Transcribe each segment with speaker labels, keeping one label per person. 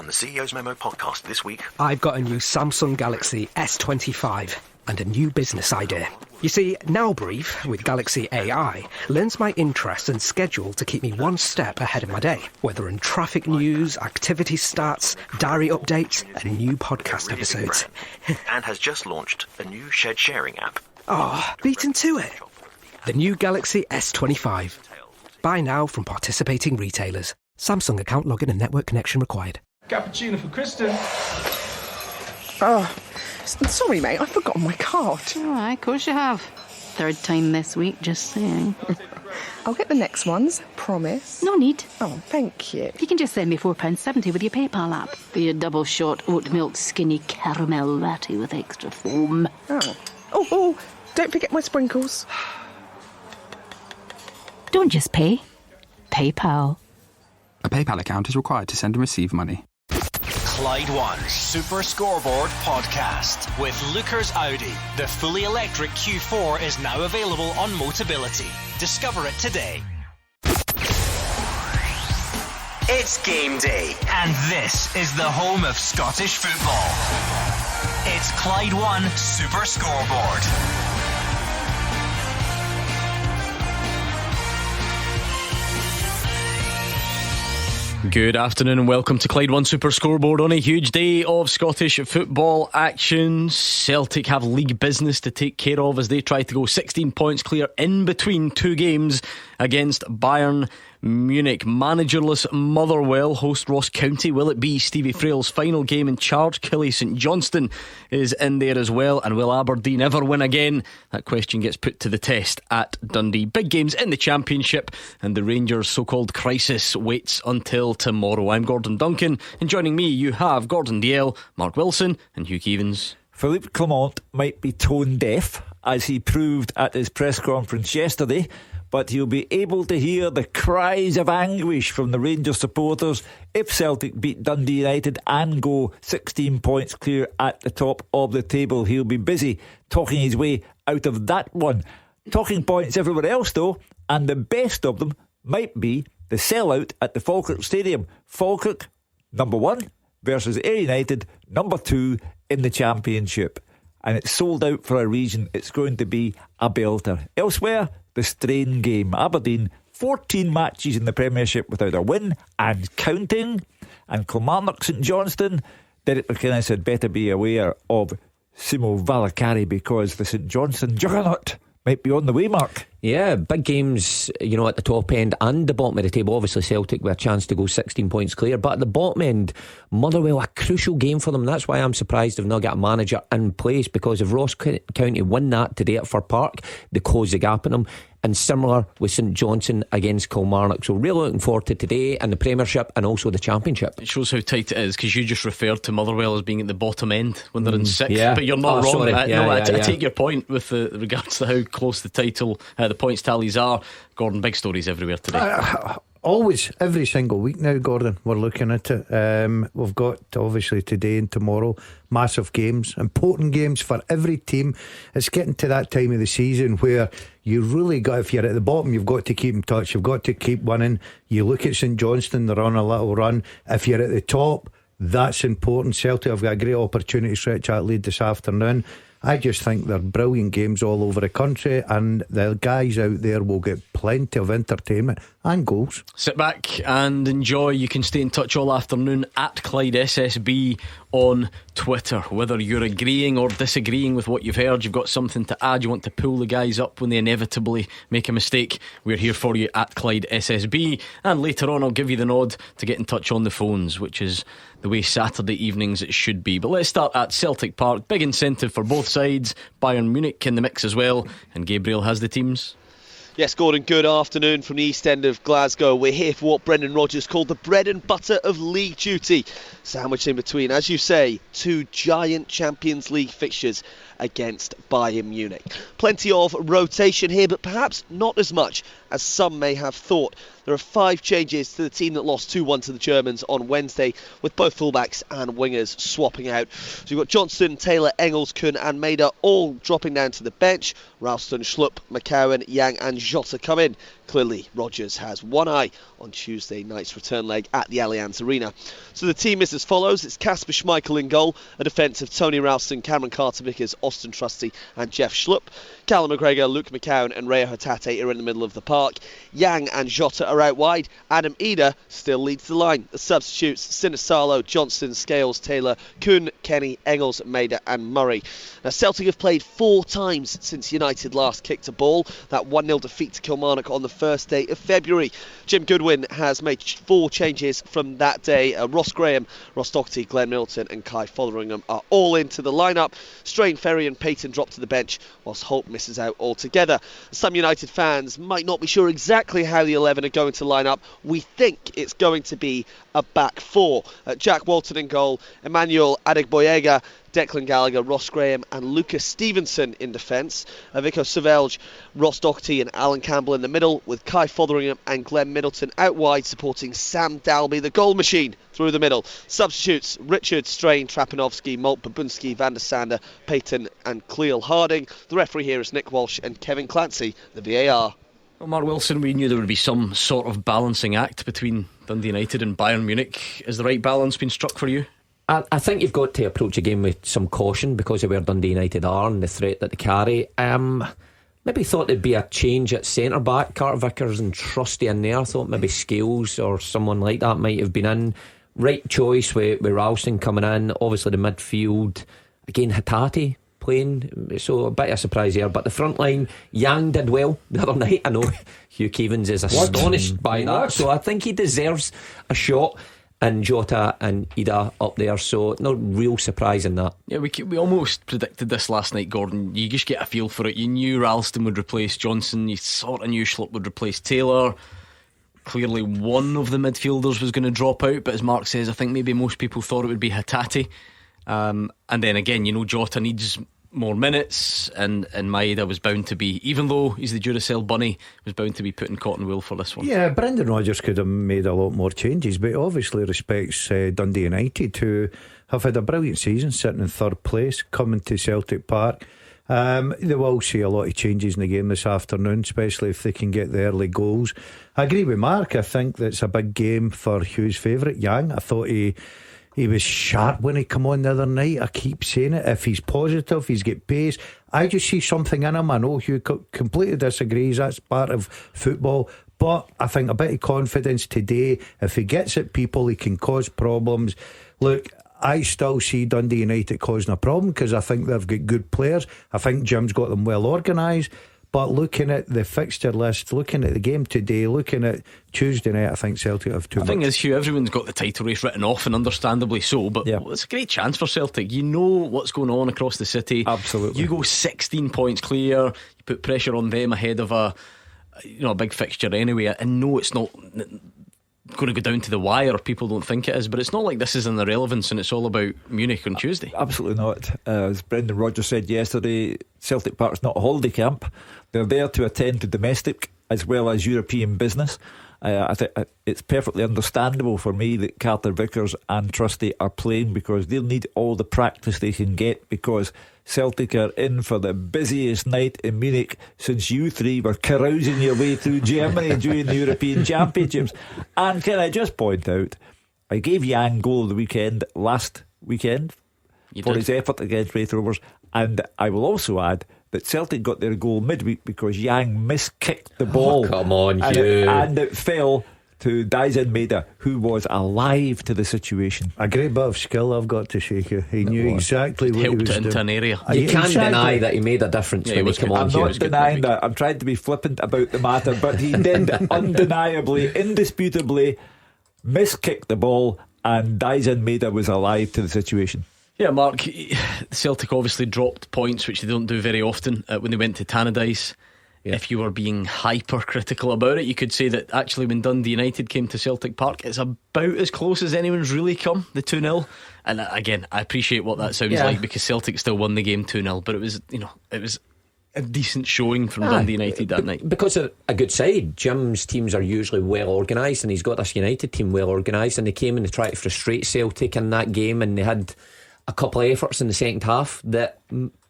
Speaker 1: On the CEO's Memo podcast this week,
Speaker 2: I've got a new Samsung Galaxy S25 and a new business idea. You see, Now Brief with Galaxy AI learns my interests and schedule to keep me one step ahead of my day, whether in traffic news, activity stats, diary updates, and new podcast episodes.
Speaker 1: and has just launched a new shed sharing app.
Speaker 2: Beaten to it. The new Galaxy S25. Buy now from participating retailers. Samsung account login and network connection required.
Speaker 3: Cappuccino for Kristen.
Speaker 4: Sorry, mate, I've forgotten my card.
Speaker 5: All right, of course you have. Third time this week, just saying.
Speaker 4: I'll get the next ones, promise.
Speaker 5: No need.
Speaker 4: Oh, thank you.
Speaker 5: You can just send me £4.70 with your PayPal app for your double shot oat milk skinny caramel latte with extra foam.
Speaker 4: Oh, don't forget my sprinkles.
Speaker 5: Don't just pay. PayPal.
Speaker 6: A PayPal account is required to send and receive money.
Speaker 7: Clyde One Super Scoreboard Podcast with Lookers Audi. The fully electric Q4 is now available on Motability. Discover it today. It's game day, and this is the home of Scottish football. It's Clyde One Super Scoreboard.
Speaker 8: Good afternoon and welcome to Clyde One Super Scoreboard on a huge day of Scottish football action. Celtic have league business to take care of as they try to go 16 points clear in between two games against Bayern Munich. Managerless Motherwell host Ross County. Will it be Stevie Frail's final game in charge? Killie St Johnstone is in there as well. And will Aberdeen ever win again? That question gets put to the test at Dundee. Big games in the Championship, and the Rangers' so-called crisis waits until tomorrow. I'm Gordon Duncan, and joining me you have Gordon Dalziel, Mark Wilson and Hugh Keevins.
Speaker 9: Philippe Clement might be tone deaf, as he proved at his press conference yesterday, but he'll be able to hear the cries of anguish from the Rangers supporters if Celtic beat Dundee United and go 16 points clear at the top of the table. He'll be busy talking his way out of that one. Talking points everywhere else though, and the best of them might be the sellout at the Falkirk Stadium. Falkirk, number 1, versus Ayr United, number 2 in the Championship. And it's sold out for a reason. It's going to be a belter. Elsewhere, the strain game. Aberdeen, 14 matches in the Premiership without a win and counting. And Kilmarnock St Johnstone, Derek McInnes had better be aware of Simo Valakari, because the St Johnstone juggernaut might be on the way, Mark.
Speaker 10: Yeah, big games, you know, at the top end and the bottom of the table. Obviously Celtic with a chance to go 16 points clear, but at the bottom end, Motherwell, a crucial game for them. That's why I'm surprised they've not got a manager in place, because if Ross County win that today at Fir Park, they close the gap in them. And similar with St Johnstone against Kilmarnock. So really looking forward to today and the Premiership and also the Championship.
Speaker 8: It shows how tight it is, because you just referred to Motherwell as being at the bottom end when they're in 6th.
Speaker 10: Yeah.
Speaker 8: But you're not wrong.
Speaker 10: Sorry.
Speaker 8: I take your point with regards to how close the title, the points tallies are. Gordon, big stories everywhere today.
Speaker 11: Always, every single week now, Gordon, we're looking at it. We've got obviously today and tomorrow massive games, important games for every team. It's getting to that time of the season where you really got, if you're at the bottom, you've got to keep in touch, you've got to keep winning. You look at St Johnstone, they're on a little run. If you're at the top, that's important. Celtic have got a great opportunity to stretch that lead this afternoon. I just think they're brilliant games all over the country, and the guys out there will get plenty of entertainment and goals.
Speaker 8: Sit back and enjoy. You can stay in touch all afternoon at Clyde SSB on Twitter. Whether you're agreeing or disagreeing with what you've heard, you've got something to add, you want to pull the guys up when they inevitably make a mistake, we're here for you at Clyde SSB. And later on I'll give you the nod to get in touch on the phones, which is the way Saturday evenings it should be. But let's start at Celtic Park. Big incentive for both sides. Bayern Munich in the mix as well, and Gabriel has the teams.
Speaker 12: Yes, Gordon, good afternoon from the east end of Glasgow. We're here for what Brendan Rodgers called the bread and butter of league duty, sandwiched in between, as you say, two giant Champions League fixtures against Bayern Munich. Plenty of rotation here, but perhaps not as much as some may have thought. There are 5 changes to the team that lost 2-1 to the Germans on Wednesday, with both fullbacks and wingers swapping out. So you've got Johnston, Taylor, Engels, Kuhn and Maida all dropping down to the bench. Ralston, Schlupp, McCowan, Yang and Jota come in Clearly, Rodgers has one eye on Tuesday night's return leg at the Allianz Arena. So the team is as follows. It's Kasper Schmeichel in goal, a defence of Tony Ralston, Cameron Carter-Vickers, Austin Trusty and Jeff Schlupp. Callum McGregor, Luke McCowan and Raya Hatate are in the middle of the park. Yang and Jota are out wide. Adam Eder still leads the line. The substitutes, Sinisalo, Johnston, Scales, Taylor, Kuhn, Kenny, Engels, Maida and Murray. Now Celtic have played 4 times since United last kicked a ball. That 1-0 defeat to Kilmarnock on the first day of February. Jim Goodwin has made 4 changes from that day. Ross Graham, Ross Doherty, Glenn Middleton and Kai Fotheringham are all into the lineup. Strain, Ferry and Payton drop to the bench whilst Holt misses out altogether. Some United fans might not be sure exactly how the 11 are going to line up. We think it's going to be a back 4. Jack Walton in goal, Emmanuel Adegboyega, Declan Gallagher, Ross Graham and Lucas Stevenson in defence. Vico Savelj, Ross Doherty and Alan Campbell in the middle, with Kai Fotheringham and Glenn Middleton out wide supporting Sam Dalby, the goal machine, through the middle. Substitutes, Richard, Strain, Trapanovsky, Molt, Babunski, Van der Sander, Payton and Cleel Harding. The referee here is Nick Walsh and Kevin Clancy, the VAR.
Speaker 8: Well, Mark Wilson, we knew there would be some sort of balancing act between Dundee United and Bayern Munich. Is the right balance been struck for you?
Speaker 10: I think you've got to approach a game with some caution because of where Dundee United are and the threat that they carry. Maybe thought there'd be a change at centre back. Carter Vickers and Trusty in there. I thought maybe Scales or someone like that might have been in. Right choice with Ralston coming in. Obviously the midfield again, Hatate playing, so a bit of a surprise there. But the front line, Yang did well the other night. I know Hugh Keevins is astonished by that, so I think he deserves a shot. And Jota and Ida up there, so no real surprise in that.
Speaker 8: Yeah, we almost predicted this last night, Gordon. You just get a feel for it. You knew Ralston would replace Johnson. You sort of knew Schlupp would replace Taylor. Clearly one of the midfielders was going to drop out, but as Mark says, I think maybe most people thought it would be Hatate. And then again, you know, Jota needs more minutes, and Maeda was bound to be, even though he's the Duracell bunny, was bound to be put in cotton wool for this one.
Speaker 11: Yeah, Brendan Rodgers could have made a lot more changes, but he obviously respects Dundee United, who have had a brilliant season, sitting in 3rd place, coming to Celtic Park. They will see a lot of changes in the game this afternoon, especially if they can get the early goals. I agree with Mark. I think that's a big game for Hugh's favourite, Yang. I thought he was sharp when he come on the other night. I keep saying it. If he's positive, he's got pace. I just see something in him. I know Hugh completely disagrees. That's part of football. But I think a bit of confidence today. If he gets at people, he can cause problems. Look, I still see Dundee United causing a problem because I think they've got good players. I think Jim's got them well organised. But looking at the fixture list, looking at the game today, looking at Tuesday night, I think Celtic have too much.
Speaker 8: The thing is, Hugh, everyone's got the title race written off, and understandably so, but it's a great chance for Celtic. You know what's going on across the city.
Speaker 9: Absolutely.
Speaker 8: You go 16 points clear, you put pressure on them ahead of a big fixture anyway. And no, it's not going to go down to the wire. People don't think it is, but it's not like this is an irrelevance and it's all about Munich on Tuesday.
Speaker 9: Absolutely not. As Brendan Rodgers said yesterday, Celtic Park's not a holiday camp. They're there to attend to domestic as well as European business. I think it's perfectly understandable for me that Carter Vickers and Trusty are playing because they'll need all the practice they can get, because Celtic are in for the busiest night in Munich since you three were carousing your way through Germany during the European Championships. And can I just point out, I gave Yang goal of the weekend last weekend his effort against Wraith Rovers, and I will also add that Celtic got their goal midweek because Yang miskicked the ball.
Speaker 10: Oh, come on,
Speaker 9: Hugh. And it fell to Daisen Maeda, who was alive to the situation.
Speaker 11: A great bit of skill, I've got to say. He knew exactly what he was doing.
Speaker 8: Into an area.
Speaker 10: You can't deny that he made a difference when he came on.
Speaker 9: I'm not denying that. I'm trying to be flippant about the matter, but he did undeniably, indisputably miskick the ball, and Daisen Maeda was alive to the situation.
Speaker 8: Yeah, Mark, Celtic obviously dropped points, which they don't do very often, when they went to Tannadice. Yeah. If you were being hyper-critical about it, you could say that actually when Dundee United came to Celtic Park, it's about as close as anyone's really come, the 2-0. And again, I appreciate what that sounds like, because Celtic still won the game 2-0, but it was a decent showing from Dundee United that night.
Speaker 10: Because they're a good side. Jim's teams are usually well organised, and he's got this United team well organised, and they came and they tried to frustrate Celtic in that game, and they had a couple of efforts in the second half that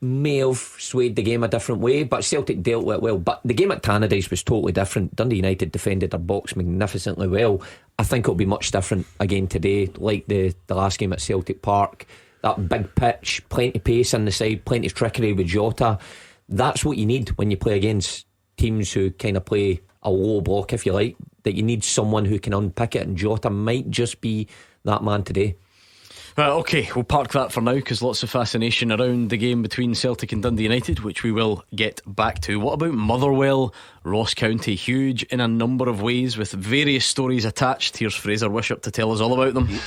Speaker 10: may have swayed the game a different way, but Celtic dealt with it well. But the game at Tannadice was totally different. Dundee United defended their box magnificently well. I think it'll be much different again today, like the last game at Celtic Park. That big pitch, plenty pace on the side, plenty of trickery with Jota. That's what you need when you play against teams who kind of play a low block, if you like, that you need someone who can unpick it, and Jota might just be that man today.
Speaker 8: Well, OK, we'll park that for now, because lots of fascination around the game between Celtic and Dundee United, which we will get back to. What about Motherwell, Ross County? Huge in a number of ways, with various stories attached. Here's Fraser Wishart to tell us all about them.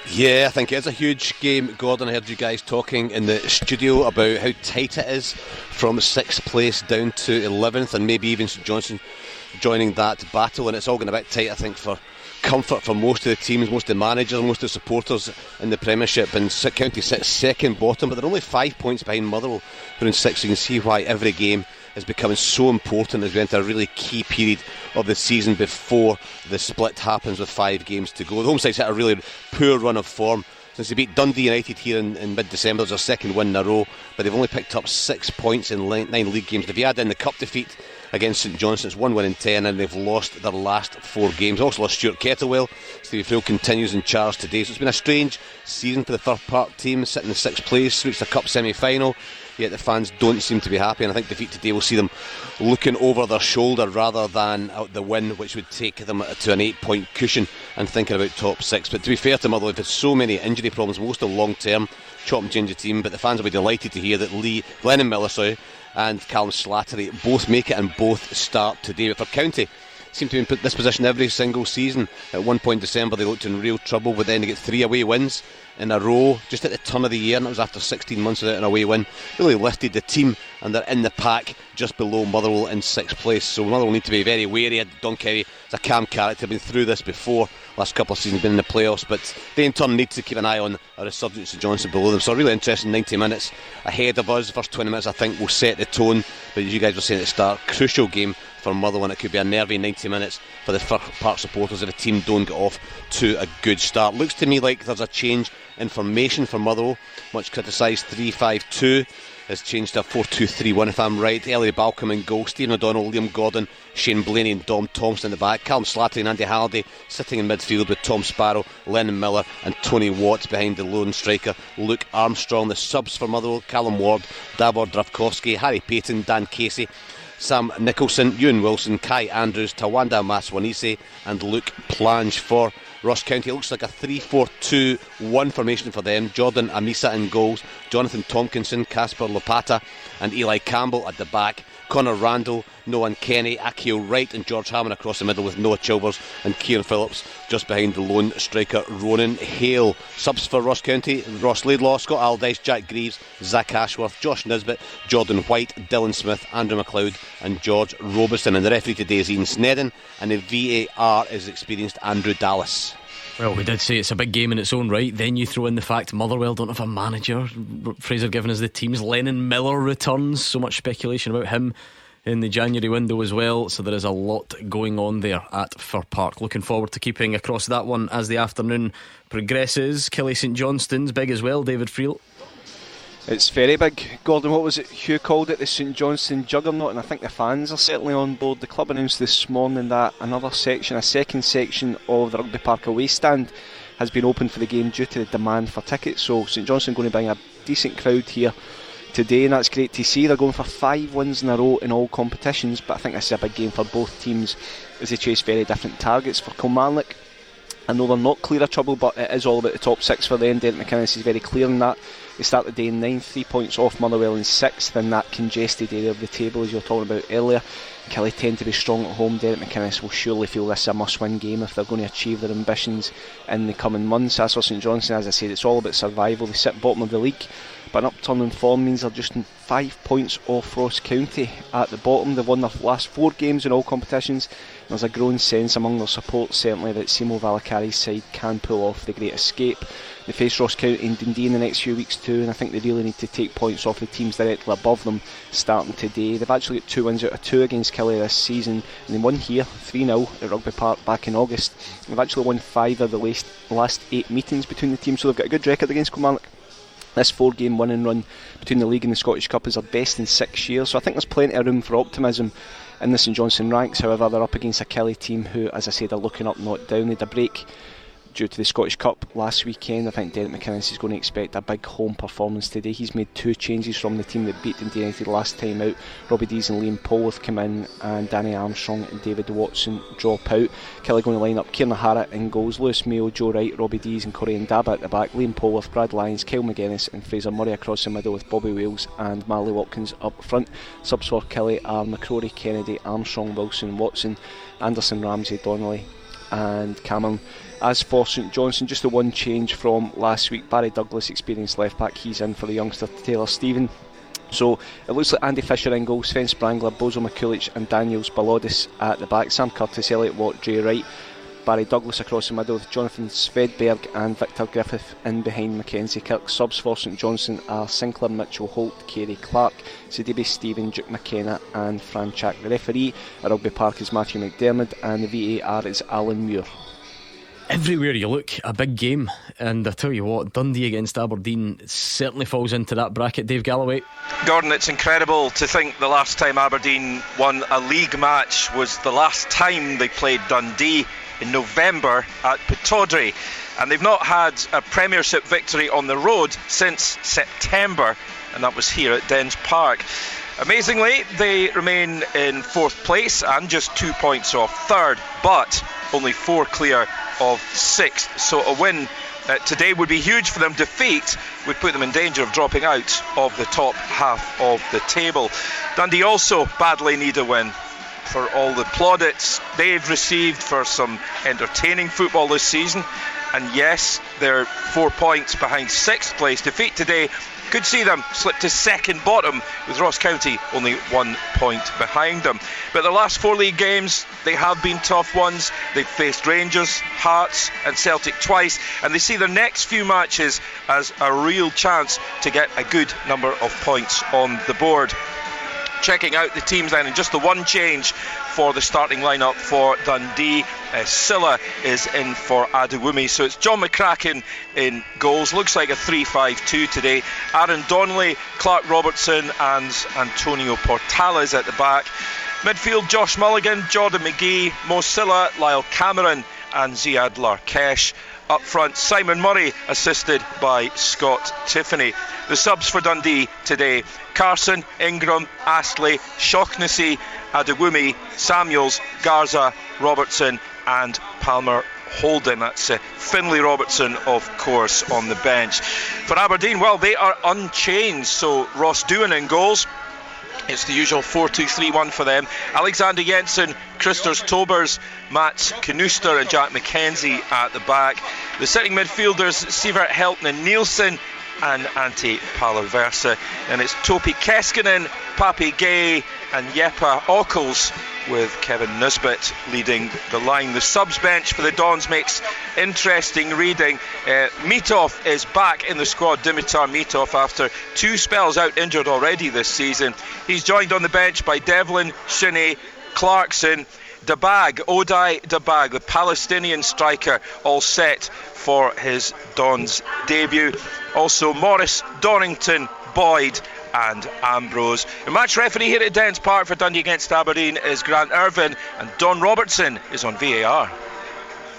Speaker 3: Yeah, I think it's a huge game, Gordon. I heard you guys talking in the studio about how tight it is from 6th place down to 11th, and maybe even St Johnstone joining that battle, and it's all going a bit tight, I think, for comfort for most of the teams, most of the managers, most of the supporters in the Premiership. And County sits second bottom, but they're only 5 points behind Motherwell, who are in 6th. So you can see why every game is becoming so important as we enter a really key period of the season before the split happens with 5 games to go. The home side's hit a really poor run of form since they beat Dundee United here in mid-December. It's their second win in a row, but they've only picked up 6 points in 9 league games. If you add in the cup defeat against St Johnstone, it's 1 win in 10, and they've lost their last 4 games. Also lost Stuart Kettlewell. Stevie Friel continues in charge today, so it's been a strange season for the Fir Park team, sitting in 6th place, reached the cup semi-final, yet the fans don't seem to be happy, and I think defeat today will see them looking over their shoulder rather than out the win, which would take them to an 8-point cushion and thinking about top 6. But to be fair to Motherwell, they've had so many injury problems, most of long term, chop and change the team, but the fans will be delighted to hear that Lennon Miller and Callum Slattery both make it and both start today. But for County, seem to be in this position every single season. At one point in December they looked in real trouble, but then they get 3 away wins in a row just at the turn of the year, and it was after 16 months without an away win. Really lifted the team, and they're in the pack just below Motherwell in 6th place. So Motherwell need to be very wary. Don Kerry is a calm character, been through this before. Last couple of seasons been in the playoffs, but they in turn need to keep an eye on a resurgence of Johnson below them. So a really interesting 90 minutes ahead of us. The first 20 minutes I think will set the tone, but as you guys were saying at the start, crucial game for Motherwell, and it could be a nervy 90 minutes for the Fir Park supporters if the team don't get off to a good start. Looks to me like there's a change in formation for Motherwell. Much criticised 3-5-2 has changed to a 4-2-3-1 if I'm right. Ellie Balcom in goal, Stephen O'Donnell, Liam Gordon, Shane Blaney and Dom Thompson in the back, Callum Slattery and Andy Halliday sitting in midfield with Tom Sparrow, Lennon Miller and Tony Watt behind the lone striker Luke Armstrong. The subs for Motherwell: Callum Ward, Davor Dravkovsky, Harry Payton, Dan Casey, Sam Nicholson, Ewan Wilson, Kai Andrews, Tawanda Maswanise and Luke Plange. For Ross County, it looks like a 3-4-2-1 formation for them. Jordan Amisa in goals, Jonathan Tompkinson, Casper Lopata and Eli Campbell at the back, Connor Randall, Nolan Kenny, Akio Wright and George Hammond across the middle, with Noah Chilvers and Kieran Phillips just behind the lone striker Ronan Hale. Subs for Ross County: Ross Laidlaw, Scott Aldice, Jack Greaves, Zach Ashworth, Josh Nisbet, Jordan White, Dylan Smith, Andrew McLeod and George Robertson. And the referee today is Ian Snedden, and the VAR is experienced Andrew Dallas.
Speaker 8: Well, we did say it's a big game in its own right. Then you throw in the fact Motherwell don't have a manager. Fraser giving us the teams. Lennon Miller returns. So much speculation about him in the January window as well. So there is a lot going on there at Fir Park. Looking forward to keeping across that one as the afternoon progresses. Killie St Johnstone's big as well, David Friel.
Speaker 13: It's very big, Gordon. What was it Hugh called it? The St Johnstone juggernaut, and I think the fans are certainly on board. The club announced this morning that a second section of the Rugby Park away stand has been opened for the game due to the demand for tickets. So St Johnstone going to bring a decent crowd here today, and that's great to see. They're going for 5 wins in a row in all competitions, but I think this is a big game for both teams as they chase very different targets. For Kilmarnock, I know they're not clear of trouble, but it is all about the top 6 for them. Derek McInnes is very clear in that. They start the day in 9th, 3 points off Motherwell in 6th in that congested area of the table as you were talking about earlier. Killie tend to be strong at home. Derek McInnes will surely feel this a must-win game if they're going to achieve their ambitions in the coming months. As for St Johnstone, as I said, it's all about survival. They sit bottom of the league, but an upturn in form means they're just 5 points off Ross County at the bottom. They've won their last 4 games in all competitions. There's a growing sense among their support, certainly, that Simo Valakari's side can pull off the great escape. They face Ross County and Dundee in the next few weeks too, and I think they really need to take points off the teams directly above them starting today. They've actually got 2 wins out of 2 against Killie this season, and they won here 3-0 at Rugby Park back in August. They've actually won 5 of the last 8 meetings between the teams, so they've got a good record against Kilmarnock. This 4-game winning run between the league and the Scottish Cup is their best in 6 years, so I think there's plenty of room for optimism in the St Johnstone ranks. However, they're up against a Kelly team who, as I said, are looking up, not down. They had a break due to the Scottish Cup last weekend. I think Derek McInnes is going to expect a big home performance today. He's made 2 changes from the team that beat Dundee United last time out. Robbie Dees and Liam Polworth come in, and Danny Armstrong and David Watson drop out. Kelly going to line up Kieran O'Hara in goals, Lewis Mayo, Joe Wright, Robbie Dees and Corey Ndaba at the back, Liam Polworth, Brad Lyons, Kyle McGuinness and Fraser Murray across the middle, with Bobby Wales and Marley Watkins up front. Subs for Kelly are McCrory, Kennedy, Armstrong, Wilson, Watson, Anderson, Ramsey, Donnelly and Cameron. As for St Johnstone, just the one change from last week. Barry Douglas, experienced left back, he's in for the youngster Taylor Stephen. So it looks like Andy Fisher in goal, Sven Sprangler, Bozo McCullich and Daniels Balodis at the back. Sam Curtis, Elliot Watt, Jay Wright, Barry Douglas across the middle with Jonathan Svedberg and Victor Griffith in behind Mackenzie Kirk. Subs for St Johnstone are Sinclair, Mitchell, Holt, Kerry Clark, Sidibe Stephen, Duke McKenna and Fran Chak. The referee at Rugby Park is Matthew McDermott and the VAR is Alan Muir.
Speaker 8: Everywhere you look, a big game, and I tell you what, Dundee against Aberdeen certainly falls into that bracket. Dave Galloway.
Speaker 14: Gordon, it's incredible to think the last time Aberdeen won a league match was the last time they played Dundee in November at Pittodrie, and they've not had a Premiership victory on the road since September, and that was here at Dens Park. Amazingly, they remain in 4th place and just 2 points off 3rd, but only 4 clear of 6th. So a win today would be huge for them. Defeat would put them in danger of dropping out of the top half of the table. Dundee also badly need a win for all the plaudits they've received for some entertaining football this season. And yes, they're 4 points behind 6th place. Defeat today could see them slip to 2nd bottom, with Ross County only 1 point behind them. But the last 4 league games, they have been tough ones. They've faced Rangers, Hearts and Celtic twice, and they see their next few matches as a real chance to get a good number of points on the board. Checking out the teams then, and just the one change for the starting lineup for Dundee. Silla is in for Adewumi, so it's John McCracken in goals. Looks like a 3-5-2 today. Aaron Donnelly, Clark Robertson and Antonio Portales at the back. Midfield, Josh Mulligan, Jordan McGee, Mo Silla, Lyle Cameron and Ziad Larkesh. Up front, Simon Murray, assisted by Scott Tiffany. The subs for Dundee today: Carson, Ingram, Astley, Shaughnessy, Adewumi, Samuels, Garza, Robertson and Palmer Holden. That's Finlay Robertson, of course, on the bench. For Aberdeen, well, they are unchanged. So Ross Doohan in goals. It's the usual 4-2-3-1 for them. Alexander Jensen, Christers Tobers, Matt Knuster and Jack McKenzie at the back. The sitting midfielders, Sivert Helton and Nielsen and Antti Paloversa. And it's Topi Keskinen, Papi Gay and Jeppe Ockels, with Kevin Nisbet leading the line. The subs bench for the Dons makes interesting reading. Mitov is back in the squad, Dimitar Mitov, after 2 spells out injured already this season. He's joined on the bench by Devlin, Shinnie, Clarkson, Oday Dabag, the Palestinian striker, all set for his Dons debut. Also Morris, Dorrington, Boyd and Ambrose. The match referee here at Dens Park for Dundee against Aberdeen is Grant Irvin, and Don Robertson is on VAR.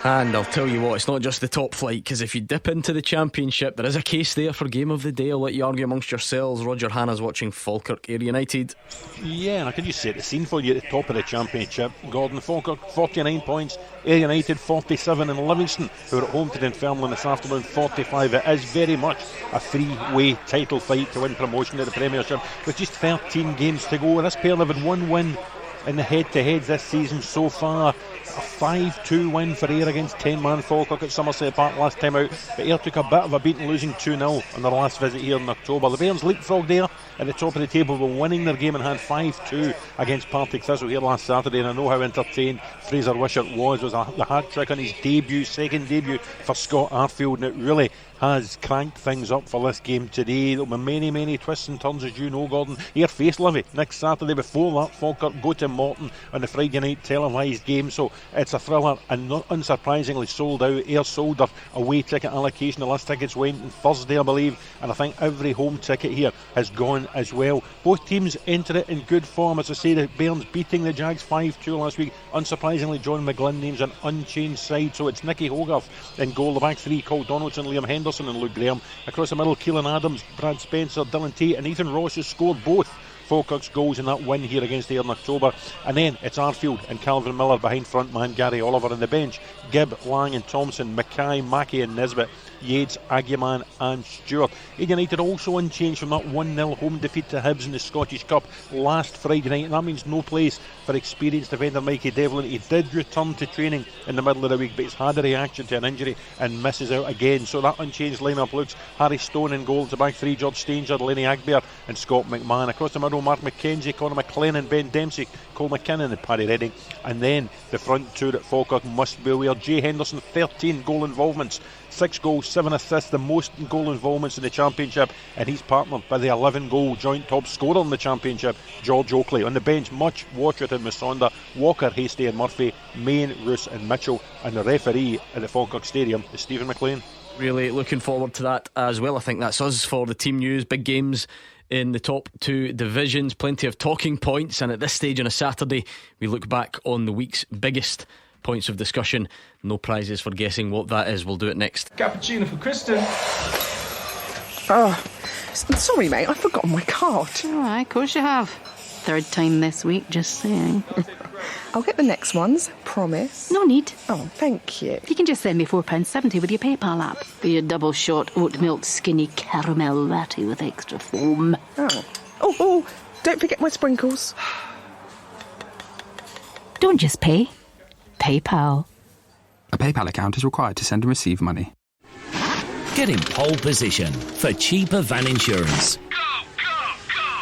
Speaker 8: And I'll tell you what, it's not just the top flight, because if you dip into the Championship, there is a case there for Game of the Day. I'll let you argue amongst yourselves. Roger Hanna's watching Falkirk Ayr United.
Speaker 15: Yeah, and I can just set the scene for you at the top of the Championship. Gordon, Falkirk 49 points, Ayr United 47, and Livingston, who are at home to Dunfermline this afternoon, 45. It is very much a three-way title fight to win promotion to the Premiership, with just 13 games to go. This pair have had 1 win in the head-to-heads this season so far. A 5-2 win for Ayr against 10-man Falkirk at Somerset Park last time out, but Ayr took a bit of a beating, losing 2-0 on their last visit here in October. The Bairns leapfrogged Ayr at the top of the table, were winning their game in hand 5-2 against Partick Thistle here last Saturday, and I know how entertained Fraser Wishart was. It was the hat-trick on his debut, second debut for Scott Arfield, and it really has cranked things up for this game today. There'll be many twists and turns, as you know, Gordon. Ayr face Livy next Saturday. Before that, Falkirk go to Morton on the Friday night televised game. So it's a thriller, and not unsurprisingly sold out. Ayr sold their away ticket allocation. The last tickets went on Thursday, I believe, and I think every home ticket here has gone as well. Both teams enter it in good form. As I say, the Bairns beating the Jags 5-2 last week. Unsurprisingly, John McGlynn names an unchanged side, so it's Nicky Hogarth in goal. The back three, Cole Donaldson, Liam Henderson and Luke Graham. Across the middle, Keelan Adams, Brad Spencer, Dylan Tate and Ethan Ross has scored both Falkirk's goals in that win here against Ayr in October. And then it's Arfield and Calvin Miller behind front man Gary Oliver on the bench. Gibb, Lang and Thompson, Mackay, Mackey and Nisbet, Yates, Aguiman and Stewart. Ayr United also unchanged from that 1-0 home defeat to Hibs in the Scottish Cup last Friday night, and that means no place for experienced defender Mikey Devlin. He did return to training in the middle of the week, but he's had a reaction to an injury and misses out again. So that unchanged lineup looks Harry Stone in goal. The back three, George Stanger, Lenny Agbear and Scott McMahon. Across the middle, Mark McKenzie, Conor McLennan, Ben Dempsey, Cole McKinnon and Paddy Redding. And then the front two at Falkirk must be aware. Jay Henderson, 13 goal involvements, 6 goals, 7 assists, the most goal involvements in the Championship, and he's partnered by the 11-goal joint top scorer in the Championship, George Oakley. On the bench, Much, Watchett and Musonda, Walker, Hasty and Murphy, Main, Roos and Mitchell, and the referee at the Falkirk Stadium is Stephen McLean.
Speaker 8: Really looking forward to that as well. I think that's us for the team news. Big games in the top two divisions, plenty of talking points, and at this stage on a Saturday we look back on the week's biggest points of discussion. No prizes for guessing what that is. We'll do it next.
Speaker 16: Cappuccino for Kristen.
Speaker 4: Oh, sorry mate, I've forgotten my card.
Speaker 5: Alright, of course you have. Third time this week, just saying.
Speaker 4: I'll get the next ones, promise.
Speaker 5: No need.
Speaker 4: Oh, thank you.
Speaker 5: You can just send me £4.70 with your PayPal app. The double shot oat milk skinny caramel latte with extra foam.
Speaker 4: Oh, don't forget my sprinkles.
Speaker 5: Don't just pay. PayPal.
Speaker 6: A PayPal account is required to send and receive money.
Speaker 17: Get in pole position for cheaper van insurance.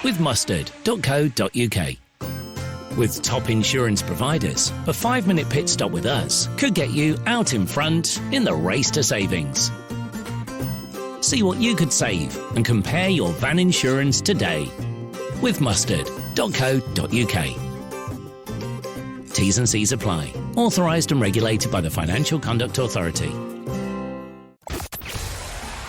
Speaker 17: With mustard.co.uk. With top insurance providers, a 5-minute pit stop with us could get you out in front in the race to savings. See what you could save and compare your van insurance today. With mustard.co.uk. T's and C's apply. Authorised and regulated by the Financial Conduct Authority.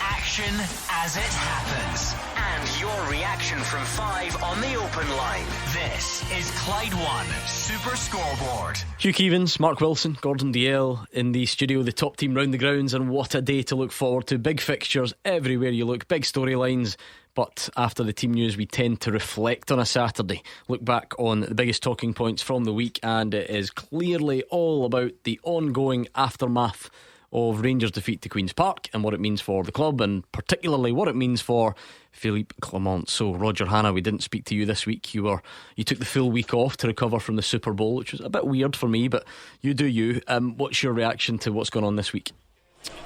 Speaker 7: Action as it happens. And your reaction from 5 on the open line. This is Clyde 1 Super Scoreboard.
Speaker 8: Hugh Keevins, Mark Wilson, Gordon Dalziel in the studio, the top team round the grounds, and what a day to look forward to. Big fixtures everywhere you look, big storylines. But after the team news, we tend to reflect on a Saturday, look back on the biggest talking points from the week, and it is clearly all about the ongoing aftermath of Rangers' defeat to Queen's Park and what it means for the club, and particularly what it means for Philippe Clement. So Roger Hannah, we didn't speak to you this week. You took the full week off to recover from the Super Bowl, which was a bit weird for me, but you do you. What's your reaction to what's going on this week?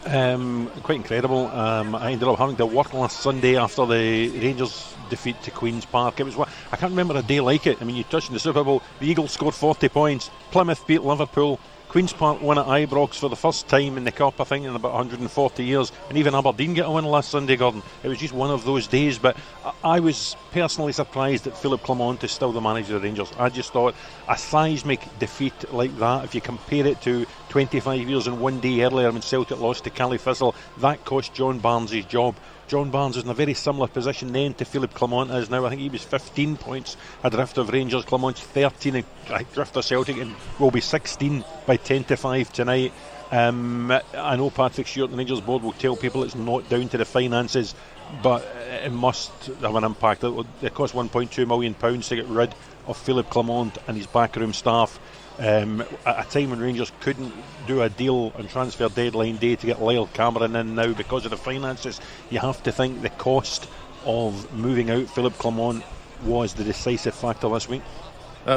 Speaker 15: Quite incredible. I ended up having to work last Sunday after the Rangers defeat to Queen's Park. It was I can't remember a day like it. I mean, you touched on the Super Bowl, the Eagles scored 40 points, Plymouth beat Liverpool, Queen's Park won at Ibrox for the first time in the Cup, I think, in about 140 years, and even Aberdeen get a win last Sunday, Gordon. It was just one of those days, but I was personally surprised that Philippe Clement is still the manager of Rangers. I just thought a seismic defeat like that, if you compare it to 25 years and one day earlier when Celtic lost to Cali Thistle, that cost John Barnes his job. John Barnes is in a very similar position then to Philippe Clement is now. I think he was 15 points adrift of Rangers, Clement's 13 adrift of Celtic, and will be 16 by 10-5 tonight. I know Patrick Stewart and the Rangers board will tell people it's not down to the finances, but it must have an impact. It cost £1.2 million to get rid of Philippe Clement and his backroom staff. At a time when Rangers couldn't do a deal on transfer deadline day to get Lyle Cameron in now because of the finances, you have to think the cost of moving out Philippe Clement was the decisive factor this week.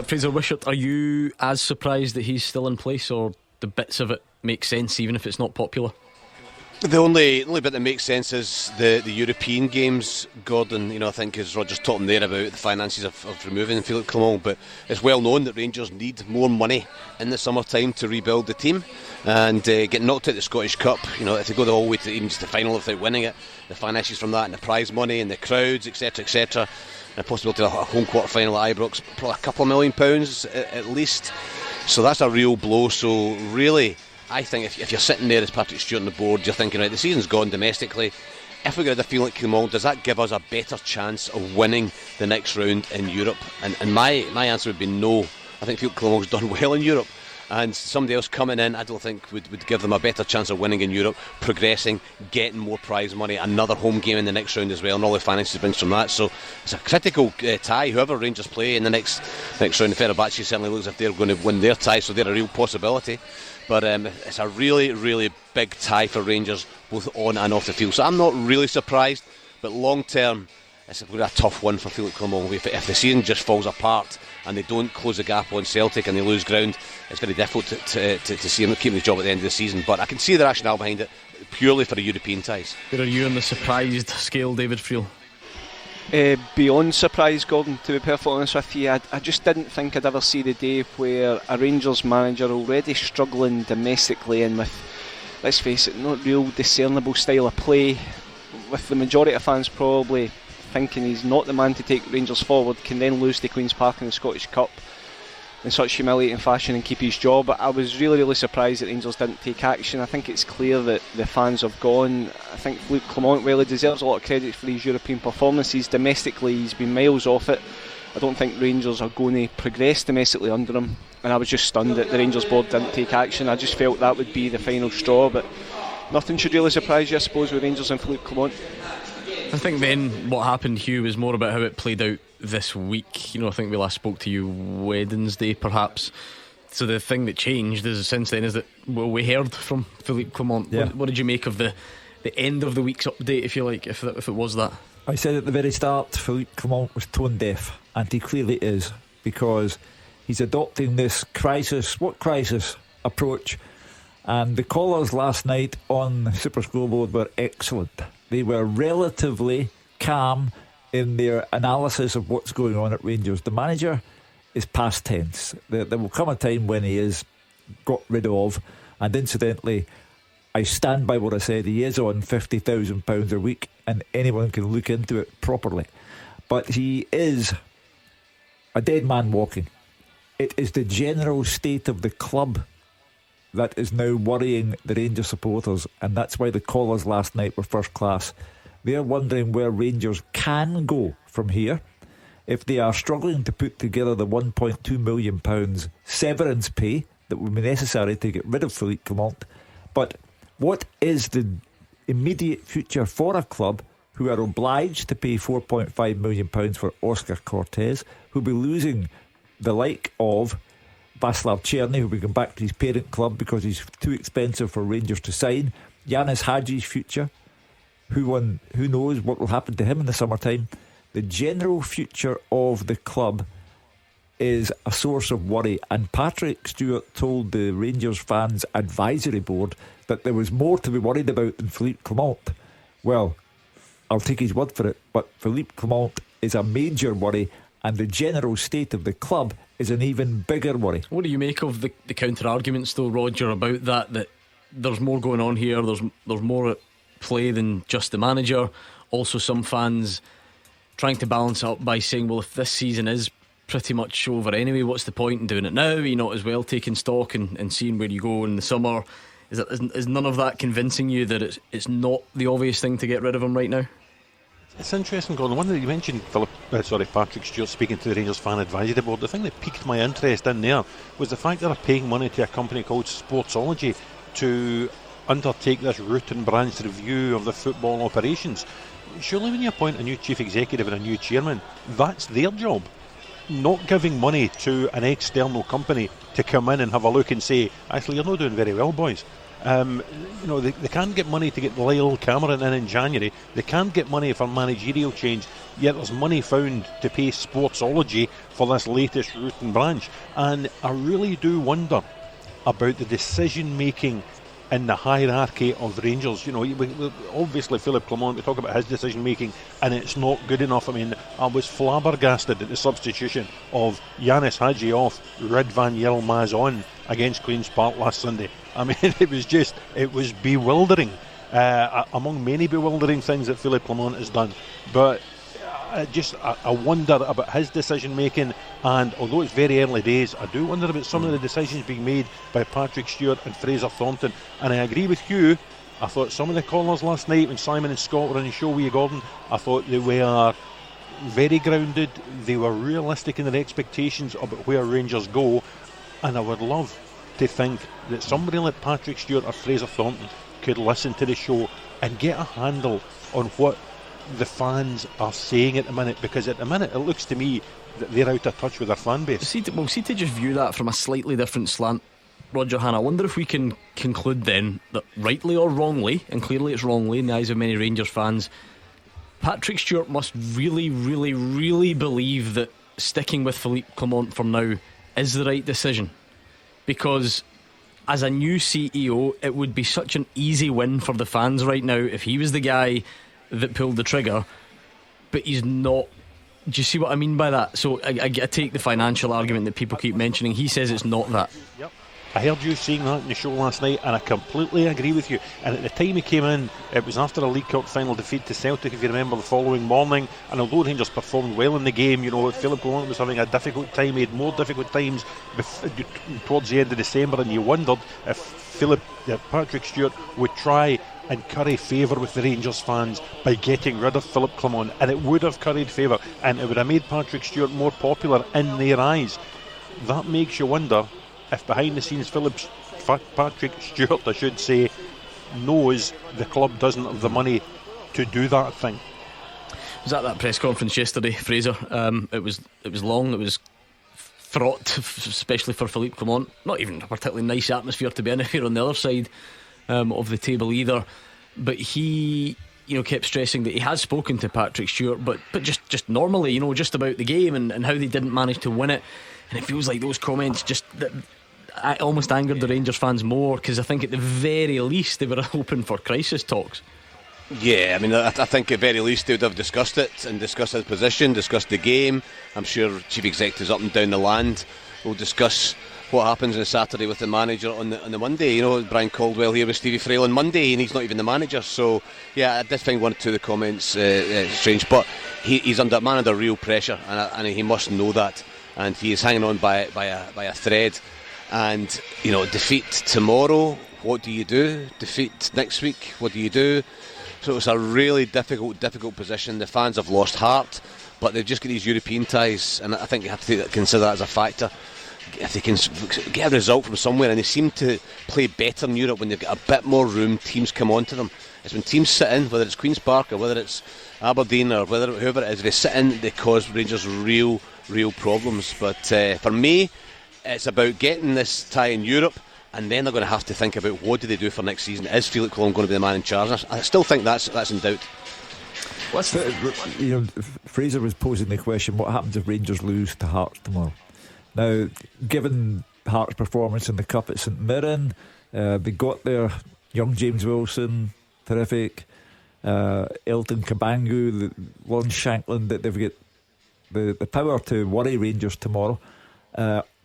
Speaker 8: Fraser Wishart, are you as surprised that he's still in place, or the bits of it make sense even if it's not popular?
Speaker 3: The only bit that makes sense is the European games, Gordon. I think as Roger's talking there about the finances of removing Philippe Clement, but it's well known that Rangers need more money in the summertime to rebuild the team and get knocked out the Scottish Cup. If they go the whole way to even just the final without winning it, the finances from that and the prize money and the crowds, etc., and the possibility of a home quarter final at Ibrox, probably £2 million at least. So that's a real blow. So really, I think if you're sitting there as Patrick Stewart on the board, you're thinking, right, the season's gone domestically. If we get a Philippe Clement, does that give us a better chance of winning the next round in Europe? And my answer would be no. I think Philippe Clement's done well in Europe, and somebody else coming in, I don't think would give them a better chance of winning in Europe, progressing, getting more prize money, another home game in the next round as well, and all the finances brings from that. So it's a critical tie. Whoever Rangers play in the next round, Fenerbahce certainly looks as if they're going to win their tie, so they're a real possibility. But it's a really, really big tie for Rangers, both on and off the field. So I'm not really surprised, but long term, it's a tough one for Philippe Clement. If the season just falls apart and they don't close the gap on Celtic and they lose ground, it's very difficult to see him keeping the job at the end of the season. But I can see the rationale behind it, purely for the European ties.
Speaker 8: Where are you on the surprised scale, David Friel?
Speaker 13: Beyond surprise, Gordon, to be perfectly honest with you. I just didn't think I'd ever see the day where a Rangers manager already struggling domestically and with, let's face it, not real discernible style of play, with the majority of fans probably thinking he's not the man to take Rangers forward, can then lose to Queen's Park in the Scottish Cup in such humiliating fashion and keep his job. I was really, really surprised that Rangers didn't take action. I think it's clear that the fans have gone. I think Philippe Clement, well, he deserves a lot of credit for his European performances. Domestically, he's been miles off it. I don't think Rangers are going to progress domestically under him, and I was just stunned that the Rangers board didn't take action. I just felt that would be the final straw, but nothing should really surprise you, I suppose, with Rangers and Philippe Clement.
Speaker 8: I think then what happened, Hugh, was more about how it played out this week. I think we last spoke to you Wednesday, perhaps. So the thing that changed since then is that, well, we heard from Philippe Clement. Yeah. What did you make of the end of the week's update, if you like, if it was that?
Speaker 9: I said at the very start, Philippe Clement was tone deaf, and he clearly is, because he's adopting this crisis approach. And the callers last night on Super Scoreboard were excellent. They were relatively calm in their analysis of what's going on at Rangers. The manager is past tense. There will come a time when he is got rid of, and incidentally, I stand by what I said. He is on £50,000 a week, and anyone can look into it properly. But he is a dead man walking. It is the general state of the club that is now worrying the Rangers supporters, and that's why the callers last night were first class. They're wondering where Rangers can go from here if they are struggling to put together the £1.2 million severance pay that would be necessary to get rid of Philippe Clement. But what is the immediate future for a club who are obliged to pay £4.5 million for Oscar Cortez, who'll be losing the like of Václav Černý, who will go back to his parent club because he's too expensive for Rangers to sign. Yanis Hadji's future, who knows what will happen to him in the summertime. The general future of the club is a source of worry, and Patrick Stewart told the Rangers fans advisory board that there was more to be worried about than Philippe Clement. Well, I'll take his word for it, but Philippe Clement is a major worry, and the general state of the club is an even bigger worry.
Speaker 8: What do you make of the counter arguments though, Roger, about that there's more going on here, there's more at play than just the manager? Also some fans trying to balance it up by saying, well, if this season is pretty much over anyway, what's the point in doing it now? You're not as well taking stock and seeing where you go in the summer. Is none of that convincing you that it's not the obvious thing to get rid of him right now?
Speaker 15: It's interesting, Gordon. One that you mentioned, Patrick Stewart speaking to the Rangers Fan Advisory Board. The thing that piqued my interest in there was the fact that they're paying money to a company called Sportsology to undertake this root and branch review of the football operations. Surely when you appoint a new chief executive and a new chairman, that's their job. Not giving money to an external company to come in and have a look and say, actually, you're not doing very well, boys. They can't get money to get Lyle Cameron in January. They can't get money for managerial change, yet there's money found to pay Sportsology for this latest root and branch. And I really do wonder about the decision making in the hierarchy of Rangers. You know, obviously Philip Clement, we talk about his decision making, and it's not good enough. I mean, I was flabbergasted at the substitution of Yanis Hadji off, Ridvan Yilmaz on against Queen's Park last Sunday. I mean, it was bewildering, among many bewildering things that Philip Clement has done. But I wonder about his decision making, and although it's very early days, I do wonder about some of the decisions being made by Patrick Stewart and Fraser Thornton. And I agree with you. I thought some of the callers last night when Simon and Scott were on the show with you, Gordon, I thought they were very grounded. They were realistic in their expectations about where Rangers go, and I would love to think that somebody like Patrick Stewart or Fraser Thornton could listen to the show and get a handle on what the fans are saying at the minute, because at the minute it looks to me that they're out of touch with their fan base.
Speaker 8: See to just view that from a slightly different slant, Roger Hannah, I wonder if we can conclude then that, rightly or wrongly, and clearly it's wrongly in the eyes of many Rangers fans, Patrick Stewart must really, really, really believe that sticking with Philippe Clement for now is the right decision, because as a new CEO it would be such an easy win for the fans right now if he was the guy that pulled the trigger, but he's not. Do you see what I mean by that? So I take the financial argument that people keep mentioning. He says it's not that.
Speaker 15: Yep. I heard you saying that in the show last night, and I completely agree with you. And at the time he came in, it was after a League Cup final defeat to Celtic, if you remember, the following morning. And although Rangers performed well in the game, you know, Philip Clement was having a difficult time. He had more difficult times towards the end of December, and you wondered if Patrick Stewart would try and curry favour with the Rangers fans by getting rid of Philip Clement, and it would have curried favour, and it would have made Patrick Stewart more popular in their eyes. That makes you wonder if behind the scenes Patrick Stewart, I should say, knows the club doesn't have the money to do that thing.
Speaker 8: I was at that press conference yesterday, Fraser. It was long, it was fraught, especially for Philippe Clement. Not even a particularly nice atmosphere to be in if you're on the other side of the table either. But he, kept stressing that he has spoken to Patrick Stewart, but just normally, just about the game and how they didn't manage to win it. And it feels like those comments just almost angered the Rangers fans more, because I think at the very least they were hoping for crisis talks.
Speaker 3: Yeah, I mean, I think at very least they would have discussed it and discussed his position, discussed the game. I'm sure chief executives up and down the land will discuss what happens on Saturday with the manager on the Monday. Brian Caldwell here with Stevie Frail on Monday, and he's not even the manager. So yeah, I did find one or two of the comments strange, but he's under real pressure, and he must know that, and he is hanging on by a thread. And defeat tomorrow, what do you do? Defeat next week, what do you do? So it's a really difficult position. The fans have lost heart, but they've just got these European ties, and I think you have to consider that as a factor. If they can get a result from somewhere, and they seem to play better in Europe when they've got a bit more room, teams come onto them. It's when teams sit in, whether it's Queen's Park or whether it's Aberdeen or whoever it is, they sit in, they cause Rangers real problems. But for me, it's about getting this tie in Europe, and then they're going to have to think about what do they do for next season. Is Philip Clement going to be the man in charge? I still think that's in doubt.
Speaker 9: Fraser was posing the question, what happens if Rangers lose to Hearts tomorrow? Now, given Hearts' performance in the Cup at St Mirren, they got their young James Wilson, terrific, Elton Kabangu, Lon Shanklin, that they've got the power to worry Rangers tomorrow.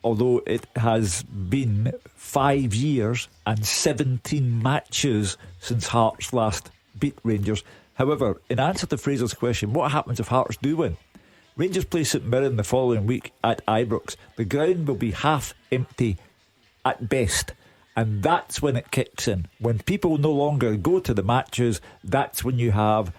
Speaker 9: Although it has been 5 years and 17 matches since Hearts last beat Rangers. However, in answer to Fraser's question, what happens if Hearts do win? Rangers play St Mirren the following week at Ibrox. The ground will be half empty at best, and that's when it kicks in. When people no longer go to the matches, that's when you have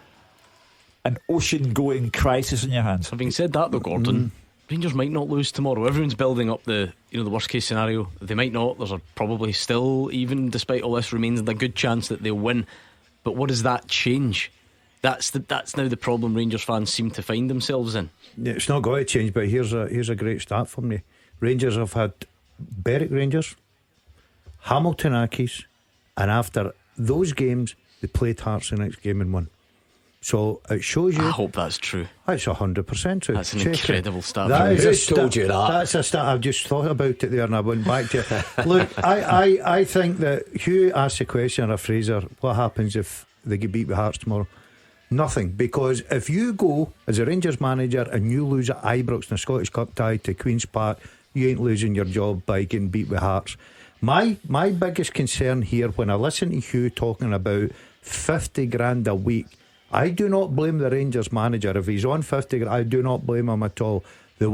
Speaker 9: an ocean-going crisis in your hands.
Speaker 8: Having said that though, Gordon, Rangers might not lose tomorrow. Everyone's building up the worst case scenario. They might not. There's probably still, even despite all this, remains a good chance that they'll win. But what does that change? That's now the problem Rangers fans seem to find themselves in.
Speaker 11: Yeah, it's not going to change, but here's a great start for me. Rangers have had Berwick Rangers, Hamilton Accies, and after those games they played Hearts the next game and won. So it shows you.
Speaker 8: I hope that's true.
Speaker 11: That's 100% true.
Speaker 8: That's an incredible stat.
Speaker 11: That is
Speaker 10: just told you that.
Speaker 11: That's a stat. I've just thought about it there and I went back to it. Look, I think that Hugh asked the question of Fraser, what happens if they get beat with Hearts tomorrow? Nothing, because if you go as a Rangers manager and you lose at Ibrox in a Scottish Cup tie to Queen's Park, you ain't losing your job by getting beat with Hearts. My biggest concern here, when I listen to Hugh talking about 50 grand a week, I do not blame the Rangers manager. If he's on 50 grand, I do not blame him at all. The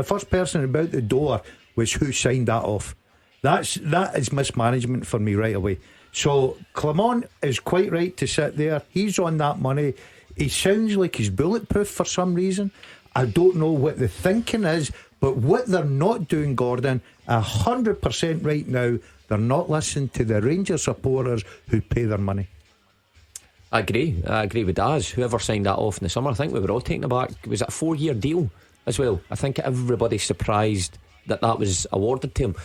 Speaker 11: first person about the door was who signed that off. That is mismanagement for me right away. So Clement is quite right to sit there. He's on that money. He sounds like he's bulletproof for some reason. I don't know what the thinking is, but what they're not doing, Gordon, 100% right now, they're not listening to the Rangers supporters who pay their money.
Speaker 10: I agree with Daz. Whoever signed that off in the summer, I think we were all taken aback. Was it a 4-year deal as well? I think everybody's surprised that was awarded to him.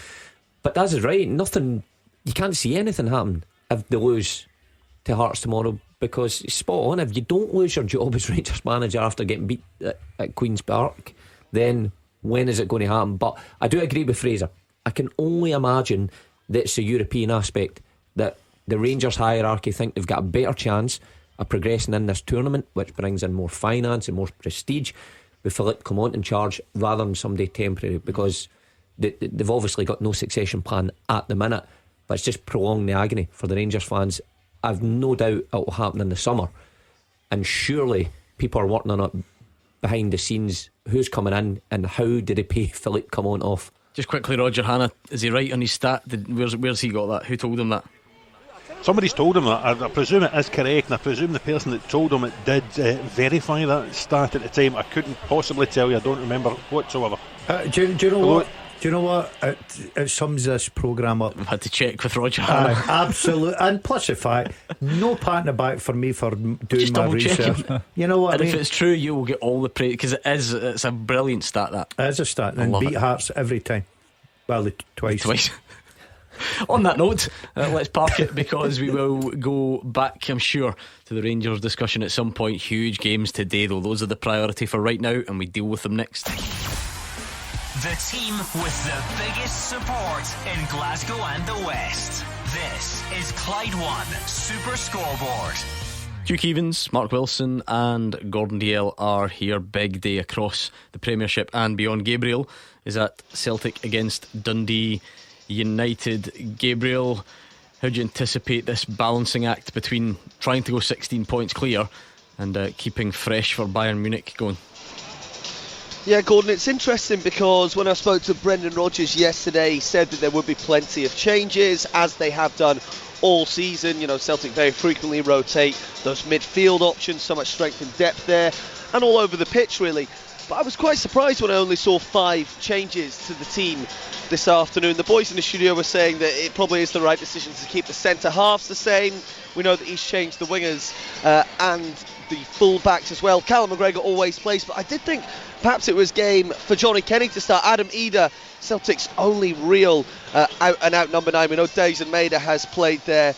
Speaker 10: But Daz is right. Nothing. You can't see anything happen if they lose to Hearts tomorrow, because it's spot on. If you don't lose your job as Rangers manager after getting beat at Queen's Park, then when is it going to happen? But I do agree with Fraser. I can only imagine that it's the European aspect, that the Rangers hierarchy think they've got a better chance of progressing in this tournament, which brings in more finance and more prestige, with Philippe Clement in charge rather than somebody temporary, because they've obviously got no succession plan at the minute. But it's just prolonged the agony for the Rangers fans. I've no doubt it will happen in the summer, and surely people are working on it behind the scenes. Who's coming in and how did they pay Philippe Clement off?
Speaker 8: Just quickly, Roger Hannah, is he right on his stat? Where's he got that? Who told him that?
Speaker 15: Somebody's told him that. I presume it is correct, and I presume the person that told him it did verify that stat at the time. I couldn't possibly tell you. I don't remember whatsoever.
Speaker 11: Do you know what? Do you know what? It sums this programme up.
Speaker 8: I've had to check with Roger Hannah.
Speaker 11: Absolutely. And plus the fact, no pat in the back for me for doing
Speaker 8: just
Speaker 11: my research. You know what
Speaker 8: and
Speaker 11: I mean?
Speaker 8: If it's true, you will get all the praise, because it's a brilliant stat, that.
Speaker 11: It is a stat, and beat Hearts every time. Well, twice.
Speaker 8: On that note, let's park it, because we will go back, I'm sure, to the Rangers discussion at some point. Huge games today, though. Those are the priority for right now, and we deal with them next.
Speaker 7: The team with the biggest support in Glasgow and the West. This is Clyde One Super Scoreboard.
Speaker 8: Hugh Keevins, Mark Wilson and Gordon Dalziel are here. Big day across the Premiership and beyond. Gabriel is at Celtic against Dundee United. Gabriel, how do you anticipate this balancing act between trying to go 16 points clear and keeping fresh for Bayern Munich going?
Speaker 12: Yeah, Gordon, it's interesting because when I spoke to Brendan Rodgers yesterday, he said that there would be plenty of changes, as they have done all season. You know, Celtic very frequently rotate those midfield options, so much strength and depth there, and all over the pitch, really. But I was quite surprised when I only saw 5 changes to the team this afternoon. The boys in the studio were saying that it probably is the right decision to keep the centre-halves the same. We know that he's changed the wingers and the full-backs as well. Callum McGregor always plays, but I did think perhaps it was game for Johnny Kenny to start. Adam Eder, Celtic's only real out-and-out number 9. We know Days and Maida has played there,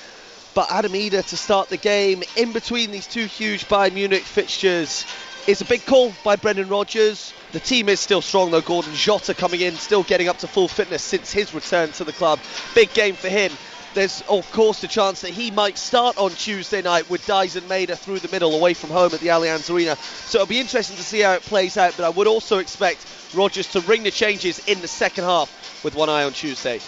Speaker 12: but Adam Eder to start the game in between these two huge Bayern Munich fixtures is a big call by Brendan Rodgers. The team is still strong though, Gordon. Jota coming in, still getting up to full fitness since his return to the club. Big game for him. There's of course the chance that he might start on Tuesday night with Dyson Maida through the middle away from home at the Allianz Arena. So it'll be interesting to see how it plays out, but I would also expect Rodgers to ring the changes in the second half with one eye on Tuesday.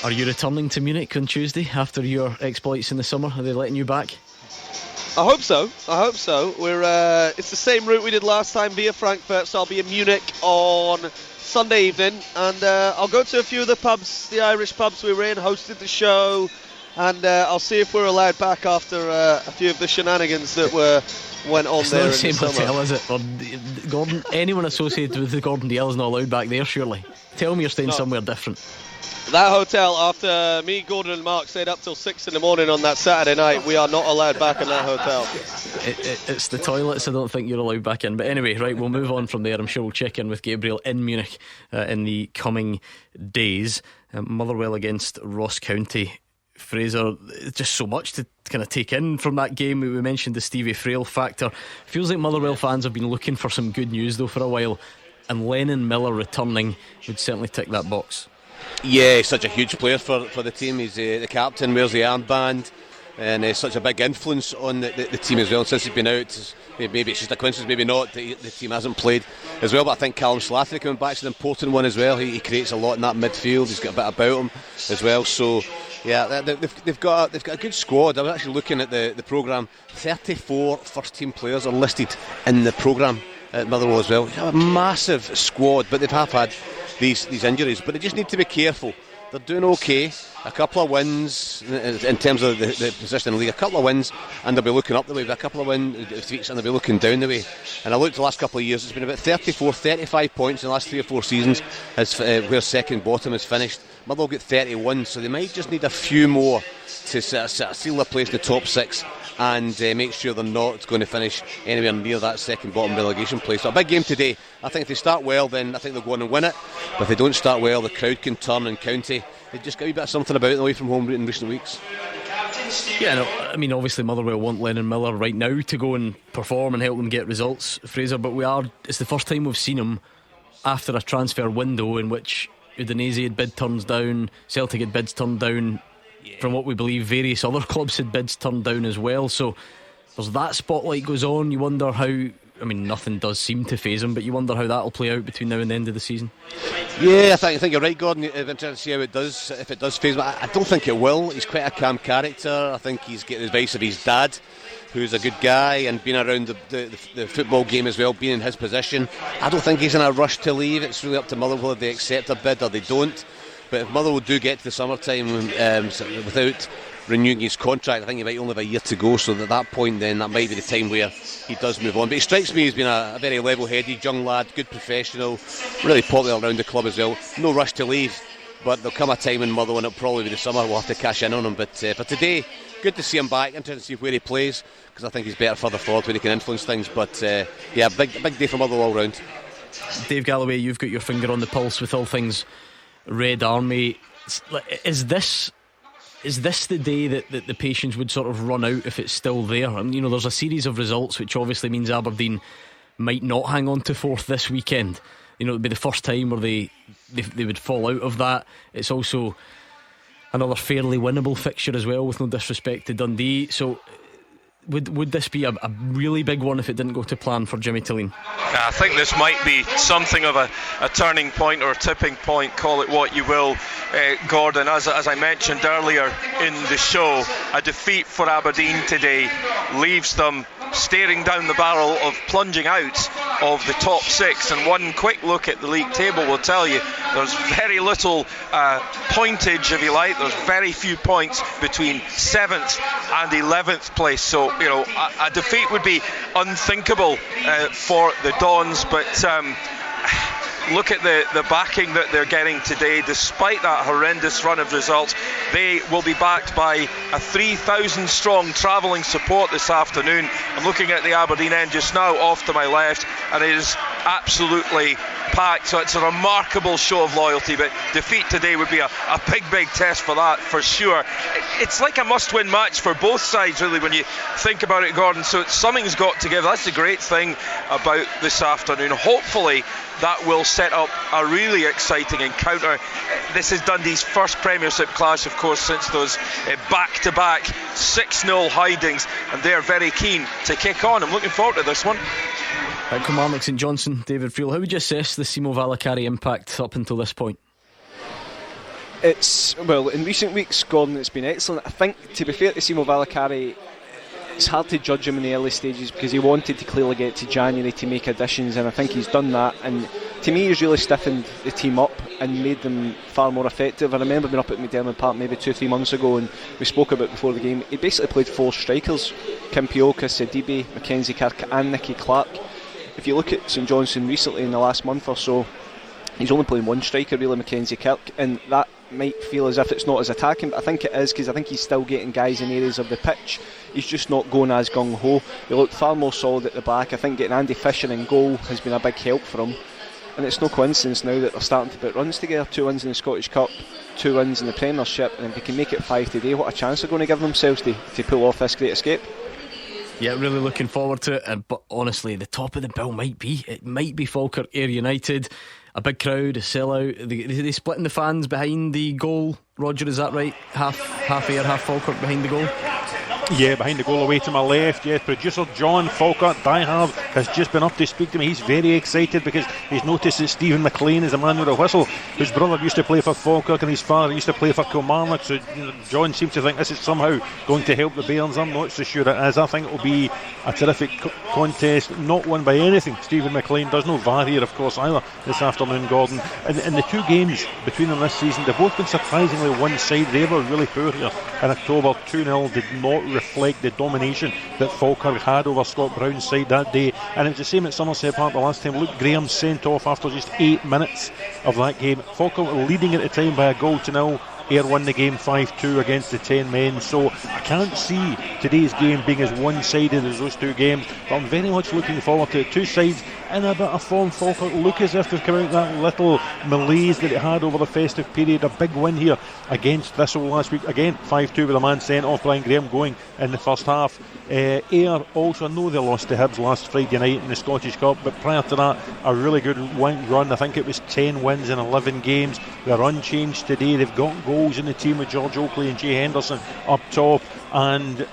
Speaker 8: Are you returning to Munich on Tuesday after your exploits in the summer? Are they letting you back?
Speaker 12: I hope so. We're it's the same route we did last time via Frankfurt, so I'll be in Munich on Sunday evening, and I'll go to a few of the pubs, the Irish pubs we were in, hosted the show, and I'll see if we're allowed back after a few of the shenanigans that went on
Speaker 8: it's
Speaker 12: there.
Speaker 8: It's not the same hotel,
Speaker 12: summer.
Speaker 8: is it? Or Gordon, anyone associated with the Gordon Dalziel is not allowed back there, surely. Tell me you're staying somewhere different.
Speaker 12: That hotel, after me, Gordon and Mark stayed up till 6 in the morning on that Saturday night, we are not allowed back in that hotel.
Speaker 8: It's the toilets I don't think you're allowed back in. But anyway, right, we'll move on from there. I'm sure we'll check in with Gabriel in Munich in the coming days. Motherwell against Ross County. Fraser, just so much to kind of take in from that game. We mentioned the Stevie Frail factor. Feels like Motherwell fans have been looking for some good news though for a while, and Lennon Miller returning would certainly tick that box.
Speaker 3: Yeah, he's such a huge player for the team. He's the captain, wears the armband, and such a big influence on the team as well. Since he's been out, maybe it's just a coincidence, maybe not, the team hasn't played as well, but I think Callum Slattery coming back is an important one as well. He creates a lot in that midfield. He's got a bit about him as well. So yeah, they've got a good squad. I was actually looking at the programme. 34 first team players are listed in the programme at Motherwell as well. They have a massive squad, but they've had these injuries, but they just need to be careful. They're doing okay. A couple of wins in terms of the position in the league. A couple of wins and they'll be looking up the way. A couple of defeats and they'll be looking down the way. And I looked the last couple of years, it's been about 35 points in the last 3 or 4 seasons as where second bottom has finished. Motherwell get 31, so they might just need a few more to seal their place in the top 6 and make sure they're not going to finish anywhere near that second bottom relegation place. So a big game today. I think if they start well, then I think they'll go on and win it. But if they don't start well, the crowd can turn in County. They've just got a wee bit of something about them away from home in recent weeks.
Speaker 8: Yeah, no, I mean, obviously Motherwell want Lennon Miller right now to go and perform and help them get results, Fraser, but it's the first time we've seen him after a transfer window in which Udinese had bid turns down, Celtic had bids turned down, from what we believe various other clubs had bids turned down as well. So there's that spotlight goes on. You wonder how, I mean, nothing does seem to faze him, but you wonder how that'll play out between now and the end of the season. Yeah,
Speaker 3: I think you're right, Gordon. I'm interested to see how it does, if it does faze him. I don't think it will. He's quite a calm character. I think he's getting advice of his dad, who's a good guy and been around the football game as well, being in his position. I don't think he's in a rush to leave. It's really up to Motherwell if they accept a bid or they don't. But if Motherwell do get to the summertime without renewing his contract, I think he might only have a year to go, so at that point then that might be the time where he does move on. But he strikes me as being a very level-headed young lad, good professional, really popular around the club as well. No rush to leave, but there'll come a time in Motherwell and it'll probably be the summer we'll have to cash in on him. But for today, good to see him back. Interested to see where he plays, because I think he's better further forward where he can influence things. But yeah, big day for Motherwell all round.
Speaker 8: Dave Galloway, you've got your finger on the pulse with all things Red Army. Is this the day that the patience would sort of run out if it's still there? I mean, you know, there's a series of results which obviously means Aberdeen might not hang on to fourth this weekend. You know, it'd be the first time where they would fall out of that. It's also another fairly winnable fixture as well, with no disrespect to Dundee. So would this be a really big one if it didn't go to plan for Jimmy Tilleen?
Speaker 14: I think this might be something of a turning point or a tipping point, call it what you will, Gordon. As I mentioned earlier in the show, a defeat for Aberdeen today leaves them staring down the barrel of plunging out of the top 6, and one quick look at the league table will tell you there's very little pointage, if you like. There's very few points between 7th and 11th place, so you know, a defeat would be unthinkable for the Dons, but look at the backing that they're getting today. Despite that horrendous run of results, they will be backed by a 3,000 strong travelling support this afternoon. I'm looking at the Aberdeen end just now off to my left, and it is absolutely packed, so it's a remarkable show of loyalty. But defeat today would be a big test for that, for sure. It's like a must-win match for both sides, really, when you think about it, Gordon. So something's got to give. That's the great thing about this afternoon. Hopefully that will set up a really exciting encounter. This is Dundee's first Premiership clash, of course, since those back-to-back 6-0 hidings, and they're very keen to kick on. I'm looking forward to this one.
Speaker 8: Right, Kilmarnock St Johnstone, David Friel, how would you assess the Simo Valakari impact up until this point?
Speaker 13: Well, in recent weeks, Gordon, it's been excellent. I think, to be fair to Simo Valakari, it's hard to judge him in the early stages because he wanted to clearly get to January to make additions, and I think he's done that. And to me, he's really stiffened the team up and made them far more effective. I remember being up at McDermott Park maybe 2-3 months ago, and we spoke about before the game. He basically played 4 strikers: Kim Pioka, Sidibe, Mackenzie Kirk and Nicky Clark. If you look at St Johnstone recently in the last month or so, he's only playing 1 striker, really, Mackenzie Kirk, and that might feel as if it's not as attacking, but I think it is, because I think he's still getting guys in areas of the pitch. He's just not going as gung-ho. He looked far more solid at the back. I think getting Andy Fisher in goal has been a big help for him. and it's no coincidence now that they're starting to put runs together. 2 wins in the Scottish Cup, 2 wins in the Premiership, and if they can make it 5 today, what a chance they're going to give themselves to pull off this great escape.
Speaker 8: Yeah, really looking forward to it. But honestly, the top of the bill might be Falkirk Ayr United. A big crowd, a sellout. They splitting the fans behind the goal. Roger, is that right? Half Ayr, half Falkirk behind the goal.
Speaker 15: Yeah, behind the goal away to my left. Yes, producer John Falkirk diehard has just been up to speak to me. He's very excited because he's noticed that Stephen McLean is a man with a whistle, whose brother used to play for Falkirk and his father used to play for Kilmarnock. So John seems to think this is somehow going to help the Bairns. I'm not so sure it is. I think it will be a terrific contest, not won by anything. Stephen McLean does no VAR here, of course, either this afternoon, Gordon. And the 2 games between them this season, they've both been surprisingly one-sided. They were really poor here in October. 2-0 did not reflect the domination that Falkirk had over Scott Brown's side that day, and it was the same at Somerset Park the last time. Luke Graham sent off after just 8 minutes of that game. Falkirk were leading at the time by 1-0. Ayr won the game 5-2 against the 10 men, so I can't see today's game being as one-sided as those 2 games, but I'm very much looking forward to it. 2 sides in a bit of form. Falkirk look as if they've come out of that little malaise that it had over the festive period. A big win here against Thistle last week, again 5-2 with a man sent off, Brian Graham going in the first half. Ayr also, I know they lost to Hibs last Friday night in the Scottish Cup, but prior to that a really good run. I think it was 10 wins in 11 games. They're unchanged today. They've got goals in the team with George Oakley and Jay Henderson up top, and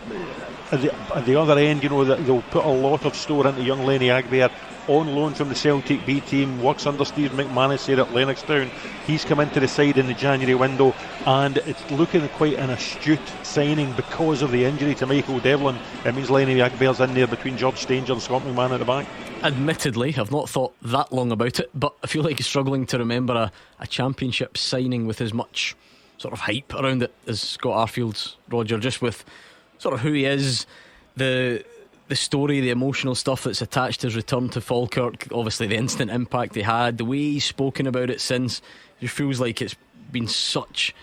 Speaker 15: at the other end, they'll put a lot of store into young Lenny Agbear, on loan from the Celtic B team, works under Steve McManus here at Lennoxtown. He's come into the side in the January window, and it's looking quite an astute signing because of the injury to Michael Devlin. It means Lenny Agbear's in there between George Stanger and Scott McMahon at the back.
Speaker 8: Admittedly, I've not thought that long about it, but I feel like struggling to remember a championship signing with as much sort of hype around it as Scott Arfield's, Roger, just with sort of who he is, the story, the emotional stuff that's attached to his return to Falkirk, obviously the instant impact he had, the way he's spoken about it since. It feels like it's been such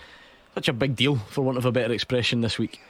Speaker 8: a big deal, for want of a better expression, this week.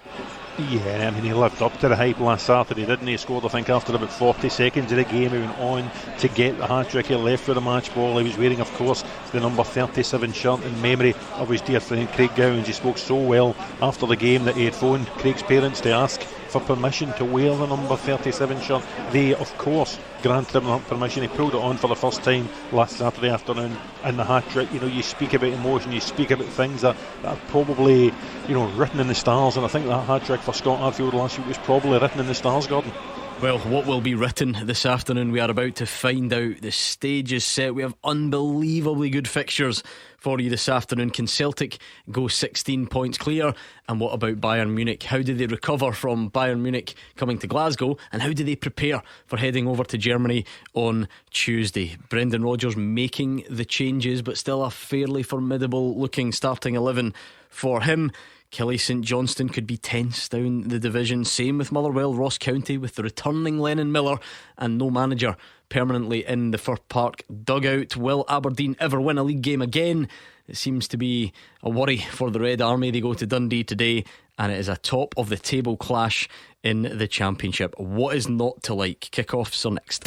Speaker 15: Yeah, I mean, he lived up to the hype last Saturday, didn't he? He scored, I think, after about 40 seconds of the game. He went on to get the hat-trick. He left for the match ball. He was wearing, of course, the number 37 shirt in memory of his dear friend Craig Gowans. He spoke so well after the game that he had phoned Craig's parents to ask for permission to wear the number 37 shirt. They, of course, granted him permission. He pulled it on for the first time last Saturday afternoon in the hat-trick. You speak about emotion, you speak about things that are probably, written in the stars, and I think that hat-trick for Scott Arfield last week was probably written in the stars, Gordon.
Speaker 8: Well, what will be written this afternoon, we are about to find out. The stage is set. We have unbelievably good fixtures for you this afternoon. Can Celtic go 16 points clear? And what about Bayern Munich? How do they recover from Bayern Munich coming to Glasgow? And how do they prepare for heading over to Germany on Tuesday? Brendan Rodgers making the changes, but still a fairly formidable looking starting 11 for him. Kelly St Johnstone could be tense down the division. Same with Motherwell, Ross County, with the returning Lennon Miller and no manager permanently in the Fir Park dugout. Will Aberdeen ever win a league game again? It seems to be a worry for the Red Army. They go to Dundee today, and it is a top of the table clash in the Championship. What is not to like? Kickoffs are next.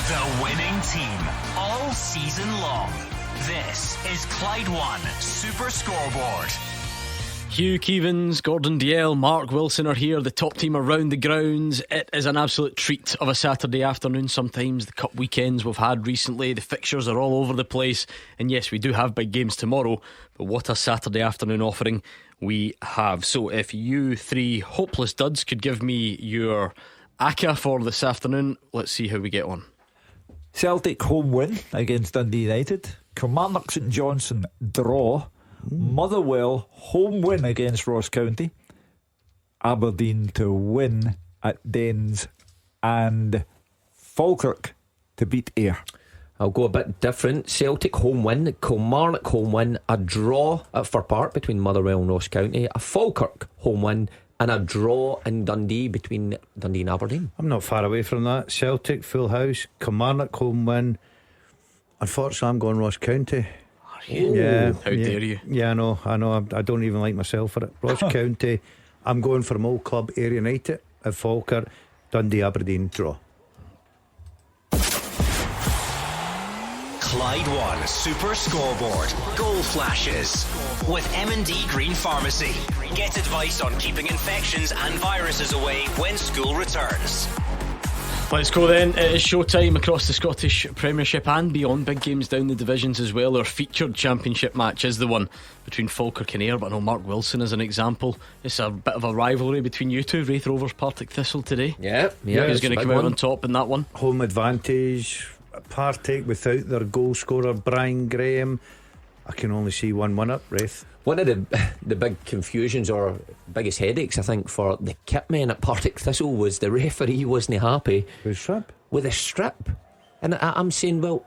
Speaker 7: The winning team all season long. This is Clyde One Super Scoreboard.
Speaker 8: Hugh Keevins, Gordon Dalziel, Mark Wilson are here, the top team around the grounds. It is an absolute treat of a Saturday afternoon. Sometimes the cup weekends we've had recently, the fixtures are all over the place, and yes, we do have big games tomorrow, but what a Saturday afternoon offering we have. So if you three hopeless duds could give me your ACCA for this afternoon, let's see how we get on.
Speaker 9: Celtic home win against Dundee United. Kilmarnock St Johnstone draw. Motherwell home win against Ross County. Aberdeen to win at Dens, and Falkirk to beat Ayr.
Speaker 10: I'll go a bit different. Celtic home win, Kilmarnock home win, a draw at Fir Park between Motherwell and Ross County, a Falkirk home win, and a draw in Dundee between Dundee and Aberdeen.
Speaker 11: I'm not far away from that. Celtic full house, Kilmarnock home win. Unfortunately, I'm going Ross County.
Speaker 8: Yeah, how dare you?
Speaker 11: Yeah, I know. I don't even like myself for it. Ross County. I'm going for my old club, Ayr United at Falkirk. Dundee Aberdeen draw.
Speaker 7: Clyde One Super Scoreboard Goal Flashes with M&D Green Pharmacy. Get advice on keeping infections and viruses away when school returns.
Speaker 8: Let's go then. It is showtime across the Scottish Premiership and beyond. Big games down the divisions as well. Our featured championship match is the one between Falkirk and Ayr, but I know Mark Wilson as an example. It's a bit of a rivalry between you two. Wraith Rovers, Partick Thistle today.
Speaker 10: Yeah,
Speaker 8: who's going to come out on top in that one?
Speaker 11: Home advantage. Partick without their goal scorer Brian Graham. I can only see one winner, Wraith.
Speaker 10: One of the big confusions or biggest headaches, I think, for the kit men at Partick Thistle was the referee wasn't happy with a strip. And I'm saying, well,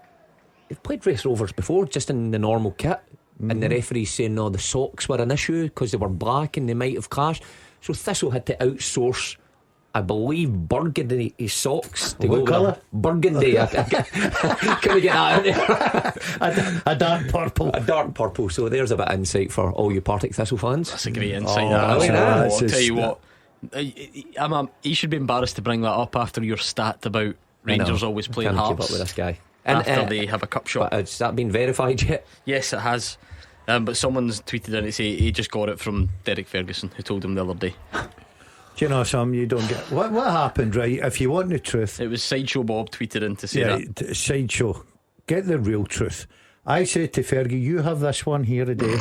Speaker 10: they've played Wraith Rovers before just in the normal kit, and the referee's saying no, the socks were an issue because they were black and they might have clashed. So Thistle had to outsource, I believe, burgundy socks to
Speaker 11: what colour?
Speaker 10: Burgundy. I couldn't get that in there.
Speaker 11: a dark purple.
Speaker 10: A dark purple. So there's a bit of insight for all you Partick Thistle fans.
Speaker 8: That's a great insight.
Speaker 10: I'll
Speaker 8: tell you what, he should be embarrassed to bring that up after your stat about Rangers always playing
Speaker 10: Can't
Speaker 8: Hearts.
Speaker 10: keep up with this guy.
Speaker 8: After they have a cup shot.
Speaker 10: Has that been verified yet?
Speaker 8: Yes, it has. But someone's tweeted in to say he just got it from Derek Ferguson, who told him the other day.
Speaker 11: Do you know something you don't get? What happened, right? If you want the truth,
Speaker 8: it was Sideshow Bob tweeted in to say that.
Speaker 11: Sideshow, get the real truth. I said to Fergie, you have this one here today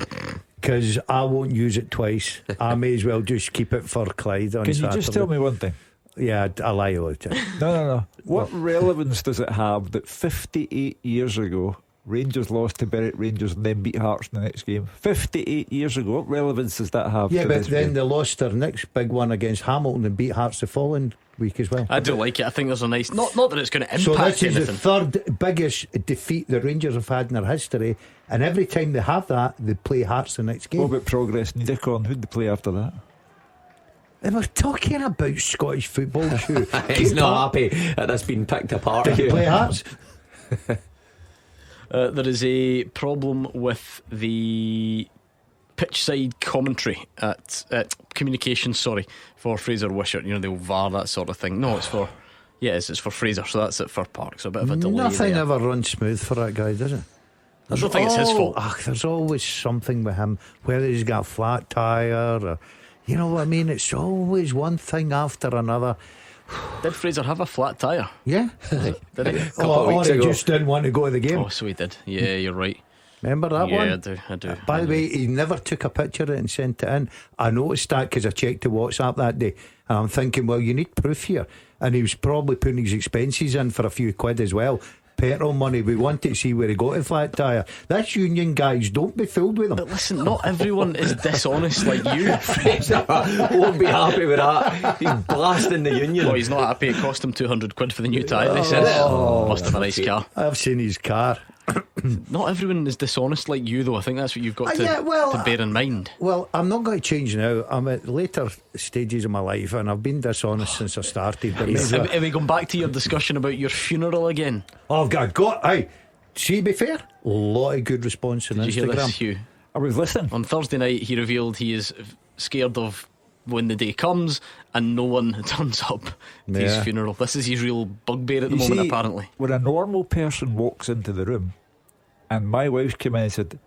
Speaker 11: because I won't use it twice. I may as well just keep it for Clyde on
Speaker 9: Can
Speaker 11: Saturday.
Speaker 9: you just tell me one thing?
Speaker 11: Yeah, I lie all the time.
Speaker 9: No. What relevance does it have that 58 years ago Rangers lost to Berwick Rangers and then beat Hearts in the next game? 58 years ago. What relevance does that have?
Speaker 11: Yeah,
Speaker 9: to
Speaker 11: but
Speaker 9: this
Speaker 11: then
Speaker 9: game?
Speaker 11: they lost their next big one against Hamilton and beat Hearts the following week as well.
Speaker 8: I do like it. I think there's a nice, not that it's going to impact
Speaker 11: so this is
Speaker 8: anything.
Speaker 11: the third biggest defeat the Rangers have had in their history, and every time they have that, they play Hearts the next game.
Speaker 9: What about Progress and Dickon? Who'd they play after that?
Speaker 11: They were talking about Scottish football.
Speaker 10: He's not happy that that's been picked apart.
Speaker 11: Did they play Hearts?
Speaker 8: There is a problem with the pitch side commentary at communications, for Fraser Wishart. You know, they'll VAR that sort of thing. No, it's for it's for Fraser, so that's it for Park. So a bit of a delay.
Speaker 11: Nothing
Speaker 8: there.
Speaker 11: ever runs smooth for that guy, does it?
Speaker 8: I don't think it's his fault.
Speaker 11: There's always something with him, whether he's got a flat tyre or, you know what I mean? It's always one thing after another.
Speaker 8: Did Fraser have a flat tyre?
Speaker 11: Yeah.
Speaker 8: Did he?
Speaker 11: Or he just didn't want to go to the game.
Speaker 8: Oh, so he did. Yeah, you're right.
Speaker 11: Remember that one?
Speaker 8: Yeah, I do.
Speaker 11: By the way, he never took a picture of it and sent it in. I noticed that because I checked the WhatsApp that day, and I'm thinking, well, you need proof here. And he was probably putting his expenses in for a few quid as well. Petrol money. We want to see where he got a flat tyre. That's union guys, don't be fooled with them.
Speaker 8: But listen, not everyone is dishonest like you.
Speaker 10: Fraser won't be happy with that. He's blasting the union.
Speaker 8: Oh, he's not happy. It cost him 200 quid for the new tyre. They said must have a nice car.
Speaker 11: I've seen his car.
Speaker 8: Not everyone is dishonest like you, though. I think that's what you've got to bear in mind.
Speaker 11: Well, I'm not going to change now. I'm at later stages of my life, and I've been dishonest since I started.
Speaker 8: Have we gone back to your discussion about your funeral again?
Speaker 11: Oh God, hey, see, to be fair, a lot of good response on Instagram.
Speaker 8: Did you hear this, Hugh?
Speaker 9: I was listening.
Speaker 8: On Thursday night, he revealed he is scared of when the day comes and no one turns up to his funeral. This is his real bugbear at the moment, apparently.
Speaker 9: When a normal person walks into the room, and my wife came in and said,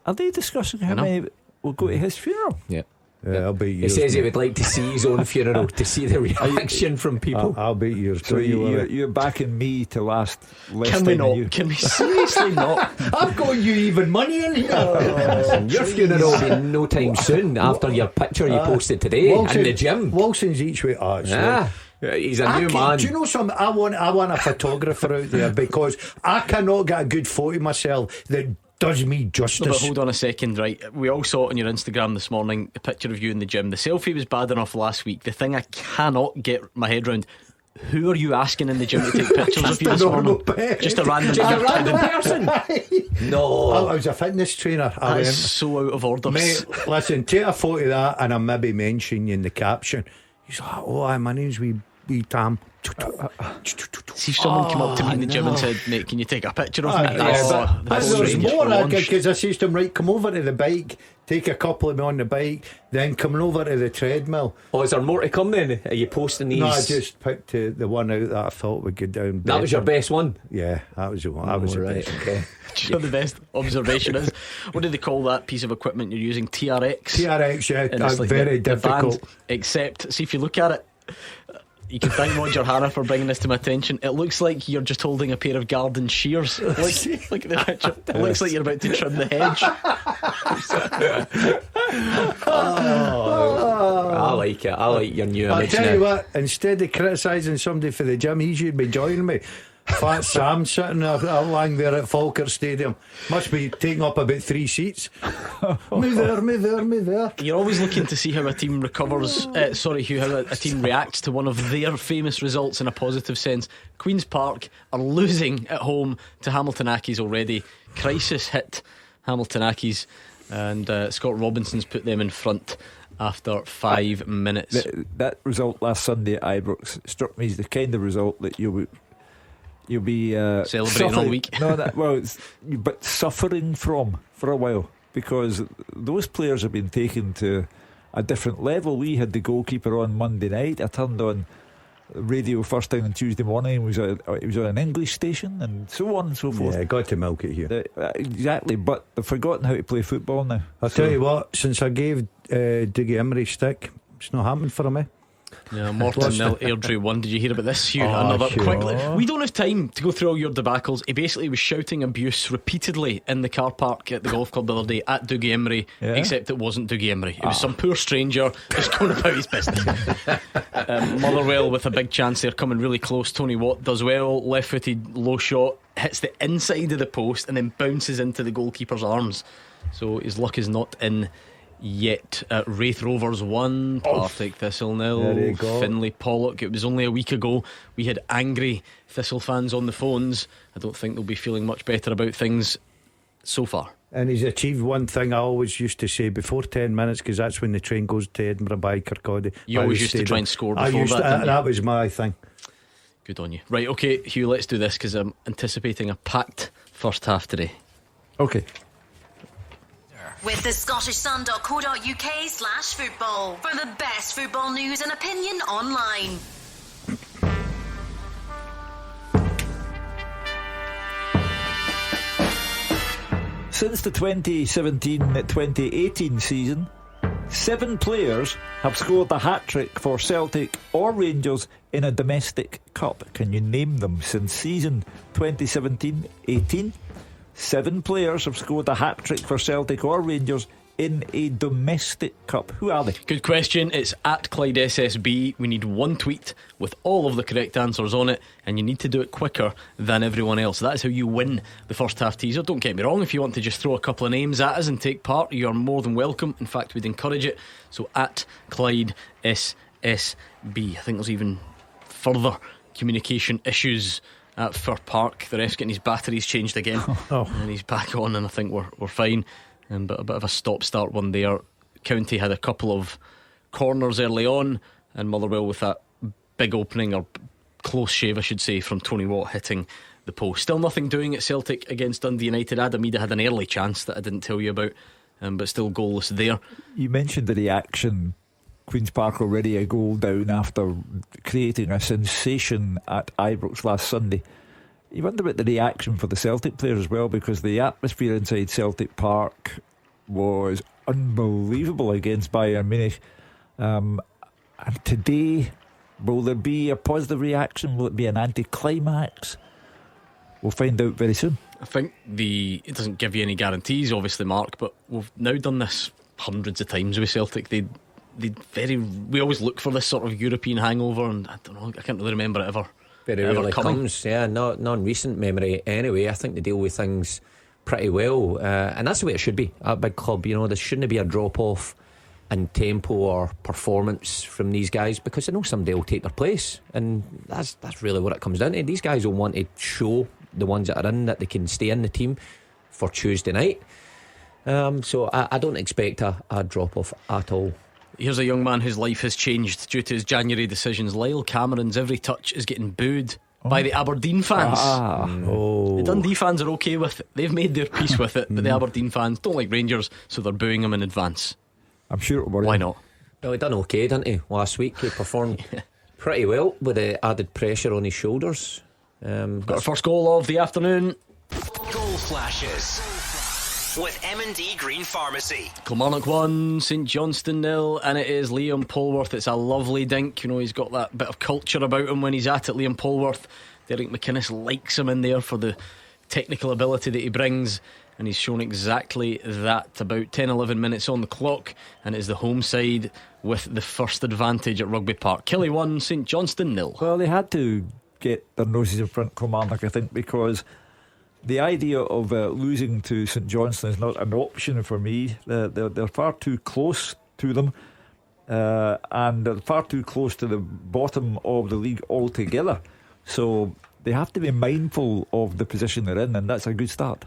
Speaker 9: are they discussing how many will go to his funeral?
Speaker 10: Yeah.
Speaker 11: I'll beat yours.
Speaker 10: He says he would like to see his own funeral, to see the reaction from people.
Speaker 11: I'll beat yours.
Speaker 9: So you're backing me to last less
Speaker 8: Can we
Speaker 9: time than
Speaker 8: not?
Speaker 9: you.
Speaker 8: Can we seriously not?
Speaker 11: I've got you even money in here.
Speaker 10: Your funeral will be no time soon after your picture you posted today in the gym.
Speaker 11: Wilson's each way.
Speaker 10: He's a new man.
Speaker 11: Do you know something? I want a photographer out there because I cannot get a good photo of myself that does me justice.
Speaker 8: No, but hold on a second, right? We all saw it on your Instagram this morning, the picture of you in the gym. The selfie was bad enough last week. The thing I cannot get my head round, who are you asking in the gym to take pictures of you this morning? Just a random
Speaker 10: person? No.
Speaker 11: I was a fitness trainer.
Speaker 8: That's so out of order.
Speaker 11: Mate, listen, take a photo of that and I maybe mention you in the caption. He's like, my name's wee wee Tam.
Speaker 8: See if someone came up to me in the gym and said, "Mate, can you take a picture of me?"
Speaker 11: There's more, because I said to him, right, come over to the bike, take a couple of me on the bike, then coming over to the treadmill.
Speaker 10: Oh, is there more to come then? Are you posting these?
Speaker 11: No, I just picked the one out that I thought would go down better.
Speaker 10: That was your best one?
Speaker 11: Yeah, that was the one. That was the best.
Speaker 10: Okay.
Speaker 8: Do you know the best observation is? What do they call that piece of equipment you're using? TRX?
Speaker 11: TRX, yeah.
Speaker 8: And
Speaker 11: That's
Speaker 8: it's like
Speaker 11: very difficult.
Speaker 8: The band, except, see if you look at it, you can thank Roger Hannah for bringing this to my attention. It looks like you're just holding a pair of garden shears. Look at the picture. It looks like you're about to trim the hedge.
Speaker 10: I like it. I like your new image.
Speaker 11: I'll tell you what, instead of criticising somebody for the gym, he should be joining me. Fat Sam sitting along there at Falkirk Stadium must be taking up about 3 seats. Me there.
Speaker 8: You're always looking to see how a team recovers. Hugh, how a team reacts to one of their famous results in a positive sense. Queen's Park are losing at home to Hamilton Accies already. Crisis hit Hamilton Accies, and Scott Robinson's put them in front after 5 minutes.
Speaker 9: That result last Sunday at Ibrox struck me as the kind of result that you'll be
Speaker 8: celebrating all week.
Speaker 9: But suffering from for a while, because those players have been taken to a different level. We had the goalkeeper on Monday night. I turned on radio first thing on Tuesday morning. It was on an English station, and so on and so forth.
Speaker 11: Yeah, got to milk it here.
Speaker 9: Exactly, but they've forgotten how to play football now.
Speaker 11: I'll tell you what, since I gave Dougie Emery stick, it's not happening for me.
Speaker 8: Yeah, Morton nil, Airdrie 1. Did you hear about this, Hugh?
Speaker 11: Hugh.
Speaker 8: Quickly. We don't have time to go through all your debacles. He basically was shouting abuse repeatedly in the car park at the golf club the other day at Dougie Emery, except it wasn't Dougie Emery. It was some poor stranger just going about his business. Motherwell with a big chance there, coming really close. Tony Watt does well, left-footed low shot, hits the inside of the post and then bounces into the goalkeeper's arms. So his luck is not in yet. Wraith Rovers 1, Partick Thistle 0, Finlay Pollock. It was only a week ago we had angry Thistle fans on the phones. I don't think they'll be feeling much better about things so far.
Speaker 11: And he's achieved one thing I always used to say before 10 minutes, because that's when the train goes to Edinburgh by Kirkcaldy.
Speaker 8: You always used to try and score before
Speaker 11: that was my thing.
Speaker 8: Good on you. Right, okay, Hugh, let's do this, because I'm anticipating a packed first half today.
Speaker 9: Okay.
Speaker 16: With the scottishsun.co.uk/football for the best football news and opinion online.
Speaker 9: Since the 2017-2018 season, 7 players have scored a hat-trick for Celtic or Rangers in a domestic cup. Can you name them? Since season 2017-18, 7 players have scored a hat-trick for Celtic or Rangers in a domestic cup. Who are they?
Speaker 8: Good question. It's at Clyde SSB. We need one tweet with all of the correct answers on it, and you need to do it quicker than everyone else. That's how you win the first half teaser. Don't get me wrong, if you want to just throw a couple of names at us and take part, you are more than welcome. In fact, we'd encourage it. So at Clyde SSB. I think there's even further communication issues at Fir Park. The ref's getting his batteries changed again, and he's back on, and I think we're fine. But a bit of a stop-start one there. County had a couple of corners early on, and Motherwell with that big opening, or close shave I should say, from Tony Watt hitting the post. Still nothing doing at Celtic against Dundee United. Adam Ida had an early chance that I didn't tell you about, but still goalless there.
Speaker 9: You mentioned the reaction. Queen's Park already a goal down after creating a sensation at Ibrox last Sunday. You wonder about the reaction for the Celtic players as well, because the atmosphere inside Celtic Park was unbelievable against Bayern Munich. And today, will there be a positive reaction? Will it be an anticlimax? We'll find out very soon.
Speaker 8: I think it doesn't give you any guarantees, obviously, Mark, but we've now done this hundreds of times with Celtic. We always look for this sort of European hangover, and I don't know, I can't really remember it ever
Speaker 10: rarely
Speaker 8: coming.
Speaker 10: Comes, not in recent memory anyway. I think they deal with things pretty well, and that's the way it should be at a big club. You know, there shouldn't be a drop off in tempo or performance from these guys, because I know somebody will take their place, and that's really what it comes down to. These guys will want to show the ones that are in that they can stay in the team for Tuesday night. So I don't expect a drop off at all.
Speaker 8: Here's a young man whose life has changed due to his January decisions. Lyle Cameron's every touch is getting booed by the Aberdeen fans. The Dundee fans are okay with it. They've made their peace with it, but the Aberdeen fans don't like Rangers, so they're booing him in advance.
Speaker 9: I'm sure it'll worry.
Speaker 8: Why not?
Speaker 10: Well, he done okay, didn't he? Last week he performed pretty well with the added pressure on his shoulders.
Speaker 8: Got our first goal of the afternoon.
Speaker 7: Goal flashes with M&D Green Pharmacy.
Speaker 8: Kilmarnock 1, St Johnstone 0, and it is Liam Polworth. It's a lovely dink. You know, he's got that bit of culture about him when he's at it. Liam Polworth, Derek McInnes likes him in there for the technical ability that he brings, and he's shown exactly that. About 10-11 minutes on the clock, and it is the home side with the first advantage at Rugby Park. Killie 1, St Johnstone 0.
Speaker 9: Well, they had to get their noses in front, Kilmarnock, I think, because the idea of losing to St Johnstone is not an option for me. They're far too close to them, and they're far too close to the bottom of the league altogether. So they have to be mindful of the position they're in, and that's a good start.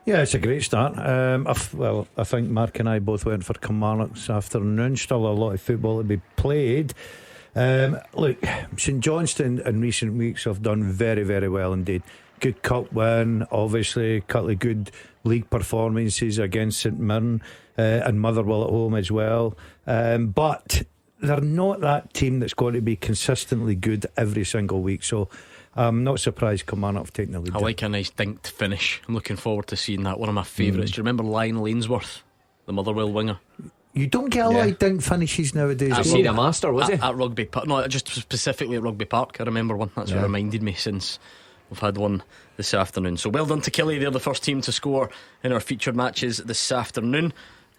Speaker 11: Yeah, it's a great start. I think Mark and I both went for Kilmarnock this afternoon. Still a lot of football to be played. Look, St Johnstone in recent weeks have done very, very well indeed. Good cup win, obviously, a couple of good league performances against St Mirren and Motherwell at home as well. But they're not that team that's going to be consistently good every single week. So I'm not surprised Kilmarnock have taken the lead.
Speaker 8: I like a nice dinked finish. I'm looking forward to seeing that. One of my favourites. Do you remember Lionel Ainsworth, the Motherwell winger?
Speaker 11: You don't get a lot of dink finishes nowadays.
Speaker 10: Was he a master, was he?
Speaker 8: At Rugby Park. No, just specifically at Rugby Park. I remember one. That's what reminded me, since we've had one this afternoon. So well done to Killie. They're the first team to score in our featured matches this afternoon,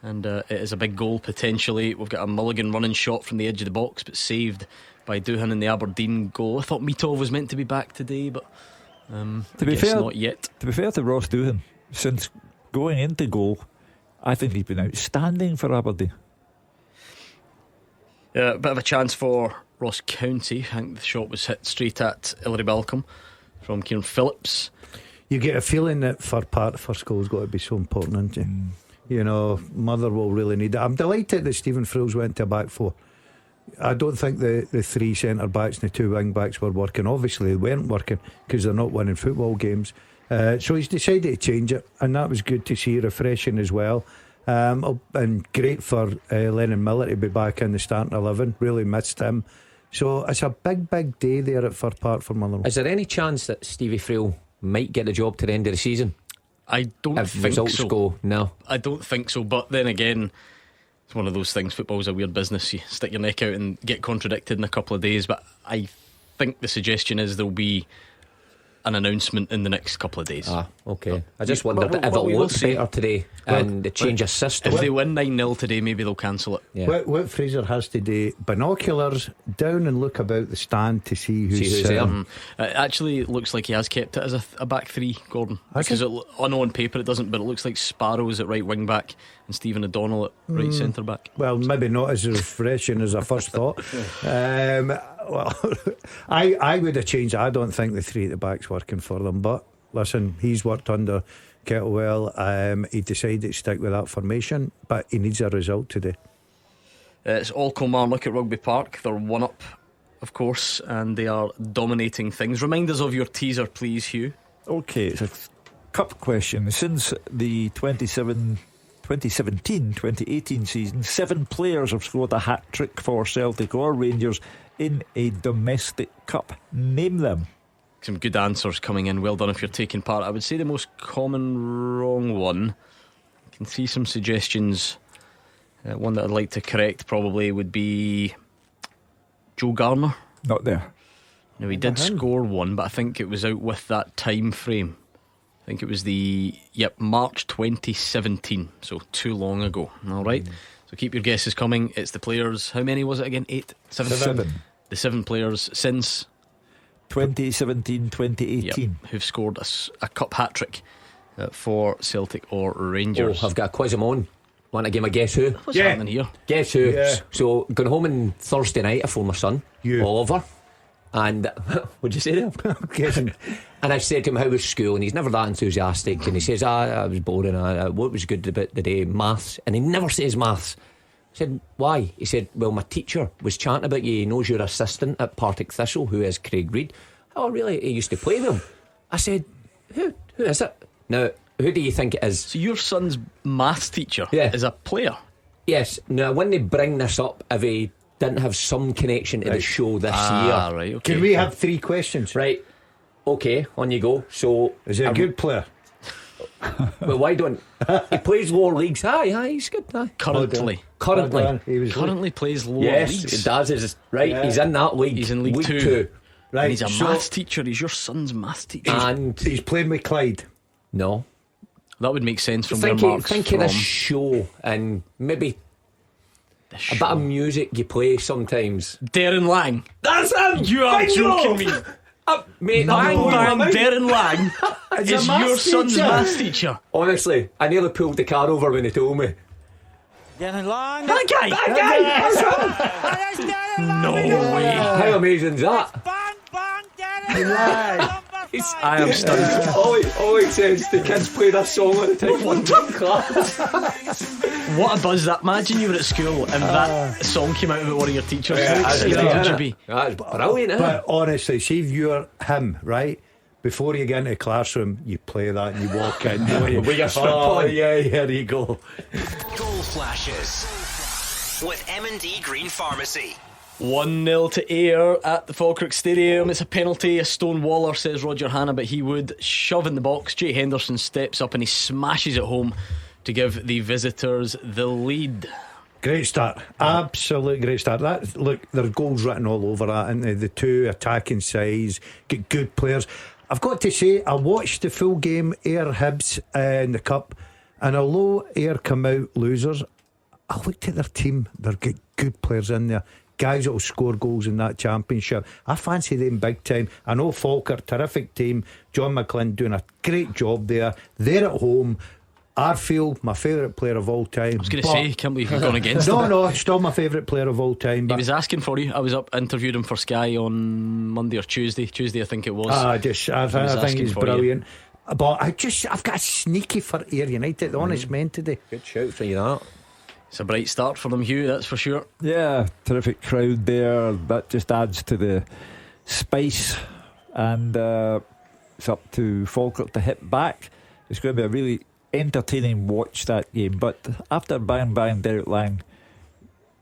Speaker 8: and it is a big goal potentially. We've got a Mulligan running shot from the edge of the box, but saved by Doohan in the Aberdeen goal. I thought Mitov was meant to be back today, but
Speaker 9: to be fair,
Speaker 8: not yet.
Speaker 9: To be fair to Ross Doohan, since going into goal, I think he's been outstanding for Aberdeen.
Speaker 8: A bit of a chance for Ross County. I think the shot was hit straight at Hilary Balcombe from Kieran Phillips.
Speaker 11: You get a feeling that for part the first goal's got to be so important, isn't it? You know, Motherwell really need it. I'm delighted that Stephen Frills went to a back four. I don't think the three centre backs and the two wing backs were working. Obviously they weren't working because they're not winning football games. So he's decided to change it, and that was good to see, refreshing as well. And great for Lennon Miller to be back in the starting 11. Really missed him. So it's a big day there at Fir Park for Motherwell.
Speaker 10: Is there any chance that Stevie Friel might get the job to the end of the season?
Speaker 8: I don't
Speaker 10: if
Speaker 8: think
Speaker 10: results
Speaker 8: so.
Speaker 10: Go, no,
Speaker 8: I don't think so. But then again, it's one of those things. Football's a weird business. You stick your neck out and get contradicted in a couple of days. But I think the suggestion is there'll be an announcement in the next couple of days.
Speaker 10: Okay. I just wondered if it looks better today and the change of system.
Speaker 8: If they win 9-0 today, maybe they'll cancel it.
Speaker 11: Yeah. What Fraser has to do, binoculars down and look about the stand to see who's
Speaker 8: there. It actually looks like he has kept it as a back three, Gordon, because on paper it doesn't, but it looks like Sparrows at right wing back and Stephen O'Donnell at right centre back.
Speaker 11: Well, maybe not as refreshing as I first thought. Well, I would have changed. I don't think the three at the back's working for them, but listen, he's worked under Kettlewell. He decided to stick with that formation, but he needs a result today.
Speaker 8: It's all Kilmarnock at Rugby Park. They're one up, of course, and they are dominating things. Remind us of your teaser, please, Hugh.
Speaker 9: Okay, it's a cup question. Since the 2017-2018 season, 7 players have scored a hat-trick for Celtic or Rangers in a domestic cup. Name them.
Speaker 8: Some good answers coming in. Well done if you're taking part. I would say the most common wrong one, I can see some suggestions. One that I'd like to correct probably would be Joe Garner.
Speaker 9: Not there.
Speaker 8: Now he did score one, but I think it was out with that time frame. I think it was March 2017, so too long ago. Alright, so keep your guesses coming. It's the players, how many was it again? 8? 7? The 7 players since
Speaker 9: 2017-2018
Speaker 8: who've scored a cup hat-trick for Celtic or Rangers.
Speaker 10: I've got a quiz of my own. Want to give my guess who?
Speaker 8: What's happening here?
Speaker 10: Guess who? So going home on Thursday night, I phoned my son Oliver, and what'd you say there? And I said to him, how was school? And he's never that enthusiastic, and he says, I was boring. What was good about the day? Maths. And he never says maths. I said, why? He said, well, my teacher was chanting about you. He knows your assistant at Partick Thistle, who is Craig Reid. Oh, really? He used to play with him. I said, who is it? Now, who do you think it is?
Speaker 8: So your son's maths teacher is a player?
Speaker 10: Yes. Now, I wouldn't bring this up if he didn't have some connection to the show this year.
Speaker 8: Right, okay.
Speaker 11: Can we have 3 questions?
Speaker 10: Right. Okay, on you go. So,
Speaker 11: is he a good player?
Speaker 10: Well, why don't he plays lower leagues? Aye, he's good. Aye.
Speaker 8: Currently plays lower leagues.
Speaker 10: Yes, he does. Right,
Speaker 11: Yeah.
Speaker 10: He's in that league.
Speaker 8: He's in League Two.
Speaker 11: Right,
Speaker 8: And he's a maths teacher. He's your son's maths teacher.
Speaker 10: And
Speaker 11: he's playing with Clyde.
Speaker 10: No,
Speaker 8: that would make sense from where
Speaker 10: think
Speaker 8: Mark's
Speaker 10: of
Speaker 8: from.
Speaker 10: this show and maybe a bit of music you play sometimes.
Speaker 8: Darren Lang.
Speaker 10: That's him.
Speaker 8: You are
Speaker 10: Bingo!
Speaker 8: joking me.
Speaker 10: Mate,
Speaker 8: Bang, Darren Lang
Speaker 11: Is
Speaker 8: is
Speaker 11: a
Speaker 8: your
Speaker 11: maths
Speaker 8: son's
Speaker 11: teacher.
Speaker 8: maths teacher.
Speaker 10: Honestly, I nearly pulled the car over when he told me.
Speaker 9: Darren Lang.
Speaker 8: That guy. No way.
Speaker 10: How amazing is that?
Speaker 8: I am stunned.
Speaker 10: All he says, the kids play that song all the time. One time class.
Speaker 8: What a buzz that. Imagine you were at school and that song came out about one of your teachers. How excited would you be?
Speaker 10: That's brilliant,
Speaker 11: But honestly, see if you're him, right? Before you get into the classroom, you play that and you walk in.
Speaker 10: With your slip
Speaker 11: oh,
Speaker 10: on.
Speaker 11: yeah, here you go.
Speaker 7: Goal flashes with M&D Green Pharmacy.
Speaker 8: 1-0 to Ayr at the Falkirk Stadium. It's a penalty, a stone waller, says Roger Hanna, but he would shove in the box. Jay Henderson steps up and he smashes it home to give the visitors the lead.
Speaker 11: Great start, absolute great start. That, look, there's goals written all over that, and the 2 attacking sides get good players. I've got to say, I watched the full game, Ayr Hibs in the Cup, and although Ayr come out losers, I looked at their team. They've got good players in there, guys that will score goals in that championship. I fancy them big time. I know Falkirk, terrific team. John McLean doing a great job there. They're at home. Arfield, my favourite player of all time.
Speaker 8: I was going to say, can't believe you've gone against him.
Speaker 11: No, still my favourite player of all time.
Speaker 8: He was asking for you. I was up, interviewed him for Sky on Monday or Tuesday. I think it was.
Speaker 11: I think he's brilliant.
Speaker 8: You.
Speaker 11: But I've got a sneaky for Ayr United. The honest men today.
Speaker 10: Good shout for you, that.
Speaker 8: It's a bright start for them, Hugh, that's for sure.
Speaker 9: Yeah, terrific crowd there. That just adds to the spice. And it's up to Falkirk to hit back. It's going to be a really entertaining watch, that game. But after bang Derek Lang,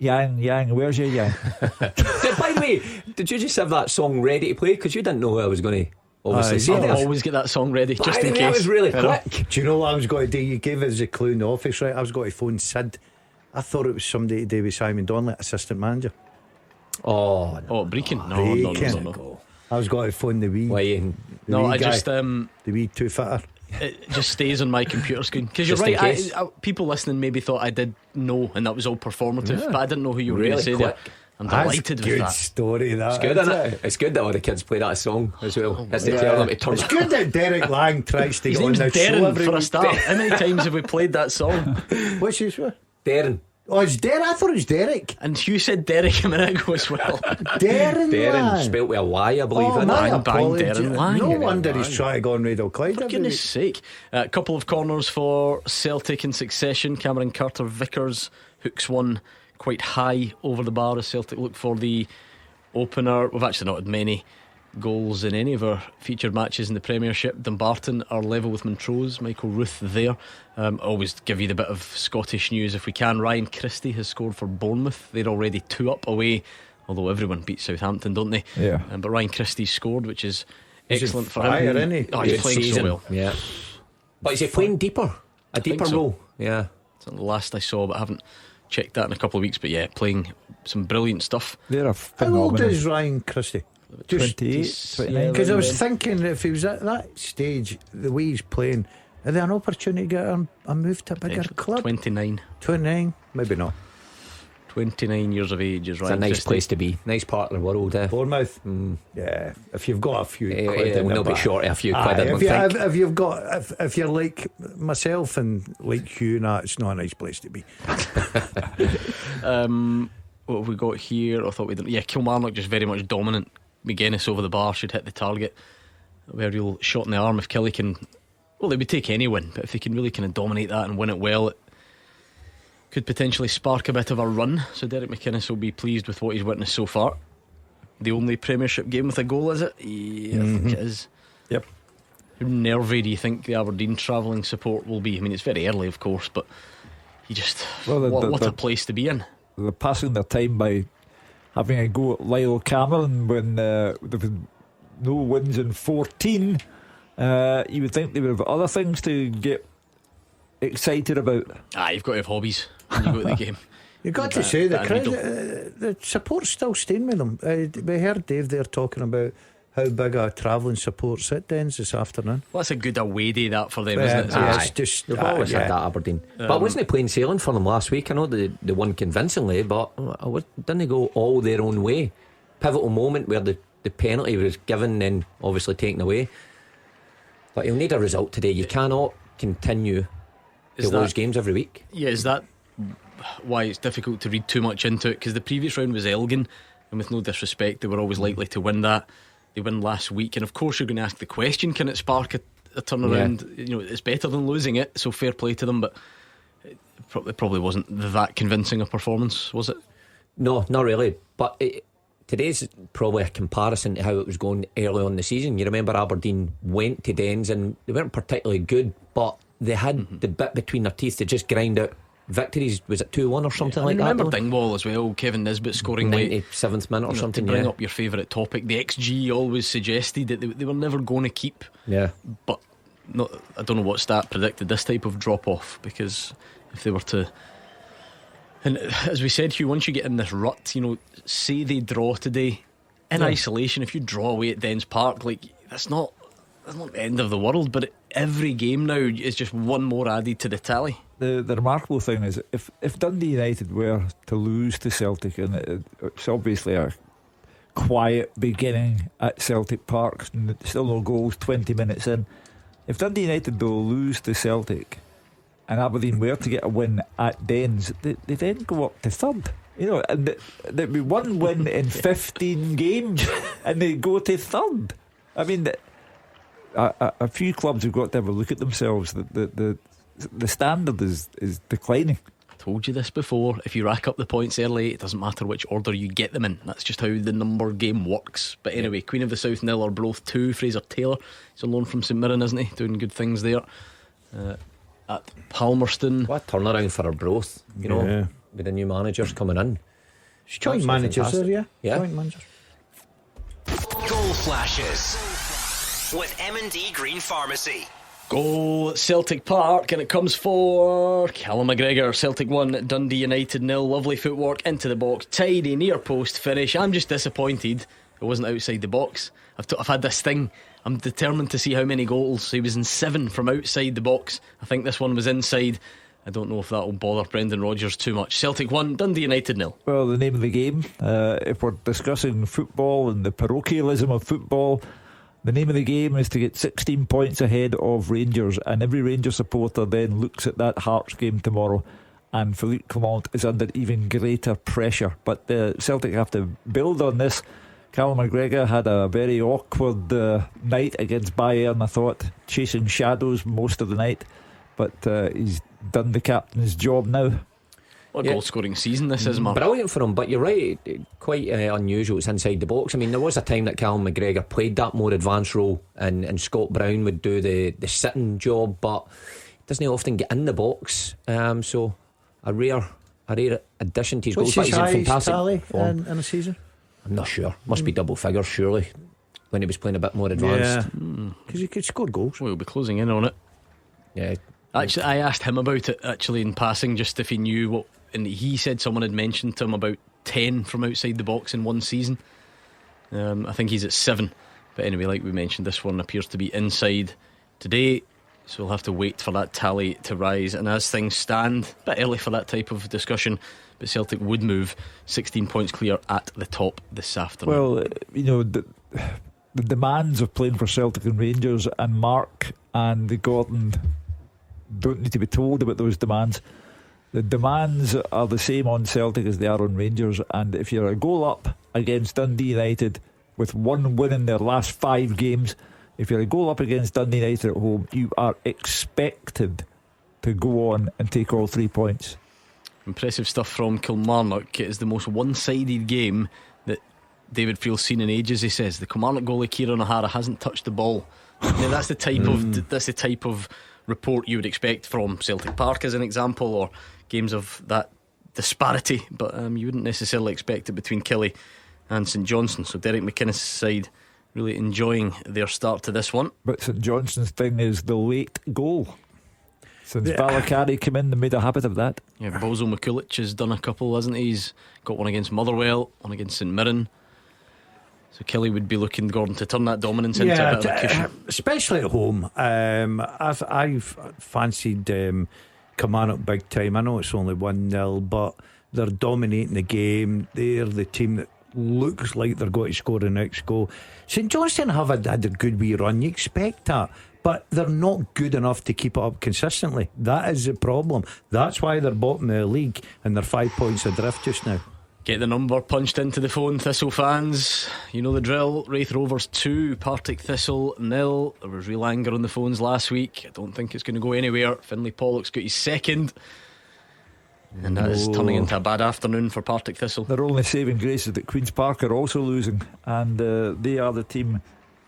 Speaker 9: Yang, where's your Yang?
Speaker 10: By the way, did you just have that song ready to play? Because you didn't know who I was going to obviously say
Speaker 8: I
Speaker 10: there.
Speaker 8: always get that song ready just in case.
Speaker 10: That was really quick.
Speaker 11: Do you know what I was going to do? You gave us a clue in the office, right? I was going to phone Sid. I thought it was somebody to do with Simon Donnelly, assistant manager.
Speaker 8: Oh, Brecon? No.
Speaker 11: I was going to phone the wee.
Speaker 8: The
Speaker 11: wee two-fitter.
Speaker 8: It just stays on my computer screen. Because you're right, people listening maybe thought I did know, and that was all performative, but I didn't know who you were going to say there. I'm delighted with that.
Speaker 11: Good story, that.
Speaker 10: It's good, isn't it? It's good that all the kids play that song as well. Tell them to turn.
Speaker 11: It's good that Derek Lang tries to
Speaker 8: His
Speaker 11: get on
Speaker 8: name's
Speaker 11: this show
Speaker 8: Darren
Speaker 11: every
Speaker 8: for a
Speaker 11: week.
Speaker 8: start. How many times have we played that song?
Speaker 11: What's his name?
Speaker 10: Darren.
Speaker 11: Oh, it's Derek. I thought it was Derek.
Speaker 8: And Hugh said Derek a minute ago as well.
Speaker 11: Darren Lang.
Speaker 10: Spelt with a Y, I believe.
Speaker 8: Darren Lang.
Speaker 11: No wonder he's trying to go on Radio Clyde.
Speaker 8: For goodness sake. A couple of corners for Celtic in succession. Cameron Carter Vickers hooks one quite high over the bar as Celtic look for the opener. We've actually not had many goals in any of our featured matches in the Premiership. Dumbarton are level with Montrose. Michael Ruth there. Always give you the bit of Scottish news if we can. Ryan Christie has scored for Bournemouth. They're already 2 up away, although everyone beats Southampton, don't they?
Speaker 9: Yeah.
Speaker 8: But Ryan Christie scored, which is excellent for
Speaker 11: fire,
Speaker 8: him.
Speaker 11: isn't he?
Speaker 8: Oh, he's
Speaker 10: Good
Speaker 8: playing
Speaker 10: season.
Speaker 8: so well.
Speaker 10: Yeah. But is he playing deeper? A deeper
Speaker 8: so.
Speaker 10: role? Yeah.
Speaker 8: It's the last I saw, but I haven't checked that in a couple of weeks. But yeah, playing some brilliant stuff.
Speaker 9: They're a
Speaker 11: How old
Speaker 9: phenomenal.
Speaker 11: is Ryan Christie?
Speaker 9: 28, 29.
Speaker 11: Because I was thinking if he was at that stage, the way he's playing, are there an opportunity to get a move to a bigger club?
Speaker 8: 29.
Speaker 11: 29? Maybe not.
Speaker 8: 29 years of age is
Speaker 10: It's
Speaker 8: Ryan
Speaker 10: a nice
Speaker 8: Christie.
Speaker 10: place to be. Nice part of the world.
Speaker 11: Bournemouth. Yeah, if you've got a few quid
Speaker 10: It
Speaker 11: in
Speaker 10: will
Speaker 11: the
Speaker 10: not be
Speaker 11: bank.
Speaker 10: short of a few quid, I
Speaker 11: Aye,
Speaker 10: don't think.
Speaker 11: if you've got, if you're like myself and like Hugh, it's not a nice place to be.
Speaker 8: What have we got here? I thought we didn't. Yeah, Kilmarnock just very much dominant. McGuinness over the bar should hit the target. A very real shot in the arm if Kelly can. Well, they would take any win, but if they can really kind of dominate that and win it well, could potentially spark a bit of a run. So Derek McInnes will be pleased with what he's witnessed so far. The only Premiership game with a goal, is it? Yeah, I think it is.
Speaker 9: Yep.
Speaker 8: How nervy do you think the Aberdeen travelling support will be? I mean, it's very early, of course, but you just what a place to be in.
Speaker 9: They're passing their time by having a go at Lyle Cameron when there was no wins in 14. You would think they would have other things to get excited about.
Speaker 8: You've got to have hobbies when you go to the game.
Speaker 11: You've got to say the support's still staying with them. We heard Dave there talking about how big a travelling support sit-downs this afternoon.
Speaker 8: Well, that's a good away day that for them, isn't it?
Speaker 10: It's just they've always had that, Aberdeen. But wasn't it plain sailing for them last week? I know they won convincingly, but didn't they go all their own way? Pivotal moment where the penalty was given and obviously taken away. But you'll need a result today. You cannot continue to lose games every week.
Speaker 8: Yeah, is that why it's difficult to read too much into it? Because the previous round was Elgin, and with no disrespect, they were always likely to win that. They win last week, and of course you're going to ask the question, can it spark a turnaround? You know, it's better than losing it, so fair play to them, but it probably wasn't that convincing a performance, was it?
Speaker 10: No, not really. But today's probably a comparison to how it was going early on in the season. You remember Aberdeen went to Dens and they weren't particularly good, but they had the bit between their teeth to just grind out victories. Was it 2-1 or something like that?
Speaker 8: I remember Dingwall as well, Kevin Nisbet scoring
Speaker 10: 97th minute or something.
Speaker 8: To bring up your favourite topic, the XG always suggested that they were never going to keep.
Speaker 10: Yeah.
Speaker 8: But I don't know what stat predicted this type of drop off, because if they were to, and as we said, Hugh, once you get in this rut, you know, say they draw today in isolation, if you draw away at Dens Park, like that's not the end of the world, but every game now is just one more added to the tally.
Speaker 9: The remarkable thing is, if Dundee United were to lose to Celtic, and it's obviously a quiet beginning at Celtic Park, still no goals 20 minutes in, if Dundee United will lose to Celtic and Aberdeen were to get a win at Dens, they then go up to third. You know, and there'd be one win in 15 games and they go to third. I mean, a few clubs have got to have a look at themselves. The standard is declining.
Speaker 8: I told you this before. If you rack up the points early, it doesn't matter which order you get them in. That's just how the number game works. But anyway, Queen of the South 0, Arbroath 2. Fraser Taylor, he's on loan from St Mirren, isn't he? Doing good things there. At Palmerston.
Speaker 10: What a turnaround for Arbroath, you know, with the new managers coming in.
Speaker 11: Joint managers there,
Speaker 10: yeah.
Speaker 11: Joint managers.
Speaker 7: Goal flashes with M&D Green Pharmacy.
Speaker 8: Goal at Celtic Park, and it comes for Callum McGregor. Celtic 1, Dundee United 0. Lovely footwork into the box, tidy near post finish. I'm just disappointed it wasn't outside the box. I've had this thing, I'm determined to see how many goals. He was in 7 from outside the box. I think this one was inside. I don't know if that will bother Brendan Rodgers too much. Celtic 1, Dundee United 0.
Speaker 9: Well, the name of the game, if we're discussing football and the parochialism of football, the name of the game is to get 16 points ahead of Rangers, and every Rangers supporter then looks at that Hearts game tomorrow, and Philippe Clement is under even greater pressure. But Celtic have to build on this. Callum McGregor had a very awkward night against Bayern, I thought, chasing shadows most of the night, but he's done the captain's job now.
Speaker 8: What a goal scoring season this is, Mark.
Speaker 10: Brilliant for him, but you're right, quite unusual. It's inside the box. I mean, there was a time that Callum McGregor played that more advanced role, and Scott Brown would do the sitting job, but doesn't he often get in the box? So a rare addition to his goals.
Speaker 11: What's his highest
Speaker 10: fantastic
Speaker 11: tally in a season?
Speaker 10: I'm not sure. Must be double figures, surely, when he was playing a bit more advanced.
Speaker 11: Because he could score goals.
Speaker 8: We'll be closing in on it.
Speaker 10: Yeah.
Speaker 8: Actually, I asked him about it actually in passing, just if he knew what, and he said someone had mentioned to him about 10 from outside the box in one season. I think he's at 7. But anyway, like we mentioned, this one appears to be inside today, so we'll have to wait for that tally to rise. And as things stand, a bit early for that type of discussion, but Celtic would move 16 points clear at the top this afternoon.
Speaker 9: Well, you know, the demands of playing for Celtic and Rangers, and Mark and Gordon don't need to be told about those demands. The demands are the same on Celtic as they are on Rangers, and if you're a goal up against Dundee United with 1 win in their last 5 games, if you're a goal up against Dundee United at home, you are expected to go on and take all 3 points.
Speaker 8: Impressive stuff from Kilmarnock. It is the most one-sided game that David Friel's seen in ages, he says. The Kilmarnock goalie Kieran O'Hara hasn't touched the ball. Now, that's the type of report you would expect from Celtic Park, as an example, or games of that disparity, but you wouldn't necessarily expect it between Killie and St Johnstone. So Derek McInnes' side really enjoying their start to this one.
Speaker 9: But St Johnstone's thing is the late goal. Since Balakari came in, they made a habit of that.
Speaker 8: Yeah, Bozo McCulloch has done a couple, hasn't he? He's got one against Motherwell, one against St Mirren. So Kelly would be looking, Gordon, to turn that dominance into a bit of a cushion.
Speaker 11: Especially at home. I've fancied Kilmarnock big time. I know it's only 1-0, but they're dominating the game. They're the team that looks like they're going to score the next goal. St Johnstone have had a good wee run. You expect that, but they're not good enough to keep it up consistently. That is the problem. That's why they're bottom of the league and they're 5 points adrift just now.
Speaker 8: Get the number punched into the phone, Thistle fans. You know the drill. Raith Rovers 2, Partick Thistle 0. There was real anger on the phones last week. I don't think it's going to go anywhere. Finlay Pollock's got his second, and that is turning into a bad afternoon for Partick Thistle.
Speaker 9: Their only saving grace is that Queen's Park are also losing, and they are the team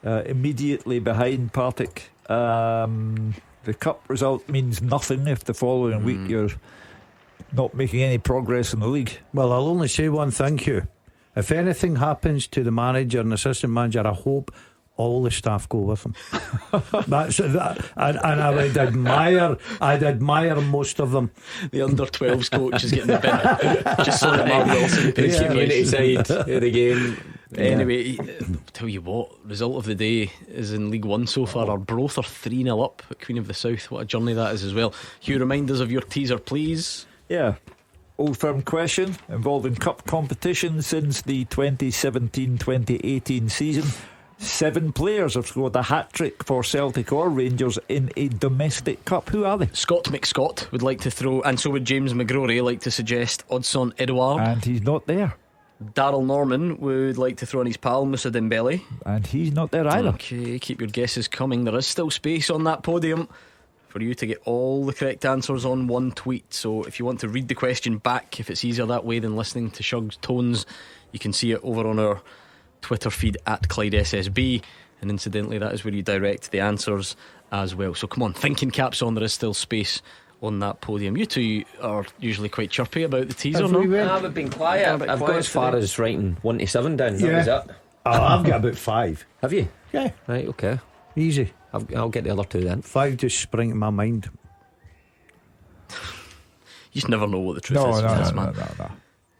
Speaker 9: immediately behind Partick. The cup result means nothing if the following week you're not making any progress in the league.
Speaker 11: Well, I'll only say one thing, Hugh. If anything happens to the manager and assistant manager, I hope all the staff go with them. That's that, and I would I'd admire most of them.
Speaker 8: The under-12s coach is getting the bid just so that Mark Wilson can keep community side of the game. Anyway, I'll tell you what, result of the day is in League One so far. Arbroath are 3-0 up at Queen of the South. What a journey that is as well. Hugh, remind us of your teaser, please.
Speaker 9: Yeah, Old Firm question involving cup competition since the 2017-2018 season. 7 players have scored a hat-trick for Celtic or Rangers in a domestic cup. Who are they?
Speaker 8: Scott McScott would like to throw, and so would James McGrory, like to suggest Odson Edouard.
Speaker 9: And he's not there.
Speaker 8: Darryl Norman would like to throw on his pal Moussa Dembele.
Speaker 9: And he's not there either.
Speaker 8: Okay, keep your guesses coming. There is still space on that podium for you to get all the correct answers on one tweet. So if you want to read the question back, if it's easier that way than listening to Shug's tones, you can see it over on our Twitter feed at Clyde SSB, and incidentally that is where you direct the answers as well. So come on, thinking caps on, there is still space on that podium. You two are usually quite chirpy about the teaser, no?
Speaker 10: I've been quiet. I've got as far as writing 1 to 7 down.
Speaker 11: Yeah.
Speaker 10: That was it.
Speaker 11: I've got about 5.
Speaker 10: Have you?
Speaker 11: Yeah.
Speaker 10: Right, okay.
Speaker 11: Easy.
Speaker 10: I'll get the other 2 then.
Speaker 11: 5 just spring to my mind.
Speaker 8: You just never know what the truth is. No.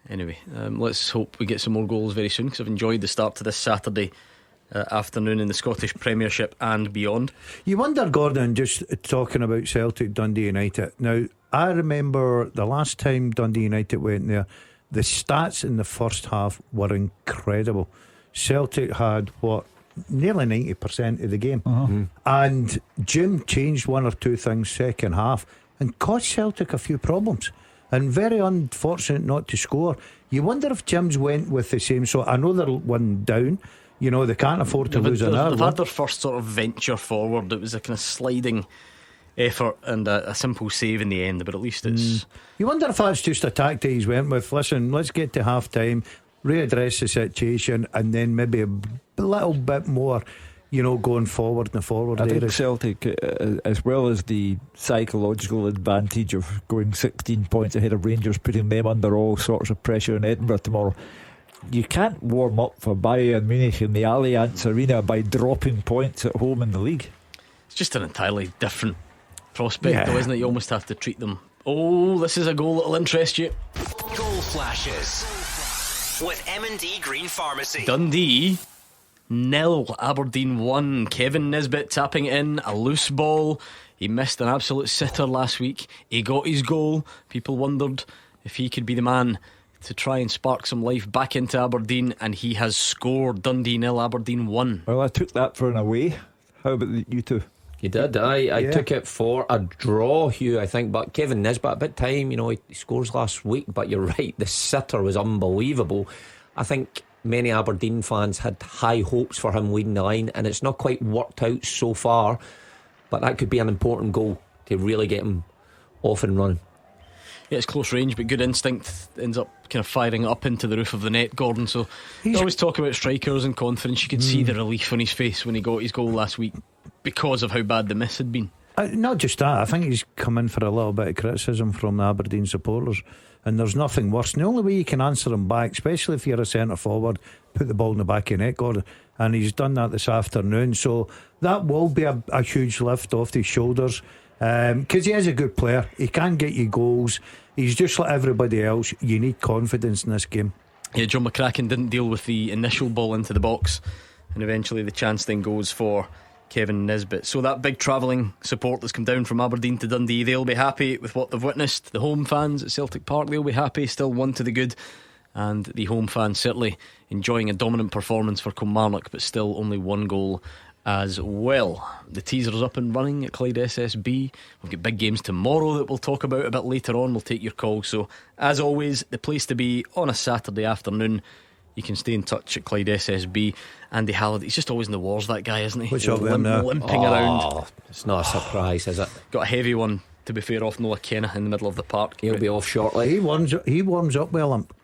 Speaker 8: Anyway, let's hope we get some more goals very soon, because I've enjoyed the start to this Saturday afternoon in the Scottish Premiership and beyond.
Speaker 11: You wonder, Gordon, just talking about Celtic Dundee United. Now, I remember the last time Dundee United went there, the stats in the first half were incredible. Celtic had nearly 90% of the game. And Jim changed 1 or 2 things second half and caused Celtic a few problems, and very unfortunate not to score. You wonder if Jim's went with the same. So I know they're 1 down, you know, they can't afford to lose another.
Speaker 8: They've had their first sort of venture forward. It was a kind of sliding effort and a simple save in the end, but at least it's
Speaker 11: You wonder if that's just a tactic he's went with. Listen, let's get to half time, readdress the situation, and then maybe a little bit more, you know, going forward in the forward
Speaker 9: I
Speaker 11: area.
Speaker 9: think Celtic, as well as the psychological advantage of going 16 points ahead of Rangers, putting them under all sorts of pressure in Edinburgh tomorrow, you can't warm up for Bayern Munich in the Allianz Arena by dropping points at home in the league.
Speaker 8: It's just an entirely different prospect, though, isn't it? You almost have to treat them. Oh, this is a goal that'll interest you.
Speaker 7: Goal flashes with M&D Green Pharmacy.
Speaker 8: Dundee 0, Aberdeen 1. Kevin Nisbet tapping in a loose ball. He missed an absolute sitter last week. He got his goal. People wondered if he could be the man to try and spark some life back into Aberdeen, and he has scored. Dundee 0, Aberdeen 1.
Speaker 9: Well, I took that for an away. How about you two?
Speaker 10: You did. I took it for a draw, Hugh, I think. But Kevin Nisbet, a bit time, you know, he scores last week. But you're right, the sitter was unbelievable. I think many Aberdeen fans had high hopes for him leading the line, and it's not quite worked out so far. But that could be an important goal to really get him off and running.
Speaker 8: Yeah, it's close range, but good instinct. Ends up kind of firing it up into the roof of the net, Gordon. So you always talk about strikers and confidence. You could see the relief on his face when he got his goal last week because of how bad the miss had been.
Speaker 11: Not just that, I think he's come in for a little bit of criticism from the Aberdeen supporters, and there's nothing worse. And the only way you can answer him back, especially if you're a centre forward, put the ball in the back of the net, Gordon. And he's done that this afternoon, so that will be a huge lift off his shoulders, because he is a good player. He can get you goals. He's just like everybody else. You need confidence in this game.
Speaker 8: Yeah, John McCracken didn't deal with the initial ball into the box, and eventually the chance then goes for Kevin Nisbet. So that big travelling support that's come down from Aberdeen to Dundee, they'll be happy with what they've witnessed. The home fans at Celtic Park, they'll be happy. Still 1 to the good. And the home fans certainly enjoying a dominant performance for Kilmarnock, but still only 1 goal as well. The teaser's up and running at Clyde SSB. We've got big games tomorrow that we'll talk about a bit later on. We'll take your calls. So as always, the place to be on a Saturday afternoon. You can stay in touch at Clyde SSB. Andy Halliday, he's just always in the wars, that guy, isn't he?
Speaker 11: What's up with him now?
Speaker 8: Limping around.
Speaker 10: It's not a surprise, is it?
Speaker 8: Got a heavy one, to be fair, off Noah Kenna in the middle of the park.
Speaker 10: He'll be off shortly.
Speaker 11: He warms up with a limp.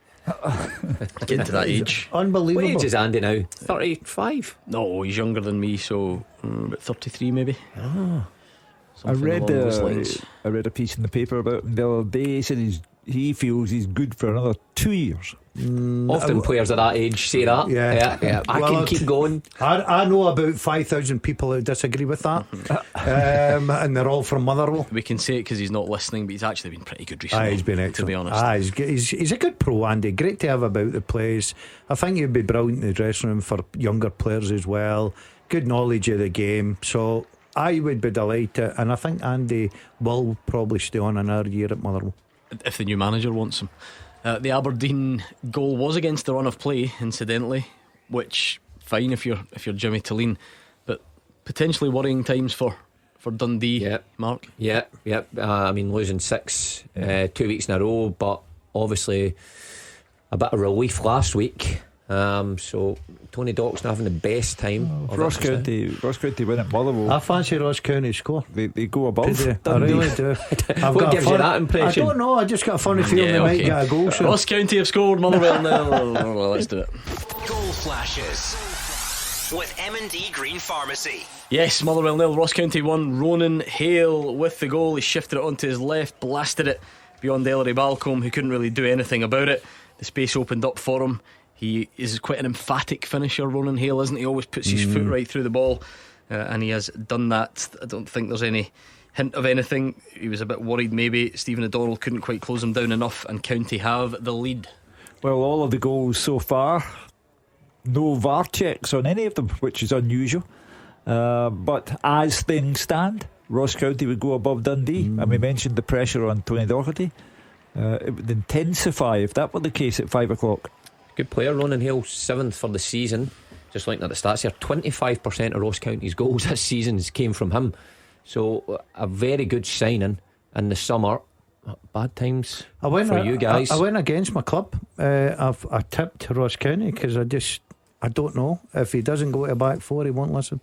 Speaker 8: Getting to that age.
Speaker 11: Unbelievable.
Speaker 10: What age is Andy now? 35?
Speaker 8: No, he's younger than me, so about 33 maybe.
Speaker 9: I read a piece in the paper about him the other day. He said he feels he's good for another 2 years.
Speaker 10: Often players at that age say that. Yeah. I can keep going.
Speaker 11: I know about 5,000 people who disagree with that. And they're all from Motherwell.
Speaker 8: We can say it because he's not listening, but he's actually been pretty good recently.
Speaker 11: He's been excellent,
Speaker 8: to be honest.
Speaker 11: He's a good pro, Andy. Great to have about the place. I think he'd be brilliant in the dressing room for younger players as well. Good knowledge of the game. So I would be delighted, and I think Andy will probably stay on another year at Motherwell
Speaker 8: if the new manager wants him. The Aberdeen goal was against the run of play, incidentally, which fine if you're Jimmy Tilleen, but potentially worrying times for Dundee. Mark.
Speaker 10: I mean, losing 6 2 weeks in a row, but obviously a bit of relief last week. So Tony Dock's not having the best time.
Speaker 9: Ross County win at Motherwell.
Speaker 11: I fancy Ross County score.
Speaker 9: They go above.
Speaker 11: I really do.
Speaker 10: What gives you that impression?
Speaker 11: I don't know. I just got a funny feeling they might get a goal. So.
Speaker 8: Ross County have scored. Motherwell nil. Let's do it.
Speaker 7: Goal flashes with M&D Green Pharmacy.
Speaker 8: Yes, Motherwell nil, Ross County 1. Ronan Hale with the goal. He shifted it onto his left, blasted it beyond Ellery Balcombe, who couldn't really do anything about it. The space opened up for him. He is quite an emphatic finisher, Ronan Hale, isn't he? Always puts his foot right through the ball, and he has done that. I don't think there's any hint of anything. He was a bit worried maybe Stephen O'Donnell couldn't quite close him down enough, and County have the lead.
Speaker 9: Well, all of the goals so far, no VAR checks on any of them, which is unusual. But as things stand, Ross County would go above Dundee, and we mentioned the pressure on Tony Docherty. It would intensify if that were the case at 5 o'clock.
Speaker 10: Good player, Ronan Hale, 7th for the season. Just looking at the stats here, 25% of Ross County's goals this season came from him. So a very good signing in the summer. Bad times for you guys.
Speaker 11: I went against my club. I tipped Ross County because I don't know. If he doesn't go to back 4, he won't listen.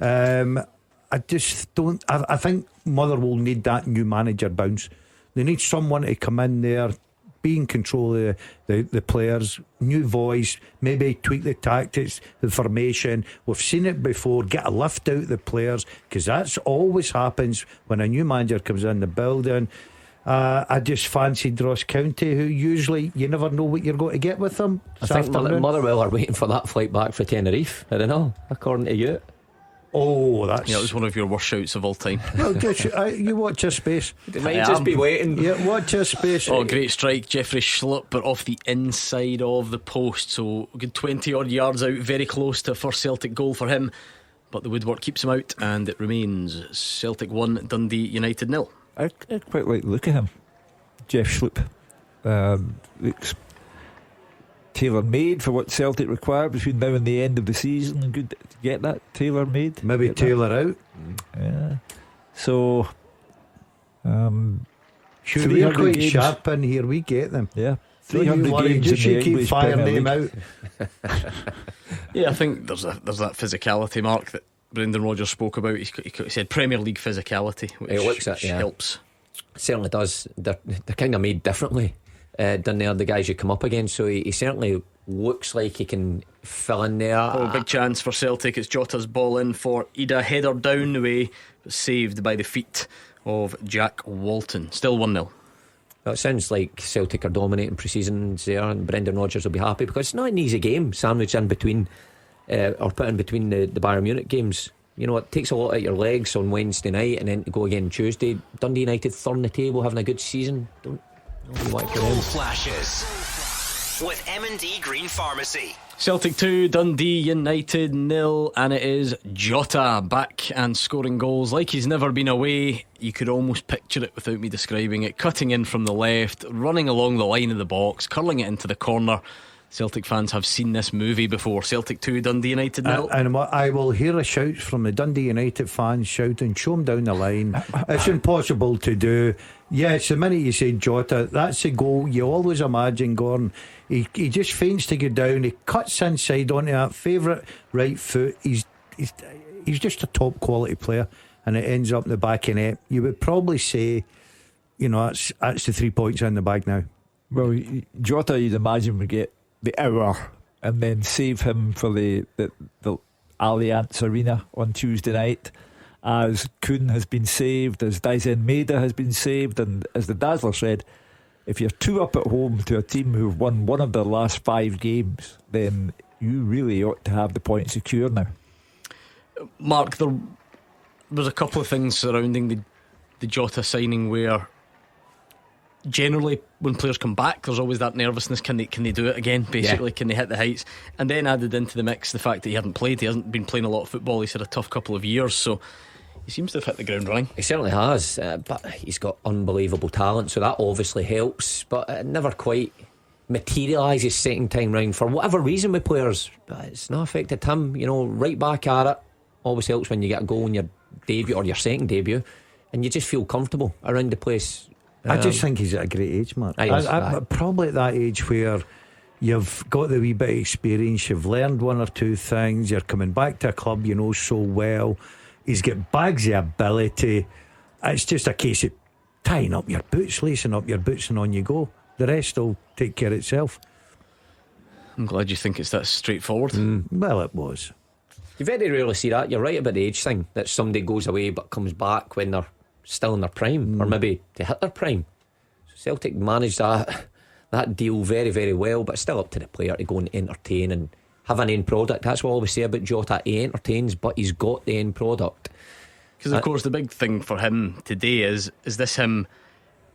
Speaker 11: I just don't. I think Motherwell need that new manager bounce. They need someone to come in there, be in control of the players, new voice, maybe tweak the tactics, the formation. We've seen it before. Get a lift out of the players, because that's always happens when a new manager comes in the building. I just fancied Ross County, who usually you never know what you're going to get with them.
Speaker 10: I think Motherwell are waiting for that flight back for Tenerife. I don't know, according to you.
Speaker 11: Oh, that
Speaker 8: was one of your worst shouts of all time.
Speaker 11: Well, just, you watch your space.
Speaker 10: They might just be waiting.
Speaker 11: Yeah, watch your space.
Speaker 8: Oh, great strike, Jeffrey Schlupp, but off the inside of the post. So a good 20 odd yards out, very close to a first Celtic goal for him. But the woodwork keeps him out, and it remains Celtic 1, Dundee United 0.
Speaker 9: I quite like the look at him, Jeff Schlupp. Looks tailor-made for what Celtic require between now and the end of the season. Good to get that tailor-made.
Speaker 11: Maybe tailor out.
Speaker 9: Yeah. So
Speaker 11: sure, we're quite sharp in here. We get them.
Speaker 9: Yeah.
Speaker 11: 300 games. Just you keep firing them out.
Speaker 8: Yeah, I think there's that physicality, Mark, that Brendan Rodgers spoke about. He said Premier League physicality, which helps.
Speaker 10: Certainly does. They're kind of made differently down there, the guys you come up against. So he certainly looks like he can fill in there.
Speaker 8: Oh, big chance for Celtic. It's Jota's ball in for Ida. Header down the way, but saved by the feet of Jack Walton. Still 1-0.
Speaker 10: Well, it sounds like Celtic are dominating pre-seasons there, and Brendan Rodgers will be happy because it's not an easy game sandwiched in between or put in between the Bayern Munich games. You know, it takes a lot out of your legs on Wednesday night and then to go again Tuesday. Dundee United third on the table, having a good season. Don't want to
Speaker 7: Goal flashes with M&D Green Pharmacy.
Speaker 8: Celtic 2, Dundee United 0, and it is Jota back and scoring goals like he's never been away. You could almost picture it without me describing it. Cutting in from the left, running along the line of the box, curling it into the corner. Celtic fans have seen this movie before. Celtic 2, Dundee United 0.
Speaker 11: And I will hear a shout from the Dundee United fans shouting, show him down the line. It's impossible to do. Yes, the minute you say Jota, that's the goal you always imagine, Gordon. He just feints to go down, he cuts inside onto that favourite right foot. He's just a top quality player, and it ends up in the back of net. You would probably say, you know, that's the 3 points in the bag now.
Speaker 9: Well, Jota, you'd imagine, would get the hour and then save him for the Allianz Arena on Tuesday night, as Kuhn has been saved, as Dyson Maeda has been saved, and as the Dazzler said, if you're 2 up at home to a team who've won one of their last 5 games, then you really ought to have the point secure now.
Speaker 8: Mark, there was a couple of things surrounding the Jota signing where generally when players come back there's always that nervousness. Can they do it again, basically? Can they hit the heights? And then added into the mix the fact that he hasn't been playing a lot of football. He's had a tough couple of years, so he seems to have hit the ground running.
Speaker 10: He certainly has, but he's got unbelievable talent, so that obviously helps, but it never quite materialises second time round for whatever reason with players. But it's not affected him. You know, right back at it always helps when you get a goal in your debut or your second debut and you just feel comfortable around the place.
Speaker 11: I just think he's at a great age, Mark. Probably at that age where you've got the wee bit of experience, you've learned one or two things, you're coming back to a club you know so well. He's got bags of ability. It's just a case of tying up your boots, lacing up your boots, and on you go. The rest will take care of itself.
Speaker 8: I'm glad you think it's that straightforward.
Speaker 11: Well, it was.
Speaker 10: You very rarely see that. You're right about the age thing, that somebody goes away but comes back when they're still in their prime, or maybe to hit their prime. So Celtic managed that deal very, very well, but it's still up to the player to go and entertain and have an end product. That's what I always say about Jota. He entertains, but he's got the end product.
Speaker 8: Because of course the big thing for him today is this him,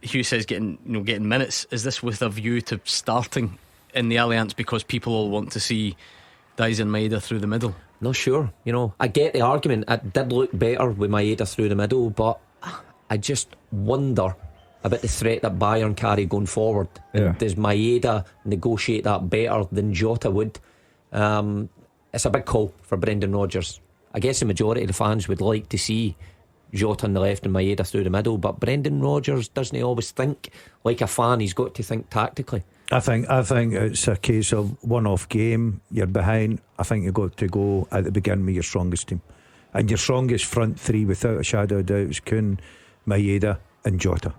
Speaker 8: Hugh says, getting minutes. Is this with a view to starting in the Allianz because people all want to see Dyson Maeda through the middle?
Speaker 10: Not sure. You know, I get the argument. It did look better with Maeda through the middle, but I just wonder about the threat that Bayern carry going forward. Does Maeda negotiate that better than Jota would? It's a big call for Brendan Rodgers. I guess the majority of the fans would like to see Jota on the left and Maeda through the middle, but Brendan Rodgers doesn't always think like a fan. He's got to think tactically.
Speaker 11: I think it's a case of one-off game. You're behind. I think you've got to go at the beginning with your strongest team, and your strongest front three, without a shadow of doubt, is Kuhn, Maeda and Jota.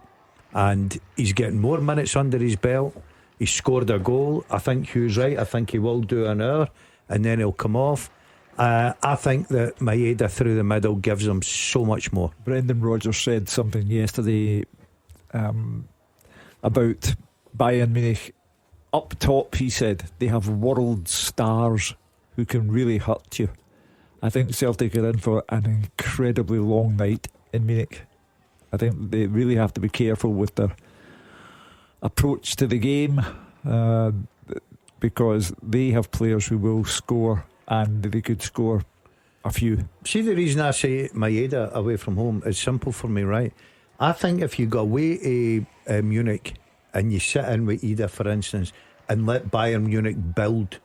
Speaker 11: And he's getting more minutes under his belt. He's scored a goal. I think Hugh's right. I think he will do an hour and then he'll come off. I think that Maeda through the middle gives him so much more.
Speaker 9: Brendan Rodgers said something yesterday about Bayern Munich. Up top, he said, they have world stars who can really hurt you. I think Celtic are in for an incredibly long night in Munich. I think they really have to be careful with their approach to the game, because they have players who will score, and they could score a few.
Speaker 11: See, the reason I say Maeda away from home is simple for me, right? I think if you go away to Munich and you sit in with Ida, for instance, and let Bayern Munich build,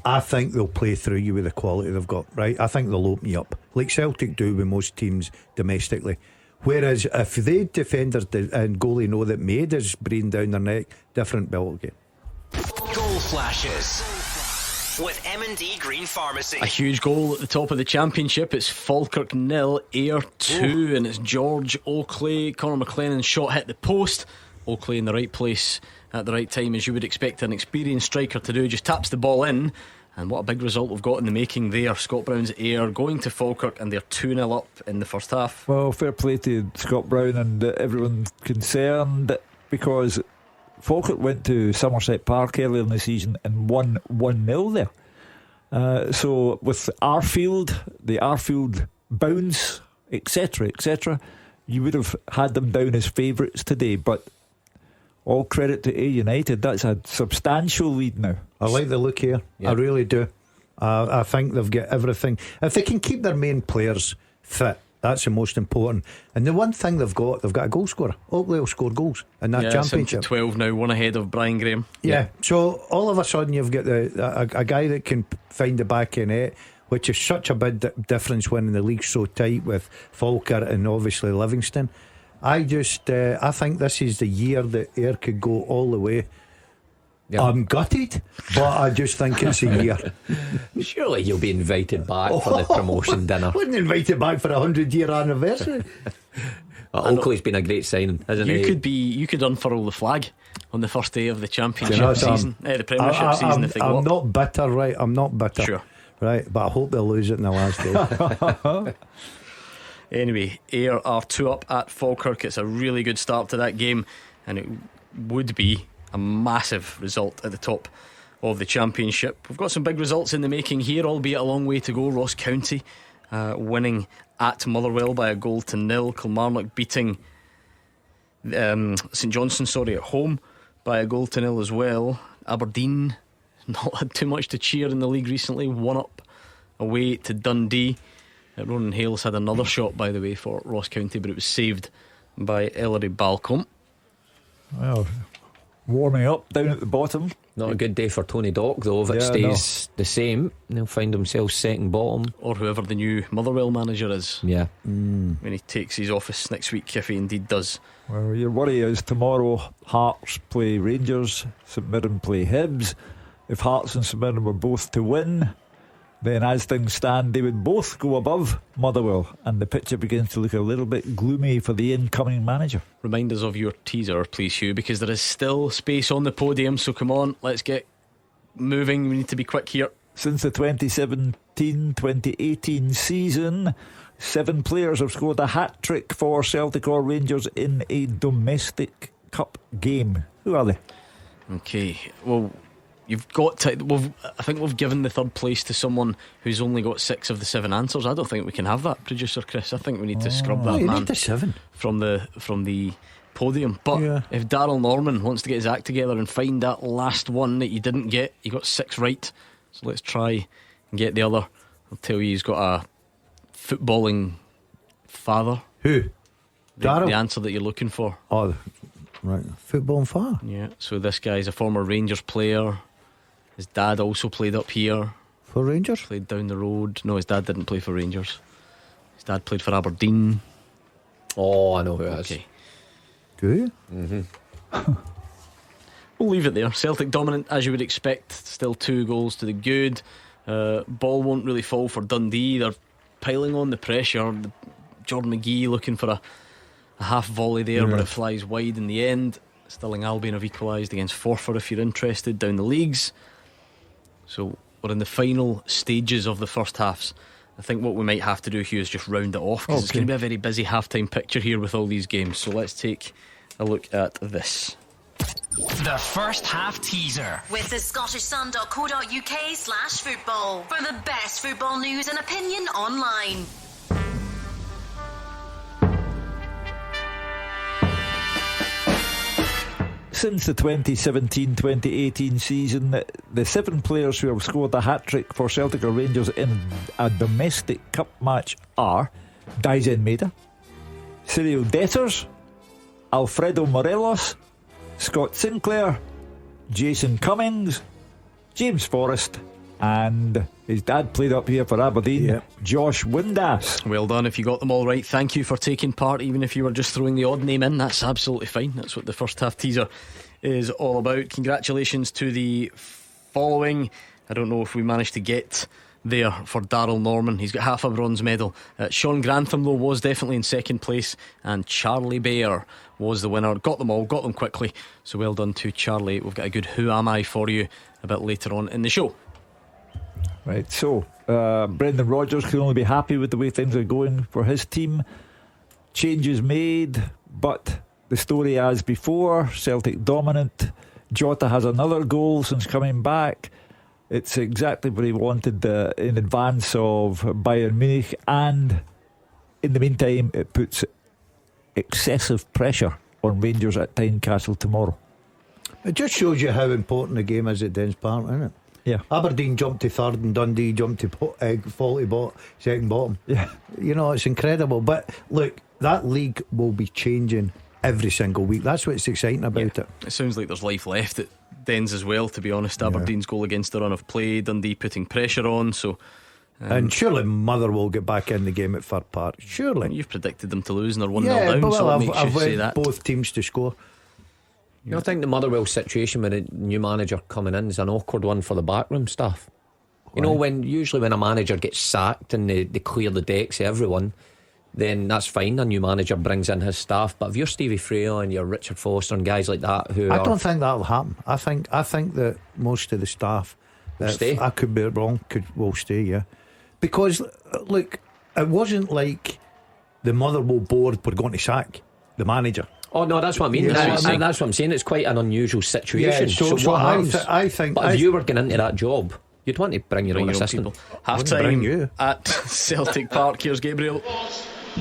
Speaker 11: I think they'll play through you with the quality they've got, right? I think they'll open you up like Celtic do with most teams domestically. Whereas if they defenders and goalie know that Maeda's breathing down their neck, different ball game.
Speaker 7: Goal flashes with M&D Green Pharmacy.
Speaker 8: A huge goal at the top of the Championship. It's Falkirk 0, Ayr 2, and it's George Oakley. Conor McLennan's shot hit the post. Oakley in the right place at the right time, as you would expect an experienced striker to do. Just taps the ball in, and what a big result we've got in the making there. Scott Brown's Ayr going to Falkirk, and they're 2-0 up in the first half.
Speaker 9: Well, fair play to Scott Brown and everyone concerned, because Falkirk went to Somerset Park earlier in the season and won 1-0 there. So with the Arfield bounce, etc., you would have had them down as favourites today, but all credit to A United. That's a substantial lead now.
Speaker 11: I like the look here. I really do. I think they've got everything. If they can keep their main players fit, that's the most important. And the one thing they've got a goal scorer. Oakley will score goals in that Championship.
Speaker 8: 12 now, one ahead of Brian Graham.
Speaker 11: Yeah. So all of a sudden you've got a guy that can find the back of net, which is such a big difference when the league's so tight with Falkirk and obviously Livingston. I think this is the year that Ayr could go all the way. I'm gutted, but I just think it's a year.
Speaker 10: Surely you'll be invited back for the promotion dinner.
Speaker 11: Wouldn't invite you back for a 100-year anniversary.
Speaker 10: Oakley's been a great signing, hasn't he?
Speaker 8: You could unfurl the flag on the first day of the Championship season, the Premiership season. If they
Speaker 11: I'm not bitter, right? I'm not bitter,
Speaker 8: sure,
Speaker 11: right? But I hope they'll lose it in the last day.
Speaker 8: Anyway, Ayr are 2 up at Falkirk. It's a really good start to that game, and it would be a massive result at the top of the Championship. We've got some big results in the making here, albeit a long way to go. Ross County winning at Motherwell by 1-0. Kilmarnock beating St Johnstone at home by 1-0 as well. Aberdeen not had too much to cheer in the league recently, 1 up away to Dundee. Ronan Hales had another shot, by the way, for Ross County, but it was saved by Ellery Balcombe.
Speaker 9: Well, warming up down at the bottom.
Speaker 10: Not a good day for Tony Dock, though. If it stays the same, they'll find themselves second bottom,
Speaker 8: or whoever the new Motherwell manager is. When he takes his office next week, if he indeed does.
Speaker 9: Well, your worry is tomorrow Hearts play Rangers, St Mirren play Hibs. If Hearts and St Mirren were both to win, then as things stand they would both go above Motherwell, and the picture begins to look a little bit gloomy for the incoming manager.
Speaker 8: Remind us of your teaser, please, Hugh, because there is still space on the podium, so come on, let's get moving. We need to be quick here.
Speaker 9: Since the 2017-2018 season, 7 players have scored a hat-trick for Celtic or Rangers in a domestic cup game. Who are they?
Speaker 8: Okay, well, you've got to. I think we've given the third place to someone who's only got 6 of the 7 answers. I don't think we can have that, producer Chris. I think we need to scrub that man
Speaker 11: need the 7
Speaker 8: from the podium. But if Daryl Norman wants to get his act together and find that last one that you didn't get, you got 6 right. So let's try and get the other. I'll tell you, he's got a footballing father.
Speaker 11: Who? Daryl?
Speaker 8: The answer that you're looking for.
Speaker 11: Oh, right, footballing father.
Speaker 8: Yeah. So this guy's a former Rangers player. His dad also played up here.
Speaker 11: For Rangers?
Speaker 8: Played down the road. No, his dad didn't play for Rangers. His dad played for Aberdeen.
Speaker 10: Oh, I know who it is.
Speaker 8: Okay.
Speaker 11: Do you?
Speaker 8: We'll leave it there. Celtic dominant, as you would expect. Still 2 goals to the good. Ball won't really fall for Dundee. They're piling on the pressure. Jordan McGee looking for a half volley there, but it flies wide in the end. Stirling Albion have equalised against Forfar, if you're interested, down the leagues. So we're in the final stages of the first halves. I think what we might have to do, Hugh, is just round it off, because it's going to be a very busy half-time picture here with all these games. So let's take a look at this.
Speaker 7: The first half teaser
Speaker 16: with the scottishsun.co.uk/football for the best football news and opinion online.
Speaker 9: Since the 2017-2018 season, the 7 players who have scored a hat-trick for Celtic or Rangers in a domestic cup match are Daizen Maeda, Cyril Dessers, Alfredo Morelos, Scott Sinclair, Jason Cummings, James Forrest, and his dad played up here for Aberdeen, Josh Windass.
Speaker 8: Well done if you got them all right. Thank you for taking part, even if you were just throwing the odd name in. That's absolutely fine. That's what the first half teaser is all about. Congratulations to the following: I don't know if we managed to get there for Daryl Norman. He's got half a bronze medal. Sean Grantham though was definitely in second place, and Charlie Bayer was the winner. Got them all, got them quickly, so well done to Charlie. We've got a good Who Am I for you a bit later on in the show.
Speaker 9: Right, so Brendan Rodgers can only be happy with the way things are going for his team. Changes made, but the story as before, Celtic dominant. Jota has another goal since coming back. It's exactly what he wanted in advance of Bayern Munich, and in the meantime it puts excessive pressure on Rangers at Tynecastle tomorrow.
Speaker 11: It just shows you how important the game is at Dens Park, isn't it?
Speaker 9: Yeah.
Speaker 11: Aberdeen jumped to third and Dundee jumped to faulty second bottom.
Speaker 9: Yeah.
Speaker 11: You know, it's incredible. But look, that league will be changing every single week. That's what's exciting about it.
Speaker 8: It sounds like there's life left at Dens as well, to be honest. Aberdeen's goal against the run of play, Dundee putting pressure on, so
Speaker 11: and surely Motherwell get back in the game at Fir Park. Surely.
Speaker 8: You've predicted them to lose and they're 1-0 down,
Speaker 11: but
Speaker 8: so
Speaker 11: well,
Speaker 8: it makes
Speaker 11: I've
Speaker 8: you say that.
Speaker 11: both teams to score.
Speaker 10: You know, I think the Motherwell situation with a new manager coming in is an awkward one for the backroom staff. You know, usually when a manager gets sacked and they clear the decks of everyone, then that's fine. A new manager brings in his staff. But if you're Stevie Freo and you're Richard Foster and guys like that I
Speaker 11: don't think that'll happen. I think that most of the staff
Speaker 10: will stay.
Speaker 11: I could be wrong, will stay, yeah. Because look, it wasn't like the Motherwell board were going to sack the manager.
Speaker 10: Oh no, that's what I mean. That's what I'm saying. It's quite an unusual situation.
Speaker 11: Yeah, so what happens? I think.
Speaker 10: But if you were going into that job, you'd want to bring your own assistant.
Speaker 8: Half time at Celtic Park. Here's Gabriel.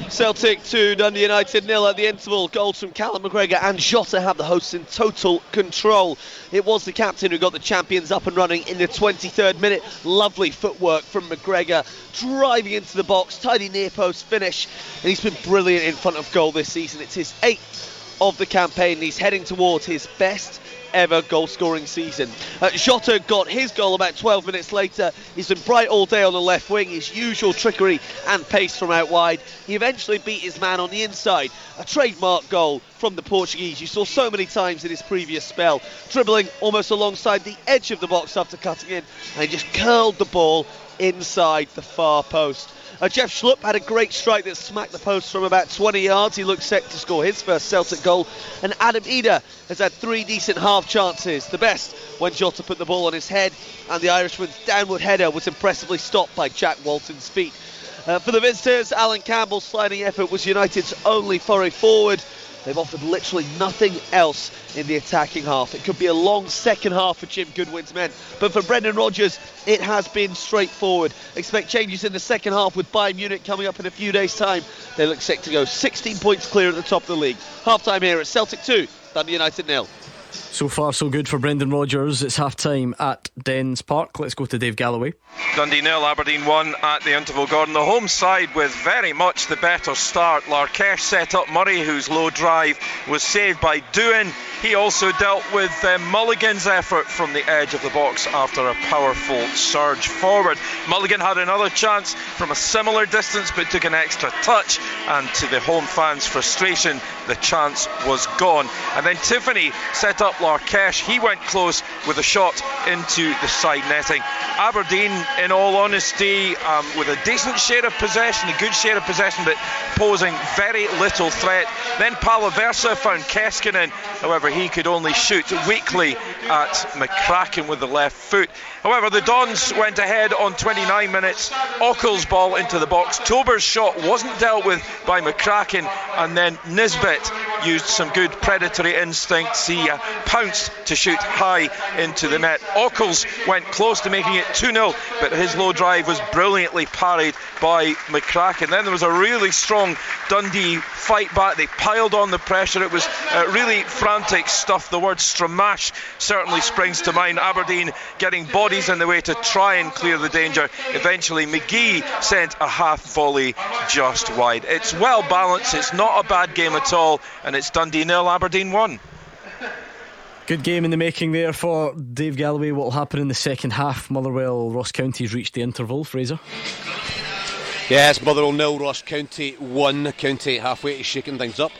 Speaker 12: Celtic 2, Dundee United 0 at the interval. Goals from Callum McGregor and Jota have the hosts in total control. It was the captain who got the champions up and running in the 23rd minute. Lovely footwork from McGregor, driving into the box, tidy near post finish, and he's been brilliant in front of goal this season. It's his 8th of the campaign. He's heading towards his best ever goal scoring season. Jota got his goal about 12 minutes later. He's been bright all day on the left wing, his usual trickery and pace from out wide. He eventually beat his man on the inside, a trademark goal from the Portuguese you saw so many times in his previous spell, dribbling almost alongside the edge of the box after cutting in, and he just curled the ball inside the far post. Jeff Schlupp had a great strike that smacked the post from about 20 yards. He looks set to score his first Celtic goal. And Adam Ida has had 3 decent half chances. The best when Jota put the ball on his head, and the Irishman's downward header was impressively stopped by Jack Walton's feet. For the visitors, Alan Campbell's sliding effort was United's only foray forward. They've offered literally nothing else in the attacking half. It could be a long second half for Jim Goodwin's men, but for Brendan Rodgers, it has been straightforward. Expect changes in the second half with Bayern Munich coming up in a few days' time. They look set to go 16 points clear at the top of the league. Half time here at Celtic 2, Dundee United 0.
Speaker 8: So far so good for Brendan Rodgers. It's half time at Dens Park. Let's go to Dave Galloway.
Speaker 14: Dundee 0, Aberdeen 1 at the interval. Gordon, the home side with very much the better start. Larkesh set up Murray, whose low drive was saved by Doohan. He also dealt with Mulligan's effort from the edge of the box after a powerful surge forward. Mulligan had another chance from a similar distance but took an extra touch, and to the home fans' frustration, the chance was gone. And then Tiffany set up Larkesh. He went close with a shot into the side netting. Aberdeen, in all honesty, with a decent share of possession, a good share of possession, but posing very little threat. Then Palaversa found Keskinen. However, he could only shoot weakly at McCracken with the left foot. However, the Dons went ahead on 29 minutes. Ockel's ball into the box. Tober's shot wasn't dealt with by McCracken, and then Nisbet used some good predatory instincts. He pounced to shoot high into the net. Ockels went close to making it 2-0, but his low drive was brilliantly parried by McCracken. Then there was a really strong Dundee fight back. They piled on the pressure. It was really frantic stuff. The word stramash certainly springs to mind. Aberdeen getting bodies in the way to try and clear the danger. Eventually McGee sent a half volley just wide. It's well balanced. It's not a bad game at all, and it's Dundee 0, Aberdeen 1.
Speaker 8: Good game in the making there for Dave Galloway. What will happen in the second half? Motherwell, Ross County's reached the interval. Fraser?
Speaker 3: Yes, Motherwell 0, Ross County 1. County halfway to shaking things up.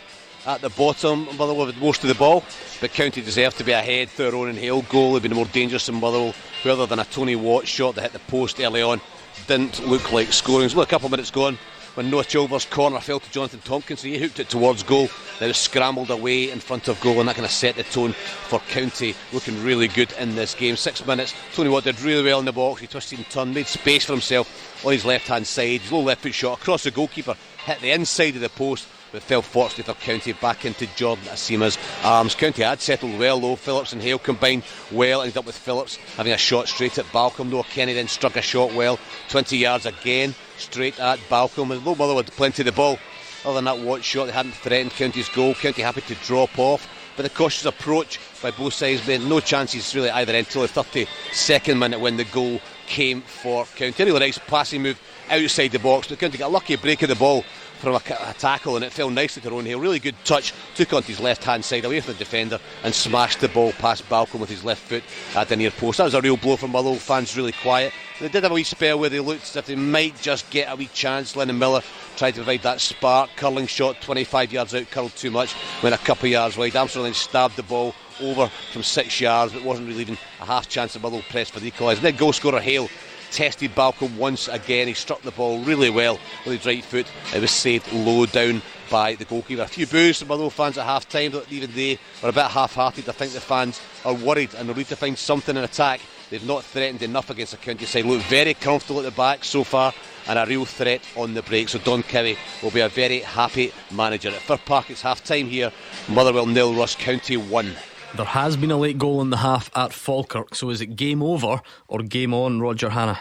Speaker 3: at the bottom. Motherwell with most of the ball, but County deserved to be ahead through a Ronan Hale goal. They've been more dangerous than Motherwell, who other than a Tony Watt shot that hit the post early on didn't look like scoring. There's only a couple of minutes gone when Noah Chilver's corner fell to Jonathan Tompkins, so he hooked it towards goal, then was scrambled away in front of goal, and that kind of set the tone for County looking really good in this game. 6 minutes, Tony Watt did really well in the box. He twisted and turned, made space for himself on his left hand side. His low left foot shot across the goalkeeper, hit the inside of the post, but fell fortunately for County back into Jordan Asima's arms. County had settled well though. Phillips and Hale combined well, ended up with Phillips having a shot straight at Balcombe. Noah Kenny then struck a shot well, 20 yards again straight at Balcombe. Although Motherwell had plenty of the ball, other than that Watt shot, they hadn't threatened County's goal. County happy to drop off, but the cautious approach by both sides made no chances really either end until the 32nd minute when the goal came for County. A really nice passing move outside the box, but County got a lucky break of the ball from a tackle, and it fell nicely to Ronan Hale. Really good touch, took onto his left hand side away from the defender and smashed the ball past Balcombe with his left foot at the near post. That was a real blow for Motherwell fans, really quiet. They did have a wee spell where they looked as if they might just get a wee chance. Lennon Miller tried to provide that spark, curling shot 25 yards out, curled too much, went a couple of yards wide. Armstrong then stabbed the ball over from 6 yards, but wasn't really even a half chance that Motherwell pressed for the equaliser. And then goal scorer Hale tested Balcombe once again. He struck the ball really well with his right foot. It was saved low down by the goalkeeper. A few boos from Motherwell fans at half time, but even they were a bit half-hearted. I think the fans are worried and they'll need to find something in attack. They've not threatened enough against the County side. Look very comfortable at the back so far and a real threat on the break. So Don Cowie will be a very happy manager. At Fir Park it's half time here. Motherwell 0, Ross County 1.
Speaker 8: There has been a late goal in the half at Falkirk, so is it game over or game on, Roger Hannah?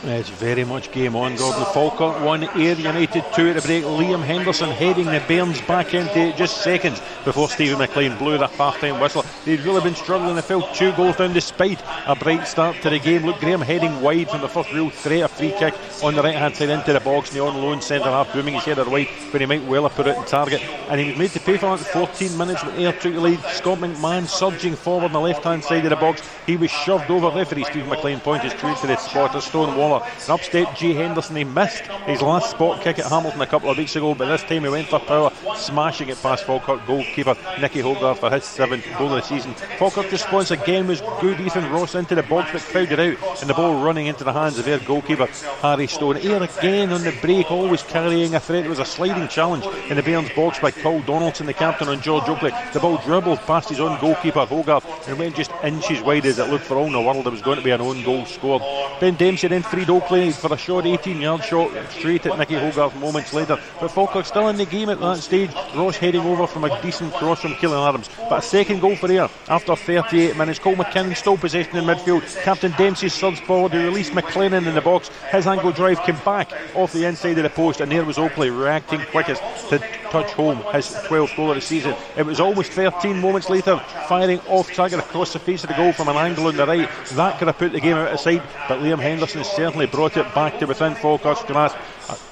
Speaker 15: It's very much game on, Gordon. Falkirk 1, Ayr United 2 at the break. Liam Henderson heading the Bairns back into it just seconds before Stephen McLean blew the half-time whistle. They'd really been struggling. They fell 2 goals down despite a bright start to the game. Luke Graham heading wide from the first real threat, a free kick on the right-hand side into the box, and the on-loan centre-half booming his header wide when he might well have put it in target. And he was made to pay for that 14 minutes when Ayr took the lead. Scott McMahon surging forward on the left-hand side of the box. He was shoved over. Referee Stephen McLean pointed straight to the spot of Stone Waller. And up stepped G Henderson. He missed his last spot kick at Hamilton a couple of weeks ago, but this time he went for power, smashing it past Falkirk goalkeeper Nicky Hogarth for his 7th goal of the season. Falkirk's response again was good. Ethan Ross into the box but crowded out, and the ball running into the hands of their goalkeeper Harry Stone. Ayr again on the break, always carrying a threat. It was a sliding challenge in the Bairns box by Paul Donaldson, the captain, on George Oakley. The ball dribbled past his own goalkeeper Hogarth and went just inches wide as it looked for all in the world. There was going to be an own goal scored. Ben Dempsey then freed Oakley for a short 18-yard shot straight at Nicky Hogarth moments later, but Falkirk still in the game at that stage. Ross heading over from a decent cross from Keelan Adams, but a second goal for Ayr after 38 minutes. Cole McKinnon still possession in midfield. Captain Dempsey surged forward to release McLennan in the box. His angle drive came back off the inside of the post, and there was Oakley reacting quickest to touch home his 12th goal of the season. It was almost 13 moments later, firing off target across the face of the goal from an angle on the right. That could have put the game out of sight, but Liam Henderson certainly brought it back to within Falkirk's grasp.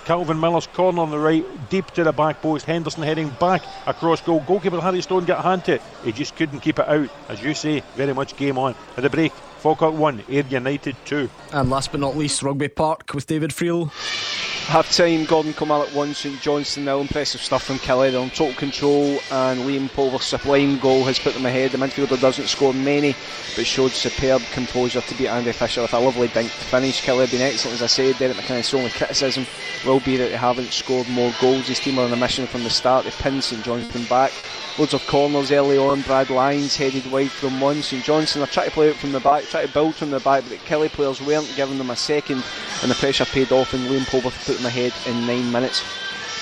Speaker 15: Calvin Miller's corner on the right, deep to the back post. Henderson heading back across goal. Goalkeeper Harry Stone got a hand to it. He just couldn't keep it out. As you say, very much game on. At the break, Falkirk 1, Ayr United 2.
Speaker 8: And last but not least, Rugby Park with David Friel.
Speaker 13: Half time, Gordon Kilmarnock 1, St Johnstone 0. Impressive stuff from Kelly. They're on total control, and Liam Pulver's sublime goal has put them ahead. The midfielder doesn't score many, but showed superb composure to beat Andy Fisher with a lovely dink to finish. Kelly have been excellent, as I said. Derek McKinnon's only criticism will be that they haven't scored more goals. His team are on a mission from the start. They pinned St Johnstone back. Loads of corners early on. Brad Lyons headed wide from one. St Johnstone are trying to play out from the back, trying to build from the back, but the Kelly players weren't giving them a second, and the pressure paid off, and Liam Pulver put them ahead in 9 minutes.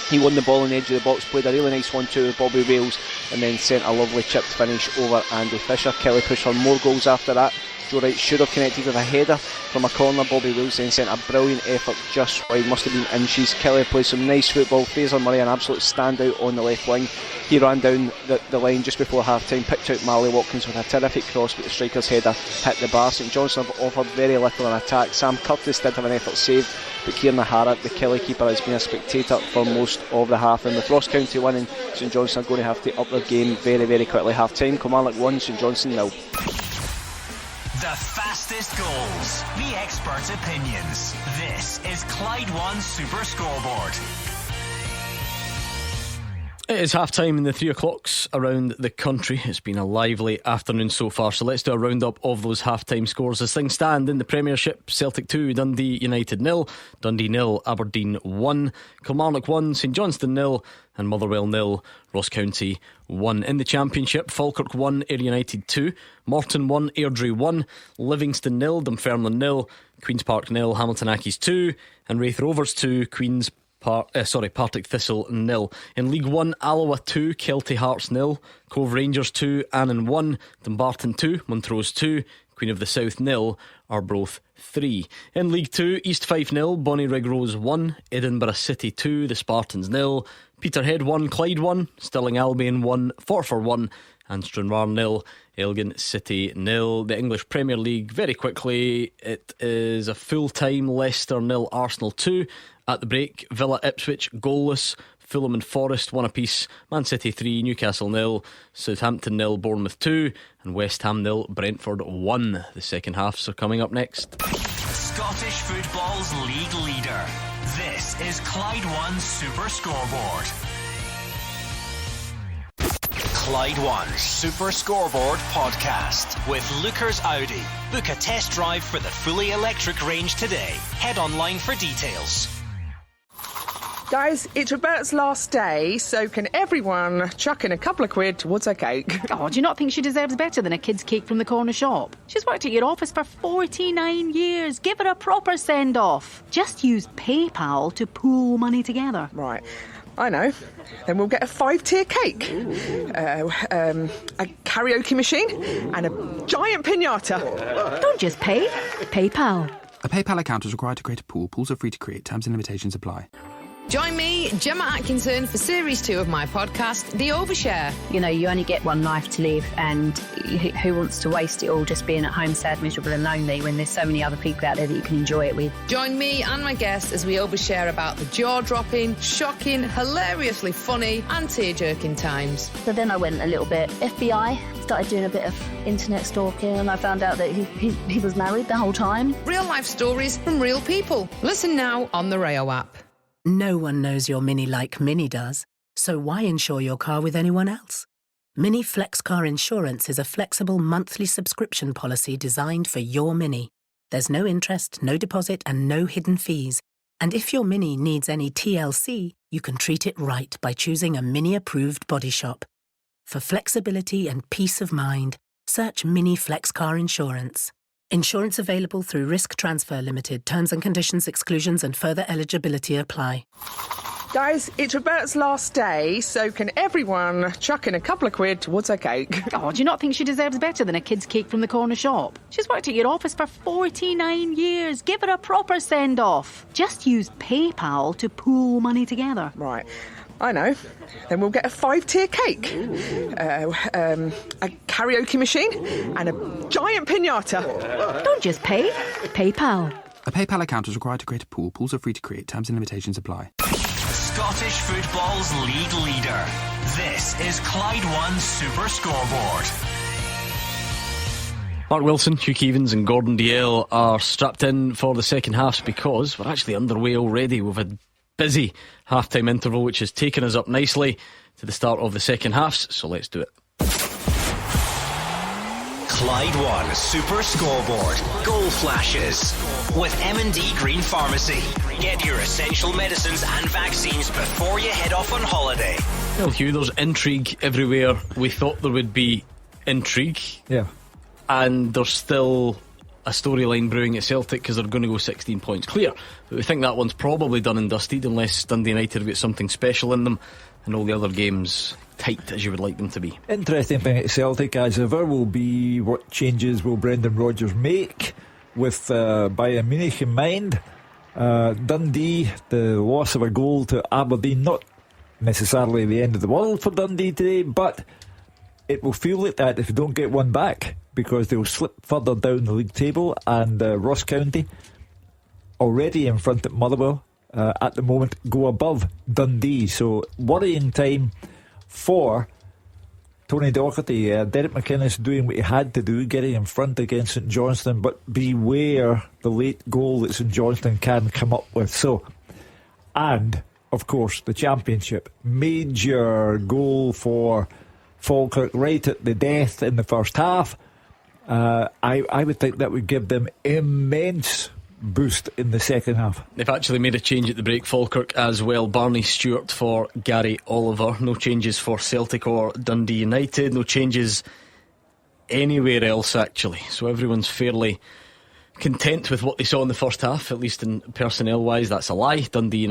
Speaker 13: He won the ball on the edge of the box, played a really nice 1-2 with Bobby Wales, and then sent a lovely chipped finish over Andy Fisher. Kelly pushed for more goals after that. Joe Wright should have connected with a header from a corner. Bobby Wales then sent a brilliant effort just wide, must have been inches. Kelly played some nice football. Fraser Murray, an absolute standout on the left wing. He ran down the line just before half time, picked out Marley Watkins with a terrific cross, but the striker's header hit the bar. St Johnstone have offered very little in attack. Sam Curtis did have an effort saved, but Kieran O'Hara, the Kelly keeper, has been a spectator for most of the half, and with Ross County winning, St Johnstone are going to have to up their game very, very quickly. Half time, Kilmarnock 1, St Johnstone 0.
Speaker 7: The fastest goals, the expert opinions. This is Clyde 1 Super Scoreboard.
Speaker 8: It is half time in the 3 o'clocks around the country. It's been a lively afternoon so far, so let's do a roundup of those half time scores as things stand in the Premiership. Celtic 2, Dundee United 0, Dundee 0, Aberdeen 1, Kilmarnock 1, St Johnstone 0 and Motherwell 0, Ross County 1. In the Championship, Falkirk 1, Ayr United 2, Morton 1, Airdrie 1, Livingston 0, Dunfermline 0, Queen's Park 0, Hamilton Accies 2 and Raith Rovers 2, Partick Thistle 0. In League 1, Alloa 2, Kelty Hearts 0, Cove Rangers 2, Annan 1, Dumbarton 2, Montrose 2, Queen of the South 0, Arbroath 3. In League 2, East Fife 0, Bonnyrigg Rose 1, Edinburgh City 2, the Spartans 0, Peterhead 1, Clyde 1, Stirling Albion 1, Forfar 1 and Stranraer 0, Elgin City 0. The English Premier League, very quickly, it is a full-time Leicester 0, Arsenal 2. At the break, Villa Ipswich goalless, Fulham and Forest 1 apiece, Man City 3, Newcastle 0, Southampton 0, Bournemouth 2 and West Ham 0, Brentford 1. The second halves are coming up next.
Speaker 7: Scottish football's league leader. This is Clyde One Super Scoreboard. Clyde One Super Scoreboard Podcast with Lookers Audi. Book a test drive for the fully electric range today. Head online for details.
Speaker 4: Guys, it's Roberta's last day, so can everyone chuck in a couple of quid towards her cake?
Speaker 5: Oh, do you not think she deserves better than a kid's cake from the corner shop? She's worked at your office for 49 years. Give her a proper send-off. Just use PayPal to pool money together.
Speaker 4: Right. I know. Then we'll get a 5-tier cake, a karaoke machine and a giant piñata.
Speaker 5: Don't just pay. PayPal.
Speaker 6: A PayPal account is required to create a pool. Pools are free to create. Terms and limitations apply.
Speaker 18: Join me, Gemma Atkinson, for Series 2 of my podcast, The Overshare.
Speaker 19: You know, you only get one life to live, and who wants to waste it all just being at home sad, miserable and lonely when there's so many other people out there that you can enjoy it with.
Speaker 18: Join me and my guests as we overshare about the jaw-dropping, shocking, hilariously funny and tear-jerking times.
Speaker 19: So then I went a little bit FBI, started doing a bit of internet stalking, and I found out that he was married the whole time.
Speaker 18: Real-life stories from real people. Listen now on the Rayo app.
Speaker 20: No one knows your Mini like Mini does, so why insure your car with anyone else? Mini Flex Car Insurance is a flexible monthly subscription policy designed for your Mini. There's no interest, no deposit and no hidden fees. And if your Mini needs any TLC, you can treat it right by choosing a Mini-approved body shop. For flexibility and peace of mind, search Mini Flex Car Insurance. Insurance available through Risk Transfer Limited. Terms and conditions, exclusions and further eligibility apply.
Speaker 4: Guys, it's Roberta's last day, so can everyone chuck in a couple of quid towards her cake?
Speaker 5: Oh, do you not think she deserves better than a kid's cake from the corner shop? She's worked at your office for 49 years. Give her a proper send-off. Just use PayPal to pool money together.
Speaker 4: Right. I know. Then we'll get a 5-tier cake, a karaoke machine and a giant piñata.
Speaker 5: Don't just pay. PayPal.
Speaker 6: A PayPal account is required to create a pool. Pools are free to create. Terms and limitations apply.
Speaker 7: Scottish football's league leader. This is Clyde One Super Scoreboard.
Speaker 8: Mark Wilson, Hugh Keevins and Gordon Dalziel are strapped in for the second half because we're actually underway already. We've had busy half-time interval which has taken us up nicely to the start of the second halves, so let's do it.
Speaker 7: Clyde One Super Scoreboard Goal Flashes with M&D Green Pharmacy. Get your essential medicines and vaccines before you head off on holiday.
Speaker 8: Well, Hugh, there's intrigue everywhere. We thought there would be intrigue.
Speaker 9: Yeah.
Speaker 8: And there's still a storyline brewing at Celtic because they're going to go 16 points clear. But we think that one's probably done and dusted unless Dundee United have got something special in them and all the other games tight as you would like them to be.
Speaker 9: Interesting thing at Celtic as ever will be what changes will Brendan Rodgers make with Bayern Munich in mind. Dundee, the loss of a goal to Aberdeen, not necessarily the end of the world for Dundee today, but it will feel like that if you don't get one back, because they'll slip further down the league table, and Ross County, already in front at Motherwell, at the moment go above Dundee. So worrying time for Tony Docherty. Derek McInnes doing what he had to do, getting in front against St Johnstone, but beware the late goal that St Johnstone can come up with. So, and of course, the Championship. Major goal for Falkirk right at the death in the first half. I would think that would give them immense boost in the second half.
Speaker 8: They've actually made a change at the break, Falkirk as well. Barney Stewart for Gary Oliver. No changes for Celtic or Dundee United. No changes anywhere else, actually. So everyone's fairly content with what they saw in the first half, at least in personnel wise. That's a lie. Dundee,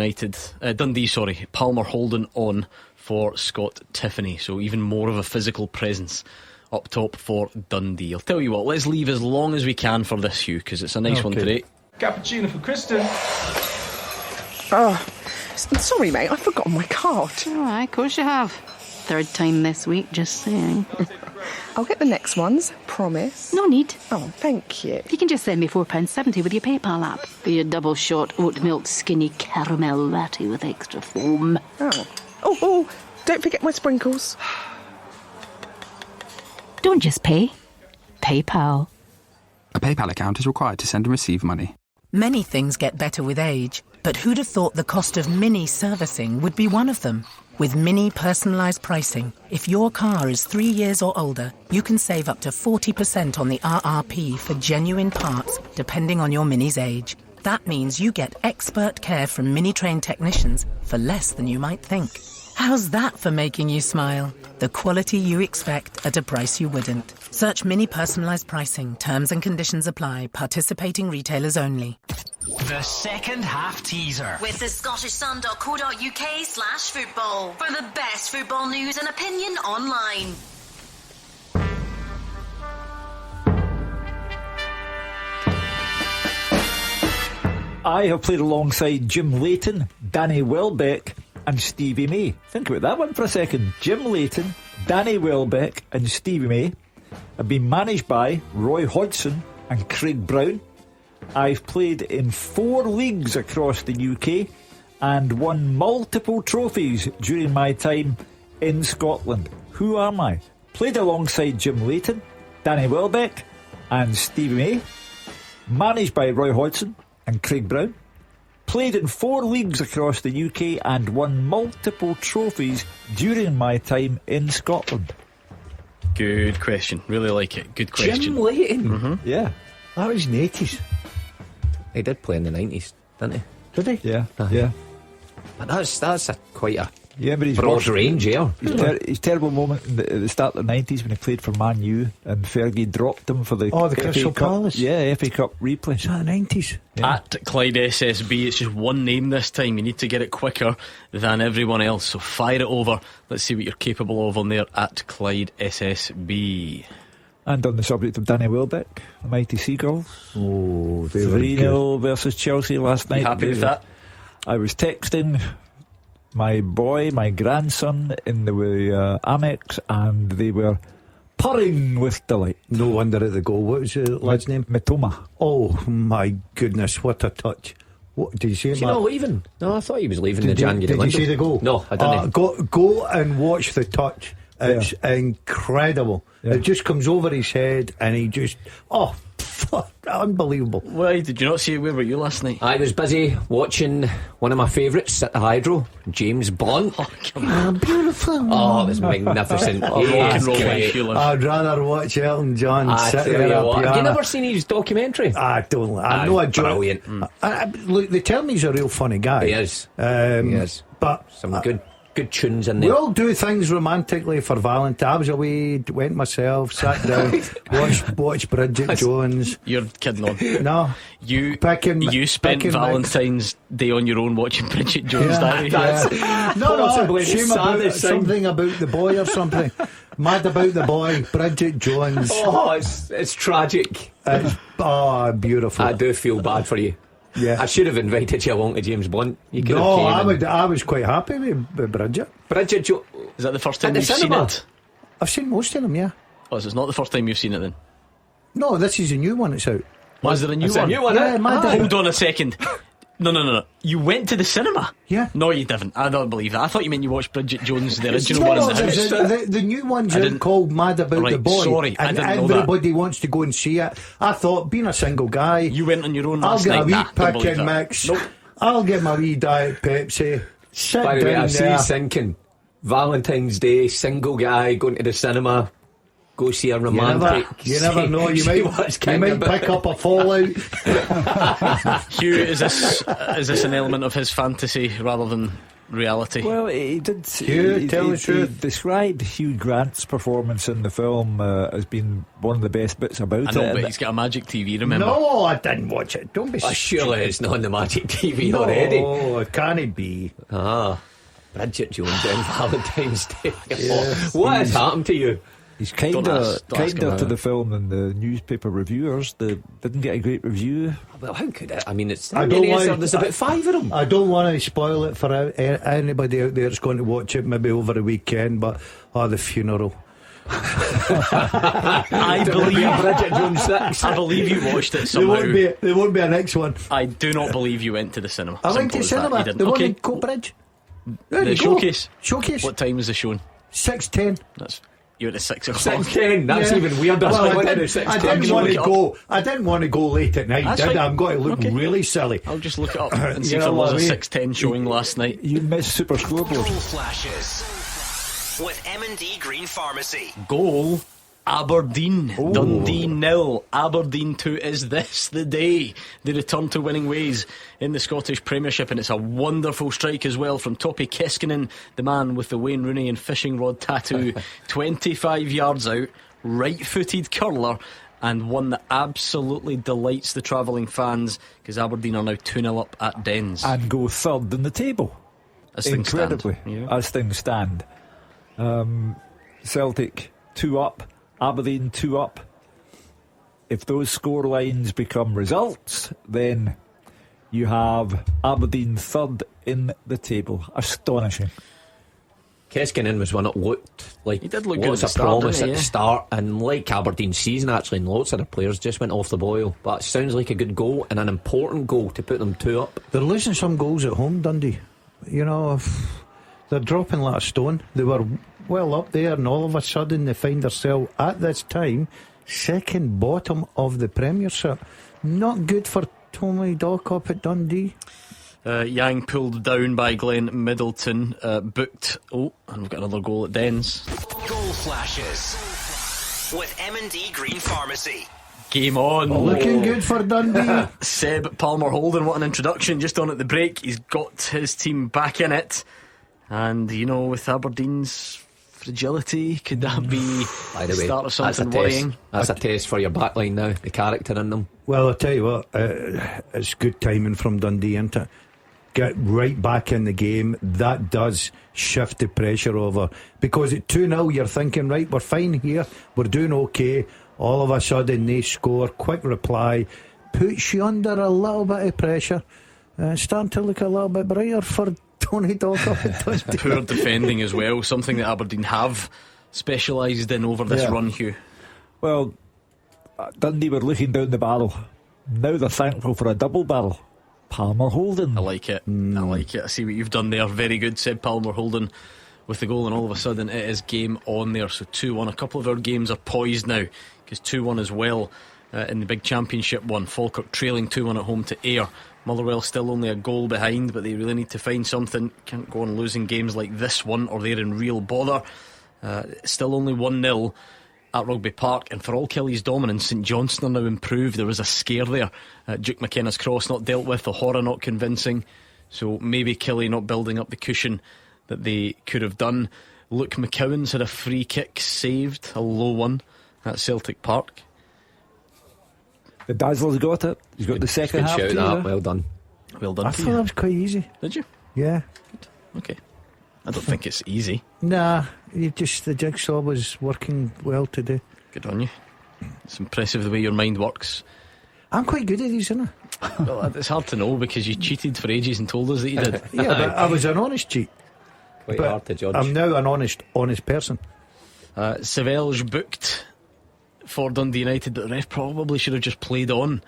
Speaker 8: Palmer Holden on for Scott Tiffany. So even more of a physical presence up top for Dundee. I'll tell you what, let's leave as long as we can for this, Hugh, because it's a nice one today.
Speaker 21: Cappuccino for Kristen.
Speaker 4: Oh, sorry, mate, I've forgotten my card.
Speaker 5: Alright, of course you have. Third time this week, just saying.
Speaker 4: I'll get the next ones, promise.
Speaker 5: No need.
Speaker 4: Oh, thank you.
Speaker 5: You can just send me £4.70 with your PayPal app. For your double shot oat milk skinny caramel latte with extra foam.
Speaker 4: Oh, don't forget my sprinkles.
Speaker 5: Don't just pay. PayPal.
Speaker 6: A PayPal account is required to send and receive money.
Speaker 20: Many things get better with age, but who'd have thought the cost of Mini servicing would be one of them? With Mini personalised pricing, if your car is 3 years or older, you can save up to 40% on the RRP for genuine parts, depending on your Mini's age. That means you get expert care from Mini trained technicians for less than you might think. How's that for making you smile? The quality you expect at a price you wouldn't. Search Mini personalised pricing. Terms and conditions apply. Participating retailers only.
Speaker 7: The second half teaser.
Speaker 16: With the scottishsun.co.uk/football for the best football news and opinion online.
Speaker 9: I have played alongside Jim Leighton, Danny Welbeck and Stevie May. Think about that one for a second. Jim Leighton, Danny Welbeck and Stevie May have been managed by Roy Hodgson and Craig Brown. I've played in 4 leagues across the UK and won multiple trophies during my time in Scotland. Who am I? Played alongside Jim Leighton, Danny Welbeck and Stevie May. Managed by Roy Hodgson and Craig Brown. Played in 4 leagues across the UK and won multiple trophies during my time in Scotland.
Speaker 8: Good question. Really like it. Good question.
Speaker 10: Jim Leighton.
Speaker 8: Mm-hmm.
Speaker 9: Yeah.
Speaker 11: That was in the 80s.
Speaker 10: He did play in the 90s, didn't he?
Speaker 11: Did he?
Speaker 9: Yeah.
Speaker 10: Uh-huh.
Speaker 9: Yeah.
Speaker 10: But that's quite a
Speaker 9: but he's
Speaker 10: broad range here.
Speaker 9: His terrible moment at the start of the 90s when he played for Man U and Fergie dropped him for the
Speaker 11: Crystal Palace.
Speaker 9: Yeah, FA Cup replay.
Speaker 11: Is that the 90s?
Speaker 9: Yeah.
Speaker 8: At Clyde SSB, it's just one name this time. You need to get it quicker than everyone else, so fire it over. Let's see what you're capable of on there at Clyde SSB.
Speaker 9: And on the subject of Danny Welbeck, the mighty Seagulls.
Speaker 11: Oh, they were
Speaker 9: 3-0 versus Chelsea last night.
Speaker 8: You happy with that?
Speaker 9: I was texting my grandson in the Amex, and they were purring with delight.
Speaker 11: No wonder at the goal. What was the lad's name?
Speaker 9: Mitoma.
Speaker 11: Oh my goodness, what a touch. What did you see?
Speaker 10: Is he not leaving? No, I thought he was leaving the January
Speaker 11: window. Did you see the goal?
Speaker 10: No, I didn't.
Speaker 11: Go and watch the touch. It's incredible.
Speaker 9: Yeah.
Speaker 11: It just comes over his head and he just unbelievable.
Speaker 8: Why did you not see it? Where were you last night?
Speaker 10: I was busy watching one of my favourites at the Hydro, James Bond.
Speaker 8: Oh, come on.
Speaker 11: Beautiful.
Speaker 10: Oh, it was magnificent.
Speaker 8: Rock and roll life you live.
Speaker 11: I'd rather watch Elton John sit there at a piano.
Speaker 10: Have you never seen his documentary?
Speaker 11: I don't. I know a joke.
Speaker 10: Brilliant.
Speaker 11: Look, they tell me he's a real funny guy.
Speaker 10: He is.
Speaker 11: He is. But
Speaker 10: some good tunes in there.
Speaker 11: We all do things romantically for Valentine. I was away, went myself, sat down, watched Bridget Jones.
Speaker 8: You're kidding on.
Speaker 11: No.
Speaker 8: You spent Valentine's Day on your own watching Bridget Jones.
Speaker 11: No, something about the boy or something. Mad about the boy, Bridget Jones.
Speaker 10: Oh, it's tragic.
Speaker 11: Beautiful.
Speaker 10: I do feel bad for you.
Speaker 11: Yeah.
Speaker 10: I should have invited you along to James Bond. You could
Speaker 11: no,
Speaker 10: have
Speaker 11: I was quite happy with Bridget.
Speaker 10: Bridget Jones.
Speaker 8: Is that the first time you've seen it?
Speaker 11: I've seen most of them, yeah.
Speaker 8: Oh, so it's not the first time you've seen it then?
Speaker 11: No, this is a new one. It's out.
Speaker 8: Was there a new one?
Speaker 11: Yeah,
Speaker 8: hold on a second. No. You went to the cinema?
Speaker 11: Yeah.
Speaker 8: No, you didn't. I don't believe that. I thought you meant you watched Bridget Jones, the original one in the house.
Speaker 11: The new one's called Mad About the Boy.
Speaker 8: Sorry,
Speaker 11: and
Speaker 8: I didn't know
Speaker 11: everybody wants to go and see it. I thought, being a single guy,
Speaker 8: you went on your own last
Speaker 11: night. I'll get a wee pick and
Speaker 8: that.
Speaker 11: mix.
Speaker 8: Nope.
Speaker 11: I'll get my wee Diet Pepsi. Sit
Speaker 10: By the way,
Speaker 11: down
Speaker 10: I see
Speaker 11: there.
Speaker 10: you thinking Valentine's Day, single guy going to the cinema, go see a romantic.
Speaker 11: You never know. You might pick up a fallout.
Speaker 8: Hugh, is this an element of his fantasy rather than reality?
Speaker 9: Well, he did.
Speaker 11: Hugh, tell the truth.
Speaker 9: He described Hugh Grant's performance in the film as being one of the best bits about
Speaker 8: I know,
Speaker 9: it.
Speaker 8: but he's got a Magic TV, remember?
Speaker 11: No, I didn't watch it. Don't be
Speaker 10: surely it's not on the Magic TV already.
Speaker 11: Oh, can it be?
Speaker 10: Bridget Jones on Valentine's Day.
Speaker 11: Yes.
Speaker 10: What has happened to you?
Speaker 9: He's
Speaker 10: Don't ask him
Speaker 9: kinder to
Speaker 10: about
Speaker 9: the
Speaker 10: it.
Speaker 9: film than the newspaper reviewers. They didn't get a great review.
Speaker 10: Well, how could it? I mean, it's
Speaker 11: I don't
Speaker 10: there's about 5 of them.
Speaker 11: I don't want to spoil it for anybody out there that's going to watch it maybe over the weekend, but the funeral.
Speaker 8: I believe
Speaker 10: Bridget Jones 6.
Speaker 8: I believe you watched it somehow.
Speaker 11: There won't be a next one.
Speaker 8: I do not believe you went to the cinema.
Speaker 11: I went to
Speaker 8: Simple as that.
Speaker 11: cinema.
Speaker 8: You didn't.
Speaker 11: The one
Speaker 8: Okay.
Speaker 11: in Coatbridge. There
Speaker 8: The
Speaker 11: you go.
Speaker 8: showcase. What time was the showing?
Speaker 11: 6:10.
Speaker 8: That's you went at 6 o'clock.
Speaker 10: 6:10. That's even weirder.
Speaker 11: Well,
Speaker 10: I
Speaker 11: I
Speaker 10: went
Speaker 11: didn't,
Speaker 10: at 6:10.
Speaker 11: I didn't want to
Speaker 8: look it
Speaker 11: go. I didn't want to go late at night.
Speaker 8: That's
Speaker 11: Did I?
Speaker 8: fine.
Speaker 11: I'm going to look
Speaker 8: Okay.
Speaker 11: really silly.
Speaker 8: I'll just look it up and see
Speaker 11: You
Speaker 8: if there
Speaker 11: know
Speaker 8: was
Speaker 11: what
Speaker 8: a
Speaker 11: I mean?
Speaker 8: 6:10 showing last night.
Speaker 9: You missed Super Scoreboard.
Speaker 7: Goal flashes with M&D Green Pharmacy.
Speaker 8: Goal. Aberdeen, Dundee 0, Aberdeen 2. Is this the day they return to winning ways in the Scottish Premiership? And it's a wonderful strike as well from Topi Keskinen, the man with the Wayne Rooney and fishing rod tattoo. 25 yards out, right-footed curler, and one that absolutely delights the travelling fans, because Aberdeen are now 2-0 up at Dens.
Speaker 9: And go third in the table.
Speaker 8: As things stand.
Speaker 9: Incredibly, as things stand. Celtic 2 up, Aberdeen 2 up. If those score lines become results, then you have Aberdeen third in the table. Astonishing.
Speaker 10: Keskinen was one that looked like
Speaker 8: he did look good
Speaker 10: lots
Speaker 8: at
Speaker 10: of
Speaker 8: the start,
Speaker 10: promise
Speaker 8: didn't
Speaker 10: at
Speaker 8: he?
Speaker 10: the start, and like Aberdeen's season actually, and lots of the players just went off the boil. But it sounds like a good goal and an important goal to put them 2 up.
Speaker 11: They're losing some goals at home, Dundee. You know, they're dropping like a stone. They were well up there, and all of a sudden they find themselves at this time second bottom of the Premiership. Not good for Tommy Dock up at Dundee.
Speaker 8: Yang pulled down by Glenn Middleton, booked. Oh, and we've got another goal at Dens.
Speaker 7: Goal flashes with M&D Green Pharmacy.
Speaker 8: Game on.
Speaker 11: Looking good for Dundee.
Speaker 8: Seb Palmer Holden, what an introduction just on at the break. He's got his team back in it, and you know, with Aberdeen's fragility, could that be
Speaker 10: By the
Speaker 8: the
Speaker 10: way,
Speaker 8: start of
Speaker 10: that's a
Speaker 8: something worrying?
Speaker 10: test. That's a test for your backline now. The character in them.
Speaker 11: Well, I'll tell you what, it's good timing from Dundee, isn't it? Get right back in the game. That does shift the pressure over, because at 2-0 you're thinking, right, we're fine here, we're doing okay. All of a sudden they score, quick reply, puts you under a little bit of pressure. Starting to look a little bit brighter for Tony Dock up at Dundee.
Speaker 8: Poor defending as well, something that Aberdeen have specialised in over this run, Hugh.
Speaker 9: Well, Dundee were looking down the barrel. Now they're thankful for a double barrel. Palmer Holden.
Speaker 8: I like it. I like it. I see what you've done there. Very good, Seb Palmer Holden with the goal, and all of a sudden it is game on there. So 2-1. A couple of our games are poised now, because 2-1 as well in the big championship one. Falkirk trailing 2-1 at home to Ayr. Motherwell still only a goal behind, but they really need to find something. Can't go on losing games like this one, or they're in real bother. Still only 1-0 at Rugby Park, and for all Kelly's dominance, St Johnstone are now improved. There was a scare there. Duke McKenna's cross not dealt with, the horror not convincing, so maybe Kelly not building up the cushion that they could have done. Luke McCowan's had a free kick saved, a low one at Celtic Park.
Speaker 9: The Dazzler's got it. He's got the second half
Speaker 10: shout
Speaker 9: too,
Speaker 10: that.
Speaker 9: yeah.
Speaker 10: Well done.
Speaker 8: Well done.
Speaker 11: I thought that was quite easy.
Speaker 8: Did you?
Speaker 11: Yeah.
Speaker 8: Okay. I don't think it's easy.
Speaker 11: Nah, the jigsaw was working well today.
Speaker 8: Good on you. It's impressive the way your mind works.
Speaker 11: I'm quite good at these, isn't I?
Speaker 8: Well, it's hard to know, because you cheated for ages and told us that you did.
Speaker 11: Yeah, but I was an honest cheat.
Speaker 10: Quite
Speaker 11: But
Speaker 10: hard to judge.
Speaker 11: I'm now an honest person.
Speaker 8: Savelge booked for Dundee United, but the ref probably should have just played on.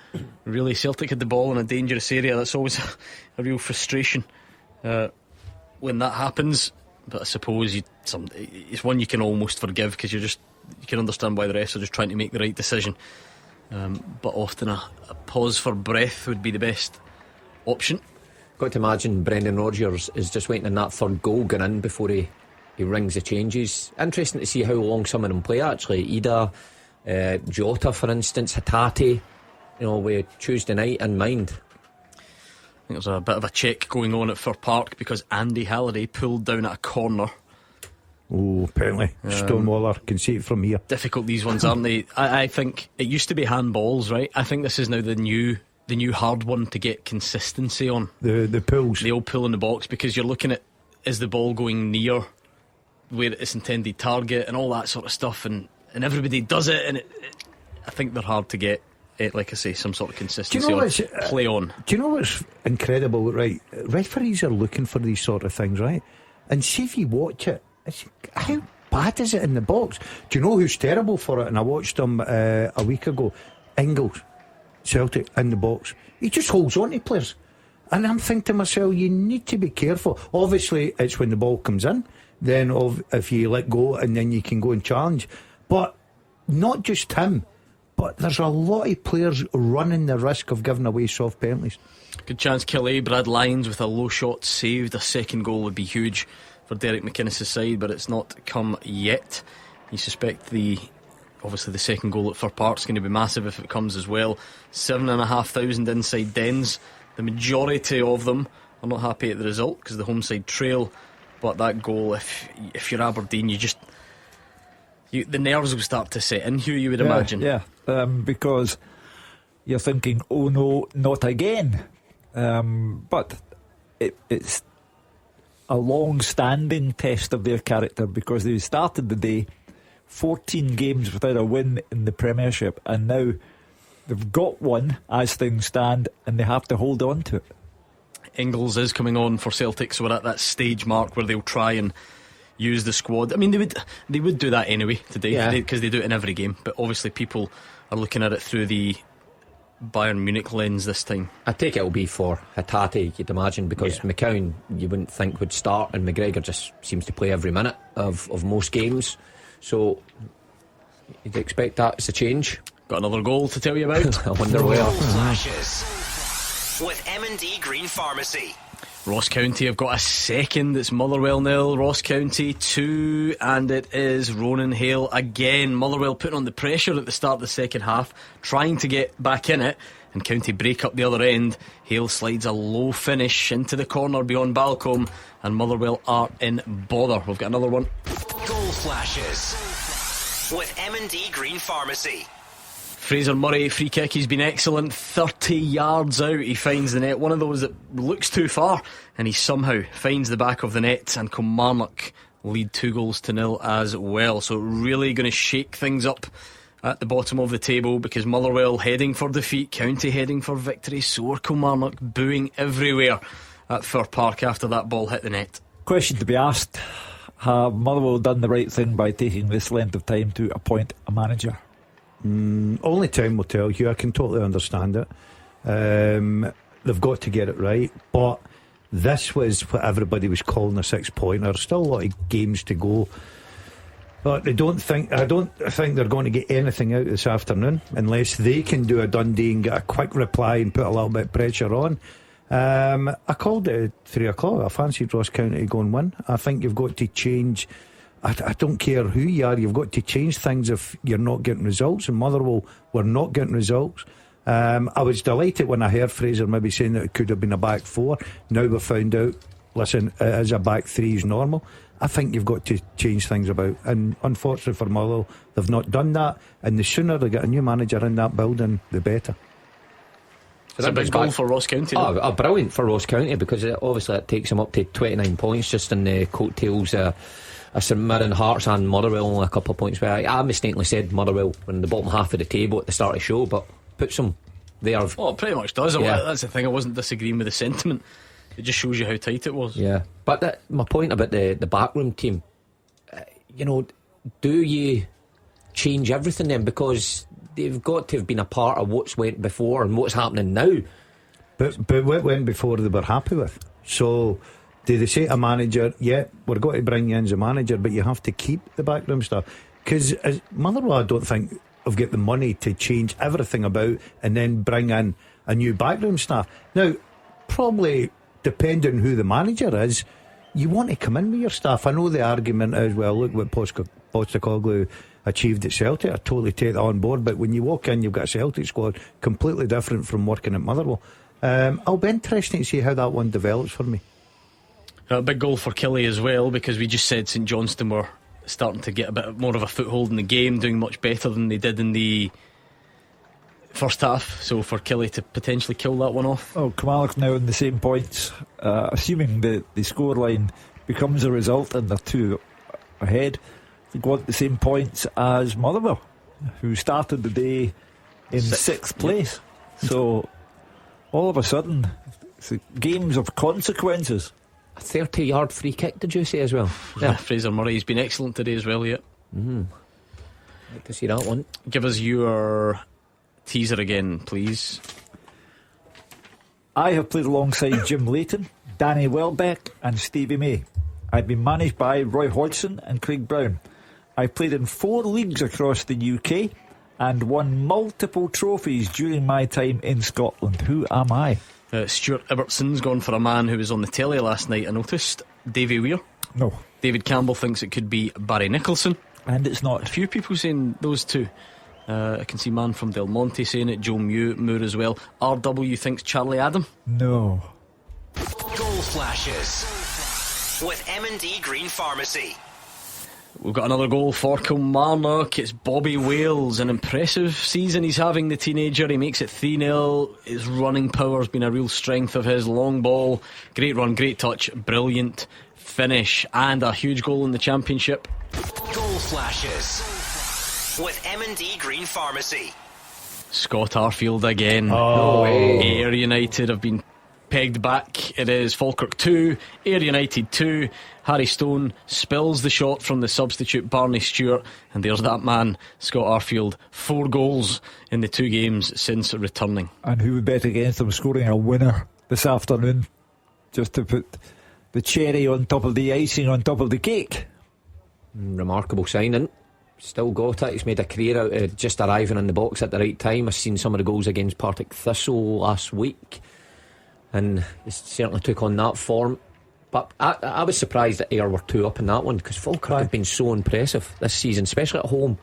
Speaker 8: Really, Celtic had the ball in a dangerous area. That's always a real frustration when that happens. But I suppose it's one you can almost forgive, because you can understand why the refs are just trying to make the right decision. But often a pause for breath would be the best option.
Speaker 10: Got to imagine Brendan Rodgers is just waiting on that third goal going in before he rings the changes. Interesting to see how long some of them play actually. Ida, Jota for instance, Hatate, with Tuesday night in mind.
Speaker 8: I think there's a bit of a check going on at Fir Park because Andy Halliday pulled down at a corner.
Speaker 11: Oh, apparently Stonewaller can see it from here.
Speaker 8: Difficult these ones, aren't they? I think it used to be handballs, right? I think this is now the new hard one to get consistency on.
Speaker 11: The pulls. The
Speaker 8: old pull in the box, because you're looking at, is the ball going near where it's intended target and all that sort of stuff, and everybody does it, and I think they're hard to get, like I say, some sort of consistency on. Play on.
Speaker 11: Do you know what's incredible, right? Referees are looking for these sort of things, right? And see if you watch it, how bad is it in the box? Do you know who's terrible for it? And I watched him a week ago. Ingles, Celtic, in the box. He just holds on to players. And I'm thinking to myself, you need to be careful. Obviously, it's when the ball comes in, then if you let go, and then you can go and challenge. But not just him, but there's a lot of players running the risk of giving away soft penalties.
Speaker 8: Good chance Killie, Brad Lyons with a low shot saved. A second goal would be huge for Derek McInnes' side, but it's not come yet. You suspect obviously the second goal at Fir Park's going to be massive if it comes as well. 7,500 inside dens. The majority of them are not happy at the result because the home side trail. But that goal, if you're Aberdeen, the nerves will start to set in, Hugh, you would imagine.
Speaker 9: Yeah, because you're thinking, oh no, not again. But it's a long-standing test of their character, because they started the day 14 games without a win in the Premiership, and now they've got one as things stand, and they have to hold on to it.
Speaker 8: Ingles is coming on for Celtic, so we're at that stage mark where they'll try and use the squad. I mean, they would do that anyway today, because they do it in every game, but obviously people are looking at it through the Bayern Munich lens this time.
Speaker 10: I take it'll be for Hatate, you'd imagine, because McCown you wouldn't think would start, and McGregor just seems to play every minute of most games, so you'd expect that as a change.
Speaker 8: Got another goal to tell you about.
Speaker 10: I wonder where.
Speaker 7: Flashes with M&D Green Pharmacy.
Speaker 8: Ross County have got a second. It's Motherwell 0, Ross County 2, and it is Ronan Hale again. Motherwell putting on the pressure at the start of the second half, trying to get back in it, and County break up the other end. Hale slides a low finish into the corner beyond Balcombe, and Motherwell are in bother. We've got another one.
Speaker 7: Goal flashes with M&D Green Pharmacy.
Speaker 8: Fraser Murray, free kick, he's been excellent. 30 yards out, he finds the net. One of those that looks too far, and he somehow finds the back of the net, and Kilmarnock lead 2-0 as well. So really going to shake things up at the bottom of the table, because Motherwell heading for defeat, County heading for victory, so are Kilmarnock, booing everywhere at Fir Park after that ball hit the net.
Speaker 9: Question to be asked: have Motherwell done the right thing by taking this length of time to appoint a manager?
Speaker 11: Only time will tell you. I can totally understand it. They've got to get it right, but this was what everybody was calling a 6-pointer. Still a lot of games to go, but I don't think they're going to get anything out this afternoon unless they can do a Dundee and get a quick reply and put a little bit of pressure on. I called it at 3 o'clock. I fancied Ross County to go and win. I think you've got to change. I don't care who you are, you've got to change things if you're not getting results, and Motherwell were not getting results. I was delighted when I heard Fraser maybe saying that it could have been a back four. Now we've found out, listen, it is a back three is normal. I think you've got to change things about, and unfortunately for Motherwell, they've not done that, and the sooner they get a new manager in that building, the better.
Speaker 8: It's a big goal for Ross County.
Speaker 10: Brilliant for Ross County, because obviously it takes them up to 29 points just in the coattails St Mirren, Hearts and Motherwell, only a couple of points. I mistakenly said Motherwell in the bottom half of the table at the start of the show, but puts them there.
Speaker 8: Well, it pretty much does. That's the thing, I wasn't disagreeing with the sentiment. It just shows you how tight it was.
Speaker 10: Yeah, but my point about the backroom team, do you change everything then? Because they've got to have been a part of what's went before and what's happening now.
Speaker 11: But what went before they were happy with. So do they say to a manager, yeah, we're going to bring you in as a manager, but you have to keep the backroom stuff? Because Motherwell, I don't think have got the money to change everything about and then bring in a new backroom staff. Now, probably depending who the manager is, you want to come in with your staff. I know the argument is, well, look what Postecoglou achieved at Celtic. I totally take that on board, but when you walk in, you've got a Celtic squad completely different from working at Motherwell. I'll be interested to see how that one develops for me.
Speaker 8: A big goal for Killie as well, because we just said St Johnstone were starting to get a bit more of a foothold in the game, doing much better than they did in the first half. So for Killie to potentially kill that one off.
Speaker 9: Oh, Kilmarnock now in the same points, assuming the scoreline becomes a result and they're 2 ahead. They got the same points as Motherwell, who started the day in 6th place. So all of a sudden, it's games of consequences.
Speaker 10: A 30-yard free kick, did you say as well?
Speaker 8: Yeah, Fraser Murray's been excellent today as well. Yeah.
Speaker 10: Like to see that one.
Speaker 8: Give us your teaser again, please.
Speaker 9: I have played alongside Jim Leighton, Danny Welbeck and Stevie May. I've been managed by Roy Hodgson and Craig Brown. I've played in 4 leagues across the UK and won multiple trophies during my time in Scotland. Who am I?
Speaker 8: Stuart Ibbetson's gone for a man who was on the telly last night, I noticed. Davy Weir.
Speaker 9: No.
Speaker 8: David Campbell thinks it could be Barry Nicholson.
Speaker 9: And it's not.
Speaker 8: A few people saying those two. I can see Man from Del Monte saying it, Joe Moore as well. RW thinks Charlie Adam.
Speaker 9: No.
Speaker 7: Goal flashes with M&D Green Pharmacy.
Speaker 8: We've got another goal for Kilmarnock. It's Bobby Wales. An impressive season he's having, the teenager. He makes it 3-0. His running power's been a real strength of his. Long ball, great run, great touch, brilliant finish, and a huge goal in the Championship.
Speaker 7: Goal flashes with M&D Green Pharmacy.
Speaker 8: Scott Arfield again.
Speaker 10: No way.
Speaker 8: Ayr United have been pegged back. It is Falkirk 2, Ayr United 2. Harry Stone spills the shot from the substitute Barney Stewart, and there's that man, Scott Arfield. 4 goals in the 2 games since returning.
Speaker 9: And who would bet against them scoring a winner this afternoon, just to put the cherry on top of the icing on top of the cake?
Speaker 10: Remarkable signing. Still got it. He's made a career out of just arriving in the box at the right time. I've seen some of the goals against Partick Thistle last week, and he certainly took on that form. But I was surprised that Ayr were 2 up in that one, because Falkirk have been so impressive this season, especially at home.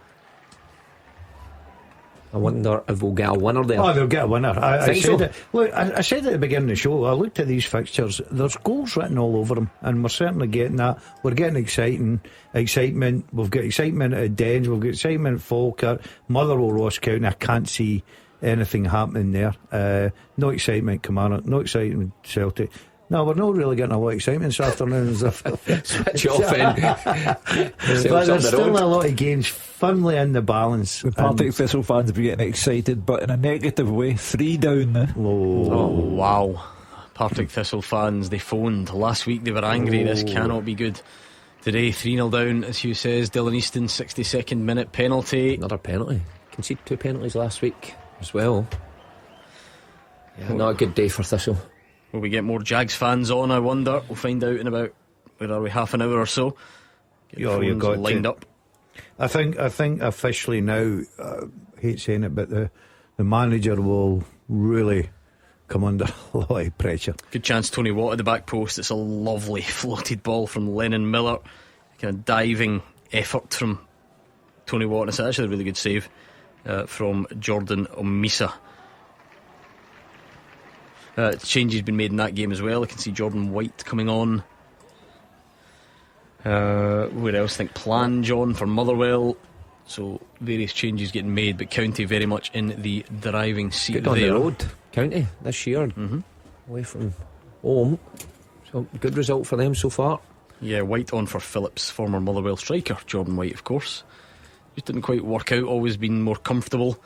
Speaker 10: I wonder if we'll get a winner there.
Speaker 11: Oh, they'll get a winner. I said
Speaker 10: so?
Speaker 11: it. Look, I said at the beginning of the show, I looked at these fixtures, there's goals written all over them, and we're certainly getting that. We're getting excitement. We've got excitement at Dens, we've got excitement at Falkirk, Motherwell, Ross County. I can't see anything happening there. No excitement Kilmarnock, no excitement Celtic. No, we're not really getting a lot of excitement this afternoon.
Speaker 10: Switch off in.
Speaker 11: But there's still a lot of games firmly in the balance.
Speaker 9: The Partick Thistle fans will be getting excited, but in a negative way. 3 down there.
Speaker 8: Oh wow. Partick Thistle fans, they phoned last week. They were angry. This cannot be good. Today 3-0 down, as Hugh says. Dylan Easton, 62nd minute penalty.
Speaker 10: Another penalty. Conceded 2 penalties last week as well. Yeah, not a good day for Thistle.
Speaker 8: Will we get more Jags fans on, I wonder? We'll find out in about, where are we, half an hour or so. Get the
Speaker 11: you've
Speaker 8: phones
Speaker 11: got
Speaker 8: lined up.
Speaker 11: I think officially now, hate saying it, but the manager will really come under a lot of pressure.
Speaker 8: Good chance Tony Watt at the back post. It's a lovely floated ball from Lennon Miller. Kind of diving effort from Tony Watt. It's actually a really good save from Jordan Omisa. Changes been made in that game as well. I can see Jordan White coming on. Where else? I think Plange on for Motherwell. So various changes getting made, but County very much in the driving seat.
Speaker 10: Good on the road, County this year. Away from home, so good result for them so far.
Speaker 8: Yeah, White on for Phillips, former Motherwell striker Jordan White, of course. Just didn't quite work out. Always been more comfortable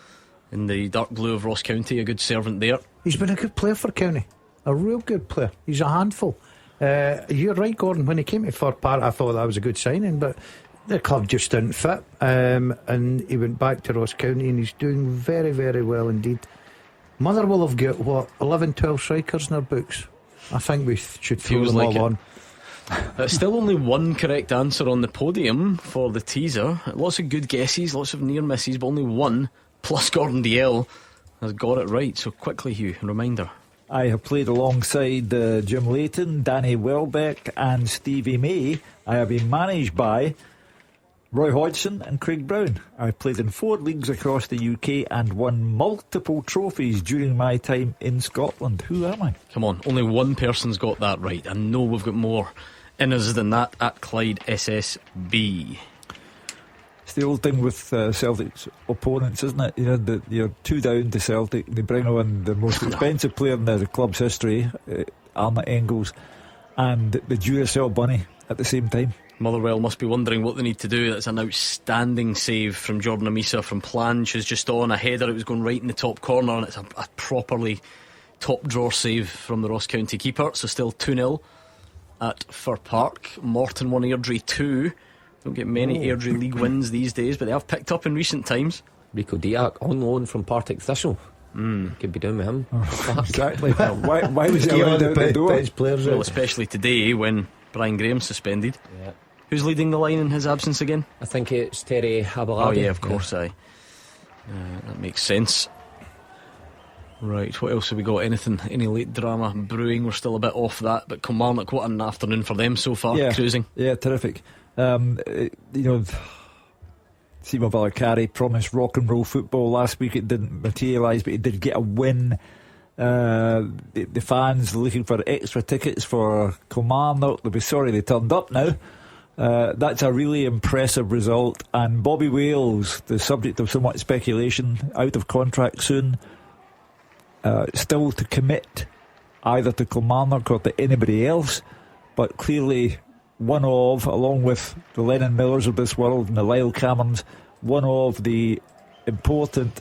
Speaker 8: in the dark blue of Ross County. A good servant there.
Speaker 11: He's been a good player for County, a real good player. He's a handful. You're right, Gordon. When he came to Fir Park, I thought that was a good signing, but the club just didn't fit, and he went back to Ross County, and he's doing very, very well indeed. Motherwell have got, what, 11, 12 strikers in their books? I think we should throw them all on.
Speaker 8: Still only one correct answer on the podium for the teaser. Lots of good guesses, lots of near misses, but only one, plus Gordon Dalziel, has got it right. So quickly, Hugh, a reminder.
Speaker 9: I have played alongside Jim Layton, Danny Welbeck and Stevie May. I have been managed by Roy Hodgson and Craig Brown. I've played in 4 leagues across the UK and won multiple trophies during my time in Scotland. Who am I?
Speaker 8: Come on, only one person's got that right. I know we've got more in us than that at Clyde SSB.
Speaker 9: It's the old thing with Celtic's opponents, isn't it? You know, you're 2 down to Celtic. They bring on the most expensive player in the club's history, Arnott Engels, and the Duracell bunny at the same time.
Speaker 8: Motherwell must be wondering what they need to do. That's an outstanding save from Jordan Amisa from Planche, who's just on a header. It was going right in the top corner, and it's a properly top drawer save from the Ross County keeper. So still 2-0 at Fir Park. Morton won Airdrie 2. Don't get many Airdrie League wins these days, but they have picked up in recent times.
Speaker 10: Rico Diak on loan from Partick Thistle. Could be doing with him.
Speaker 9: Exactly. Why was he allowed out the door?
Speaker 8: Well, especially today when Brian Graham's suspended.
Speaker 10: Yeah.
Speaker 8: Who's leading the line in his absence again?
Speaker 10: I think it's Terry Abaladi.
Speaker 8: Oh yeah, of course, aye. That makes sense. Right, what else have we got? Any late drama brewing? We're still a bit off that, but Kilmarnock, what an afternoon for them so far, cruising.
Speaker 9: Yeah, terrific. You know, Simo Valakari promised rock and roll football last week. It didn't materialise, but he did get a win. The fans looking for extra tickets for Kilmarnock, they'll be sorry they turned up now. That's a really impressive result. And Bobby Wales, the subject of so much speculation, out of contract soon, still to commit either to Kilmarnock or to anybody else, but clearly one of, along with the Lennon Millers of this world and the Lyle Camerons, one of the important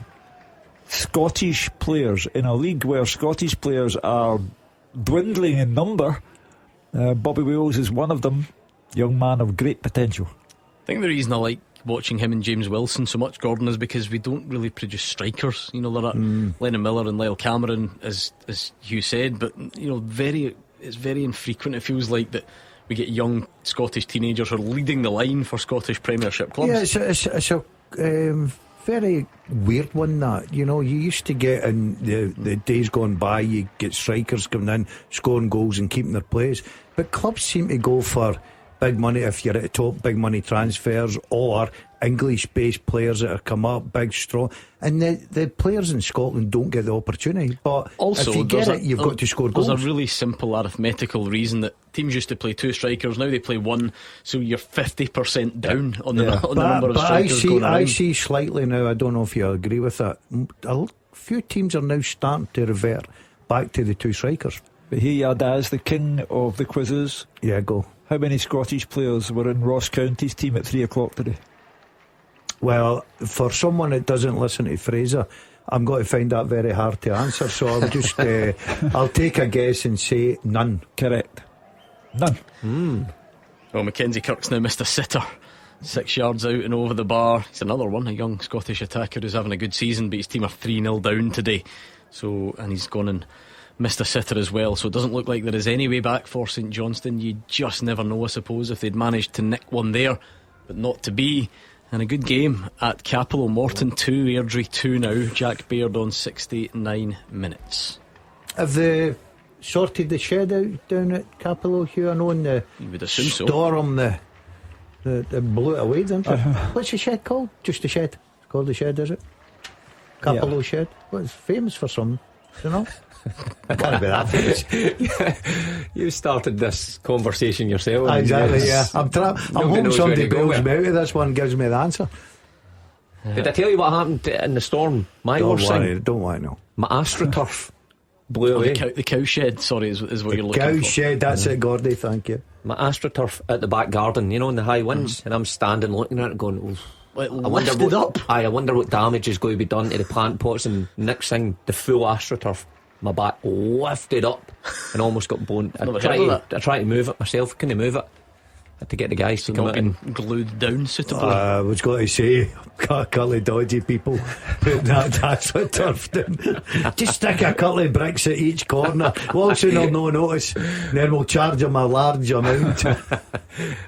Speaker 9: Scottish players in a league where Scottish players are dwindling in number. Bobby Wales is one of them. Young man of great potential.
Speaker 8: I think the reason I like watching him and James Wilson so much, Gordon, is because we don't really produce strikers. You know, there are Lennon Miller and Lyle Cameron, as Hugh said, but you know, it's very infrequent. It feels like that we get young Scottish teenagers who are leading the line for Scottish Premiership clubs.
Speaker 11: Yeah, it's a very weird one, that, you know, you used to get in the days gone by, you get strikers coming in, scoring goals and keeping their place, but clubs seem to go for big money if you're at the top, big money transfers, or English based players that have come up, big, strong, and the players in Scotland don't get the opportunity. But
Speaker 8: also,
Speaker 11: if you get it, you've got to score goals.
Speaker 8: There's a really simple arithmetical reason that teams used to play 2 strikers, now they play 1, so you're 50% down on the number of strikers going around.
Speaker 11: I see slightly now, I don't know if you agree with that, a few teams are now starting to revert back to the 2 strikers.
Speaker 9: But here Yadaz, the king of the quizzes.
Speaker 11: Yeah, go.
Speaker 9: How many Scottish players were in Ross County's team at 3 o'clock today?
Speaker 11: Well, for someone that doesn't listen to Fraser, I'm going to find that very hard to answer, so I'll just I'll take a guess and say none.
Speaker 9: Correct. None.
Speaker 8: Well, Mackenzie Kirk's now missed a sitter, 6 yards out and over the bar. He's another one, a young Scottish attacker who's having a good season, but his team are 3-0 down today, and he's gone and missed a sitter as well, so it doesn't look like there is any way back for St Johnstone. You just never know, I suppose, if they'd managed to nick one there, but not to be. And a good game at Capello. Morton 2, Airdrie 2 now. Jack Baird on 69 minutes.
Speaker 11: Have they sorted the shed out down at Capello, Hugh? I know in the storm they blew it away, didn't they? What's the shed called? Just the shed? It's called the shed, is it? Capello shed? Well, it's famous for something, you know? Can't be that famous.
Speaker 10: You started this conversation yourself.
Speaker 11: Exactly, yeah. I'm hoping somebody bails me out of this one and gives me the answer.
Speaker 10: Did I tell you what happened in the storm?
Speaker 11: Don't worry, I know.
Speaker 10: My AstroTurf blew away.
Speaker 8: The cow shed, sorry, is what you're looking for.
Speaker 11: Cow shed, that's it, Gordy, thank you.
Speaker 10: My AstroTurf at the back garden, you know, in the high winds, and I'm standing looking at it going, I wonder what damage is going to be done to the plant pots, and next thing, the full AstroTurf, my back lifted up and almost got blown. I tried to move it myself, couldn't move it. Had to get the guys to come out and
Speaker 8: glued down suitably.
Speaker 11: I was going to say, got a couple of dodgy people putting that AstroTurf down. Just stick a couple of bricks at each corner. Wilson will no notice, and then we'll charge them a large amount.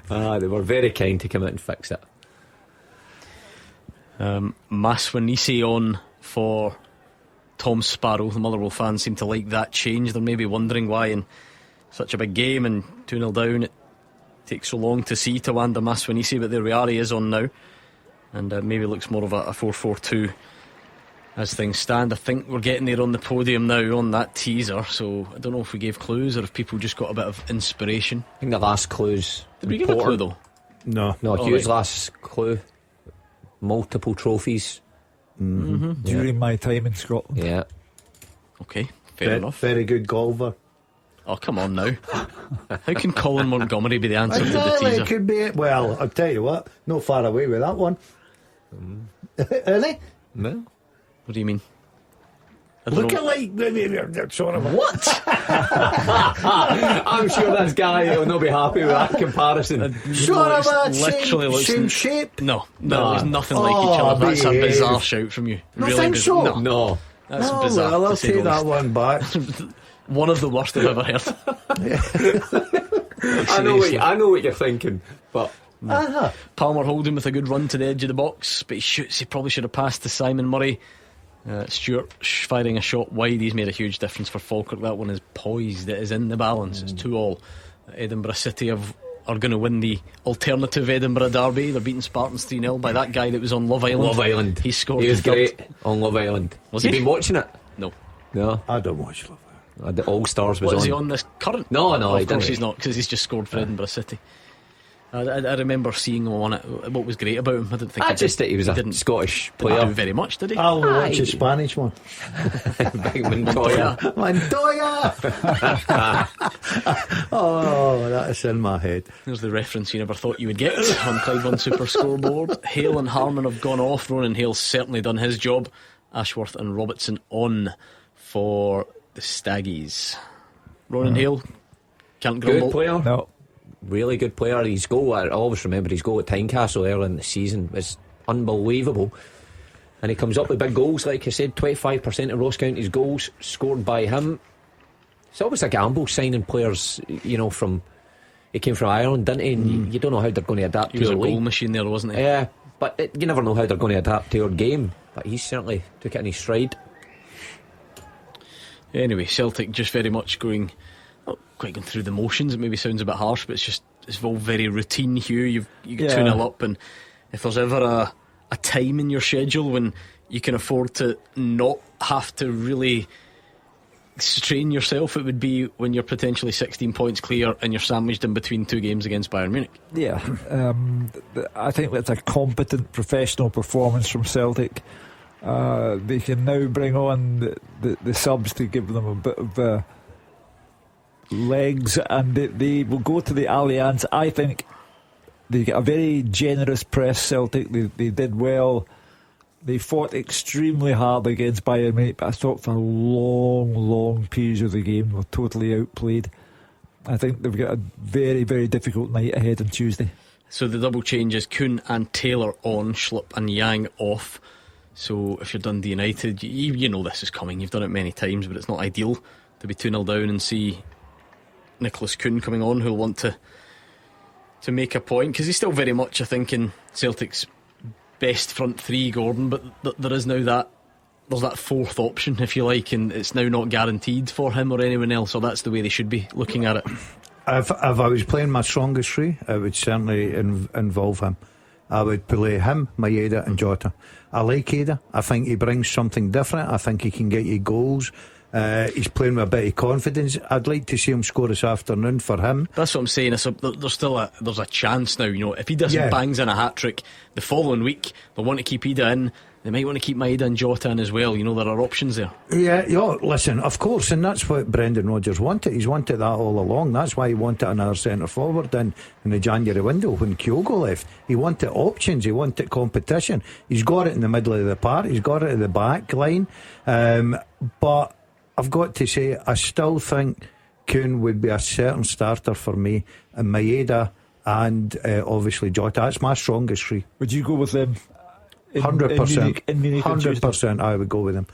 Speaker 10: They were very kind to come out and fix it.
Speaker 8: Maswanisi on for Tom Sparrow, the Motherwell fans seem to like that change. They're maybe wondering why in such a big game and 2-0 down it takes so long to see Tawanda Maswanisi, but there we are, he is on now, and maybe looks more of a 4-4-2 as things stand. I think we're getting there on the podium now on that teaser, so I don't know if we gave clues or if people just got a bit of inspiration.
Speaker 10: I think the last clue's
Speaker 8: Did we give a clue though?
Speaker 11: No,
Speaker 10: Hugh's last clue, multiple trophies
Speaker 9: during my time in Scotland.
Speaker 10: Yeah.
Speaker 8: Okay, fair enough.
Speaker 11: Very good golfer.
Speaker 8: Oh, come on now. How can Colin Montgomery be the answer to the
Speaker 11: Exactly,
Speaker 8: teaser?
Speaker 11: it could be it. Well, I'll tell you what, not far away with that one. Is he?
Speaker 10: No.
Speaker 8: What do you mean?
Speaker 11: Look at like sort of
Speaker 10: what? I'm sure this guy will not be happy with that comparison.
Speaker 11: Sort of a
Speaker 8: literally looks
Speaker 11: same shape.
Speaker 8: No, there's nothing like each other. That's a bizarre shout from you.
Speaker 11: No,
Speaker 8: Really
Speaker 11: think
Speaker 8: bizarre.
Speaker 11: so?
Speaker 10: No.
Speaker 8: That's
Speaker 11: Oh,
Speaker 8: bizarre.
Speaker 11: well, I'll
Speaker 8: to say
Speaker 11: take
Speaker 8: the
Speaker 11: that
Speaker 8: least.
Speaker 11: one back.
Speaker 8: One of the worst I've ever heard.
Speaker 10: I know what you're thinking, but
Speaker 8: Palmer Holden with a good run to the edge of the box, but he probably should have passed to Simon Murray. Stewart firing a shot wide. He's made a huge difference for Falkirk. That one is poised, it is in the balance. It's 2-2. Edinburgh City are going to win the alternative Edinburgh derby. They're beating Spartans 3-0 by that guy that was on Love Island.
Speaker 10: Love Island.
Speaker 8: He scored.
Speaker 10: He was
Speaker 8: the third.
Speaker 10: great on Love Island.
Speaker 8: Was
Speaker 10: you
Speaker 8: he?
Speaker 10: been watching it?
Speaker 8: No.
Speaker 11: I don't watch Love
Speaker 10: Island. The All Stars was
Speaker 8: What,
Speaker 10: on.
Speaker 8: is he on this current?
Speaker 10: No,
Speaker 8: Of
Speaker 10: he
Speaker 8: course
Speaker 10: didn't.
Speaker 8: he's not, because he's just scored for Edinburgh City. I remember seeing him on it. What was great about him? I didn't think
Speaker 10: Just that he was a Scottish player.
Speaker 8: Didn't do very much, did he?
Speaker 11: I'll watch the Spanish one.
Speaker 10: Big Montoya.
Speaker 11: Montoya! Oh, that's in my head.
Speaker 8: There's the reference you never thought you would get on Clyde One Super Scoreboard. Hale and Harmon have gone off. Ronan Hale's certainly done his job. Ashworth and Robertson on for the Staggies. Ronan Hale can't grumble.
Speaker 10: Good player.
Speaker 9: No.
Speaker 10: Really good player. His goal, I always remember his goal at Tynecastle early in the season was unbelievable. And he comes up with big goals, like I said, 25% of Ross County's goals scored by him. It's always a gamble signing players, from. He came from Ireland, didn't he? And you don't know how they're going to adapt
Speaker 8: He
Speaker 10: to
Speaker 8: was
Speaker 10: your
Speaker 8: a goal
Speaker 10: league.
Speaker 8: machine there, wasn't he?
Speaker 10: Yeah, but you never know how they're going to adapt to your game. But he certainly took it in his stride.
Speaker 8: Anyway, Celtic just very much going, not quite going through the motions. It maybe sounds a bit harsh, but it's all very routine. Hugh, you get 2-0 up, and if there's ever a time in your schedule when you can afford to not have to really strain yourself, it would be when you're potentially 16 points clear and you're sandwiched in between two games against Bayern Munich.
Speaker 9: Yeah, I think that's a competent professional performance from Celtic. They can now bring on the subs to give them a bit of legs, and they will go to the Allianz. I think they get a very generous press. Celtic, they did well. They fought extremely hard against Bayern Munich, but I thought for long periods of the game they were totally outplayed. I think they've got a very, very difficult night ahead on Tuesday.
Speaker 8: So the double change is Kuhn and Taylor on, Schlupp and Yang off. So if you're Dundee United, you know this is coming. You've done it many times, but it's not ideal to be 2-0 down and see Nicholas Kuhn coming on, who'll want to make a point, because he's still very much, I think, in Celtic's best front three, Gordon, but there is now there's that fourth option, if you like, and it's now not guaranteed for him or anyone else, or that's the way they should be looking at it.
Speaker 11: If I was playing my strongest three, it would certainly involve him. I would play him, Maeda and Jota. I like Ada. I think he brings something different. I think he can get you goals. He's playing with a bit of confidence. I'd like to see him score this afternoon for him.
Speaker 8: That's what I'm saying. There's a chance now. If he doesn't bangs in a hat-trick the following week, they'll want to keep Ida in. They might want to keep Maeda and Jota in as well. There are options there. Yeah,
Speaker 11: listen, of course, and that's what Brendan Rodgers wanted. He's wanted that all along. That's why he wanted another centre forward in the January window when Kyogo left. He wanted options, he wanted competition. He's got it in the middle of the park, he's got it at the back line. But I've got to say, I still think Kuhn would be a certain starter for me, and Maeda and obviously Jota. That's my strongest three.
Speaker 9: Would you go with them?
Speaker 11: 100%.
Speaker 9: In Munich
Speaker 11: 100% I would go with him.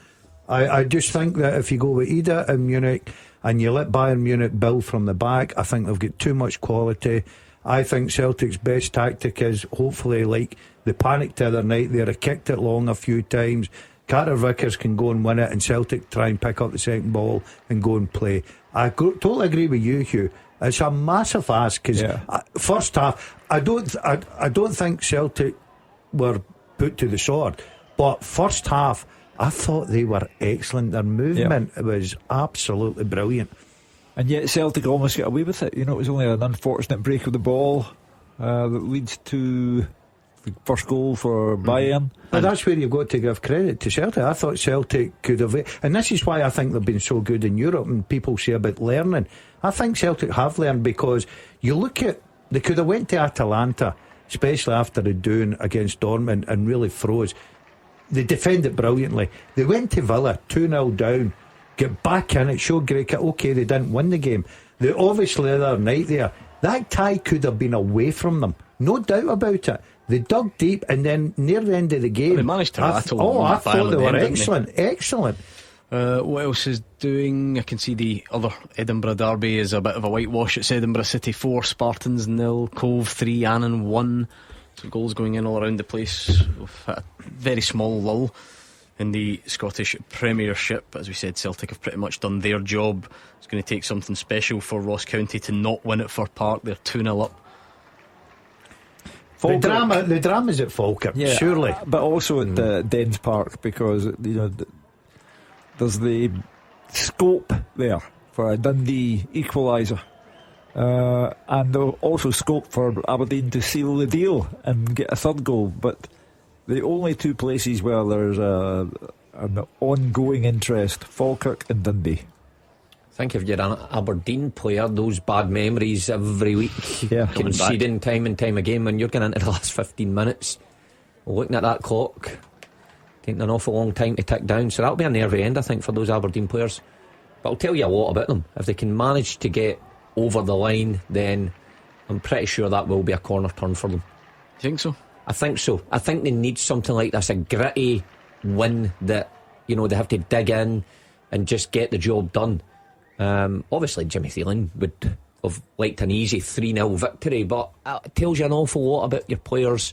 Speaker 11: I just think that if you go with Ida in Munich and you let Bayern Munich build from the back, I think they've got too much quality. I think Celtic's best tactic is hopefully like the panic the other night. They've kicked it long a few times, Carter Vickers can go and win it, and Celtic try and pick up the second ball and go and play. I totally agree with you, Hugh. It's a massive ask because first half, I don't think Celtic were put to the sword, but first half I thought they were excellent. Their movement was absolutely brilliant,
Speaker 9: and yet Celtic almost got away with it. You know, it was only an unfortunate break of the ball that leads to the first goal for Bayern.
Speaker 11: But that's where you've got to give credit to Celtic. I thought Celtic could have, and this is why I think they've been so good in Europe. And people say about learning, I think Celtic have learned, because you look at, they could have went to Atalanta, especially after the doing against Dortmund, and really froze. They defended brilliantly. They went to Villa 2-0 down, get back in it, showed great. Okay, they didn't win the game. They obviously the other night there, that tie could have been away from them, no doubt about it. They dug deep, and then near the end of the game,
Speaker 8: they managed to rattle.
Speaker 11: I thought they were excellent.
Speaker 8: What else is doing? I can see the other Edinburgh derby is a bit of a whitewash. It's Edinburgh City 4, Spartans 0, Cove 3, Annan 1. So goals going in all around the place. We've had a very small lull in the Scottish Premiership. As we said, Celtic have pretty much done their job. It's going to take something special for Ross County to not win at Fir Park. They're 2-0 up.
Speaker 11: The drama's at Falkirk, surely,
Speaker 9: but also at Dens Park, because there's the scope there for a Dundee equaliser, and also scope for Aberdeen to seal the deal and get a third goal. But the only two places where there's an ongoing interest, Falkirk and Dundee.
Speaker 10: I think if you're an Aberdeen player, those bad memories every week, conceding time and time again, when you're getting into the last 15 minutes, looking at that clock, taking an awful long time to tick down. So that'll be a nervy end, I think, for those Aberdeen players. But I'll tell you a lot about them. If they can manage to get over the line, then I'm pretty sure that will be a corner turn for them.
Speaker 8: You think so?
Speaker 10: I think so. I think they need something like this, a gritty win that, they have to dig in and just get the job done. Obviously Jimmy Thielen would have liked an easy 3-0 victory, but it tells you an awful lot about your players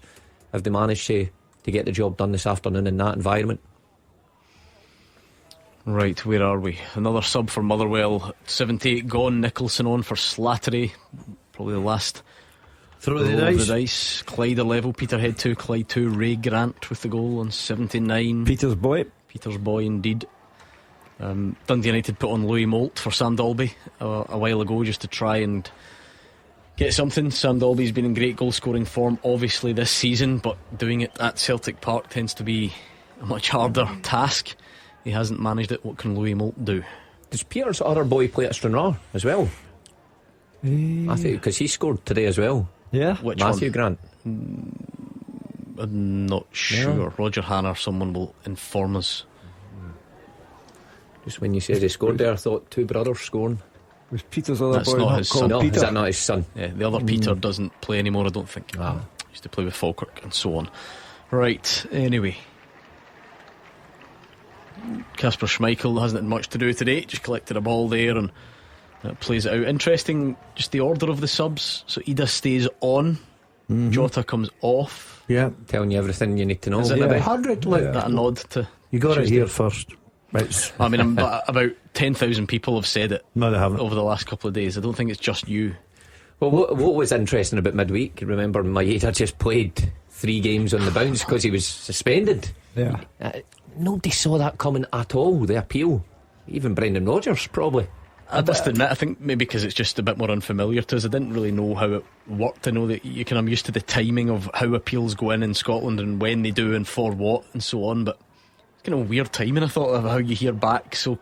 Speaker 10: if they manage to get the job done this afternoon in that environment.
Speaker 8: Right, where are we? Another sub for Motherwell. 78 gone. Nicholson on for Slattery, probably the last
Speaker 11: throw of the dice.
Speaker 8: Clyde are level, Peterhead 2, Clyde 2. Ray Grant with the goal on 79.
Speaker 9: Peter's boy
Speaker 8: indeed. Dundee United put on Louis Moult for Sam Dalby a while ago, just to try and get something. Sam Dalby's been in great goal scoring form obviously this season, but doing it at Celtic Park tends to be a much harder task. He hasn't managed it. What can Louis Moult do?
Speaker 10: Does Peter's other boy play at Stranraer as well? Matthew, because he scored today as well.
Speaker 8: Which
Speaker 10: Matthew
Speaker 8: one?
Speaker 10: Grant?
Speaker 8: I'm not sure. Roger Hanna, someone will inform us.
Speaker 10: Just when you said he scored there, I thought two brothers scoring.
Speaker 9: Was Peter's other
Speaker 8: That's
Speaker 9: boy
Speaker 8: not his son?
Speaker 10: No,
Speaker 9: Peter?
Speaker 10: is that not his son?
Speaker 8: Yeah, the other Peter doesn't play anymore, I don't think. He used to play with Falkirk and so on. Right, anyway, Kasper Schmeichel hasn't had much to do today. Just collected a ball there and plays it out. Interesting, just the order of the subs. So Ida stays on, Jota comes off.
Speaker 11: Yeah,
Speaker 10: telling you everything you need to know.
Speaker 8: Is it maybe
Speaker 11: 100? Look,
Speaker 8: that a nod to
Speaker 11: you got
Speaker 8: Tuesday?
Speaker 11: it here first.
Speaker 8: I mean, about 10,000 people have said it.
Speaker 11: No, they haven't.
Speaker 8: Over the last couple of days. I don't think it's just you.
Speaker 10: Well, what was interesting about midweek, remember Maeda just played 3 games on the bounce because he was suspended. Nobody saw that coming at all, the appeal. Even Brendan Rodgers probably.
Speaker 8: I must admit, I think maybe because it's just a bit more unfamiliar to us. I didn't really know how it worked. I know that I'm used to the timing of how appeals go in Scotland and when they do and for what and so on, but it's kind of weird timing, I thought, of how you hear back so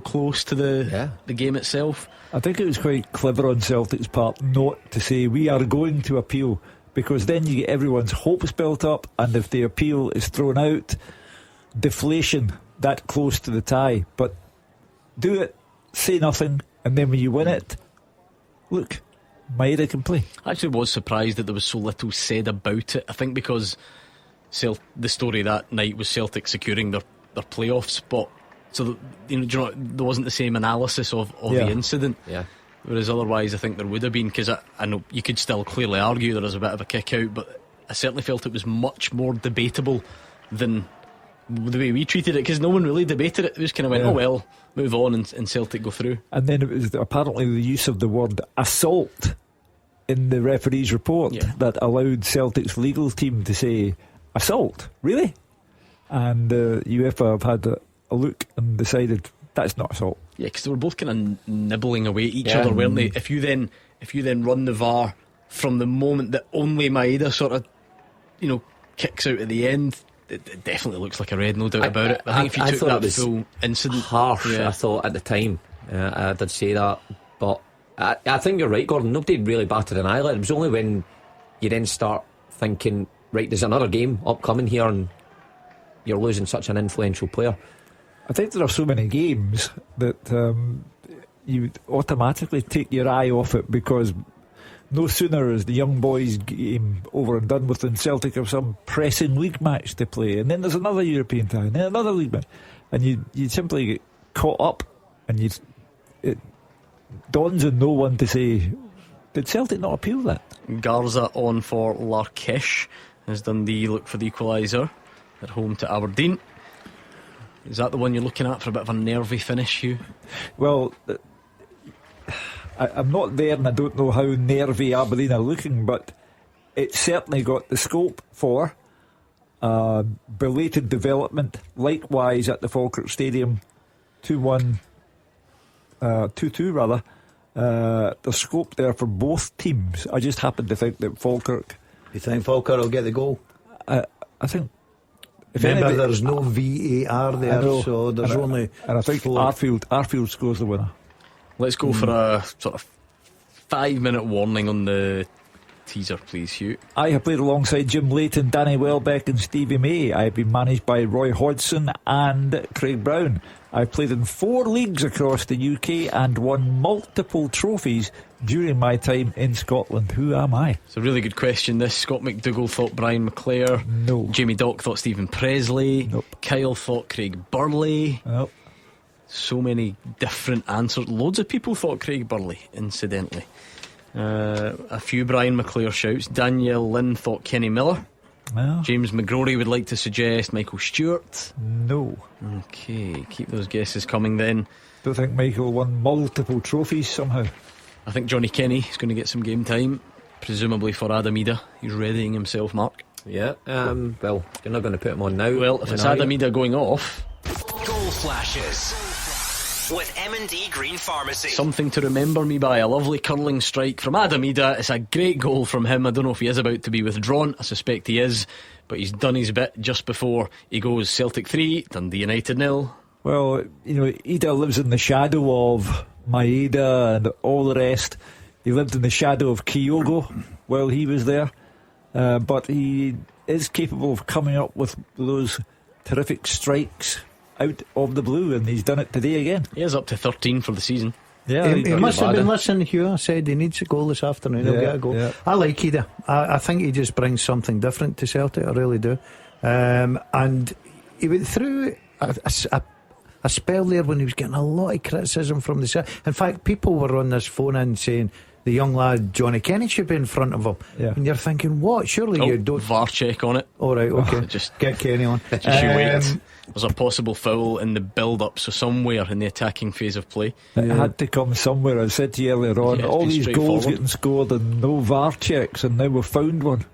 Speaker 8: close to the game itself.
Speaker 9: I think it was quite clever on Celtic's part not to say we are going to appeal, because then you get everyone's hopes built up, and if the appeal is thrown out, deflation that close to the tie. But do it, say nothing, and then when you win it, look, Maeda can play.
Speaker 8: I actually was surprised that there was so little said about it. I think because the story that night was Celtic securing their playoff spot, so there wasn't the same analysis of the incident. Whereas otherwise I think there would have been, because I know you could still clearly argue there was a bit of a kick out, but I certainly felt it was much more debatable than the way we treated it, because no one really debated it. It just kind of went, oh well, move on, and Celtic go through.
Speaker 9: And then it was apparently the use of the word assault in the referee's report that allowed Celtic's legal team to say, assault? Really? And UEFA have had a look and decided that's not assault.
Speaker 8: Yeah, because they were both kind of nibbling away at each other, weren't they? If you then run the VAR from the moment that only Maeda sort of, kicks out at the end, it definitely looks like a red, no doubt about it. I think if you took that full incident,
Speaker 10: harsh, I thought at the time, I did say that, but I think you're right, Gordon. Nobody really batted an eyelid. It was only when you then start thinking, right, there's another game upcoming here, and you're losing such an influential player.
Speaker 9: I think there are so many games that you automatically take your eye off it, because no sooner is the young boys game over and done with than Celtic have some pressing league match to play, and then there's another European tie, and then another league match, and you simply get caught up, and it dawns on no one to say, did Celtic not appeal that?
Speaker 8: Garza on for Larkish as Dundee look for the equaliser at home to Aberdeen. Is that the one you're looking at for a bit of a nervy finish, Hugh?
Speaker 9: Well, I'm not there, and I don't know how nervy Aberdeen are looking, but it's certainly got the scope for belated development. Likewise at the Falkirk Stadium, 2-1, 2-2 rather. There's scope there for both teams. I just happen to think that Falkirk.
Speaker 11: You think Falkirk will get the goal?
Speaker 9: I think.
Speaker 11: Remember, there's no VAR there, so there's only.
Speaker 9: And I think Arfield scores the winner.
Speaker 8: Let's go for a sort of 5-minute warning on the teaser, please, Hugh.
Speaker 9: I have played alongside Jim Layton, Danny Welbeck and Stevie May. I have been managed by Roy Hodgson and Craig Brown. I've played in 4 leagues across the UK and won multiple trophies during my time in Scotland. Who am I?
Speaker 8: It's a really good question, this. Scott McDougall thought Brian McClare.
Speaker 9: No.
Speaker 8: Jamie Dock thought Stephen Presley.
Speaker 9: Nope.
Speaker 8: Kyle thought Craig Burley.
Speaker 9: Nope.
Speaker 8: So many different answers. Loads of people thought Craig Burley, incidentally. A few Brian McClare shouts. Danielle Lynn thought Kenny Miller.
Speaker 9: No.
Speaker 8: James McGrory would like to suggest Michael Stewart.
Speaker 9: No.
Speaker 8: Okay, keep those guesses coming then.
Speaker 9: Don't think Michael won multiple trophies somehow.
Speaker 8: I think Johnny Kenny is going to get some game time, presumably for Adam Ida. He's readying himself, Mark.
Speaker 10: Yeah, well, you're not going to put him on now.
Speaker 8: Well, if it's Adam Ida going off.
Speaker 7: Goal flashes with M&D Green Pharmacy.
Speaker 8: Something to remember me by. A lovely curling strike from Adam Ida. It's a great goal from him. I don't know if he is about to be withdrawn. I suspect he is, but he's done his bit just before he goes. Celtic 3, Dundee United 0.
Speaker 9: Well, Ida lives in the shadow of Maeda and all the rest. He lived in the shadow of Kyogo while he was there, but he is capable of coming up with those terrific strikes out of the blue, and he's done it today again.
Speaker 8: He is up to 13 for the season.
Speaker 11: Yeah, he must have been listening. Hugh said he needs a goal this afternoon. He'll get a goal. Yeah. I like Ida. I think he just brings something different to Celtic. I really do. And he went through a spell there when he was getting a lot of criticism from the set. In fact, people were on this phone in saying the young lad Johnny Kenny should be in front of him. Yeah. And you're thinking, what? Surely you don't.
Speaker 8: VAR check on it.
Speaker 11: All right, okay. Just get Kenny on.
Speaker 8: Just you wait. There's a possible foul in the build-up, so somewhere in the attacking phase of play.
Speaker 9: It had to come somewhere. I said to you earlier on, all these goals getting scored and no VAR checks, and now we've found one.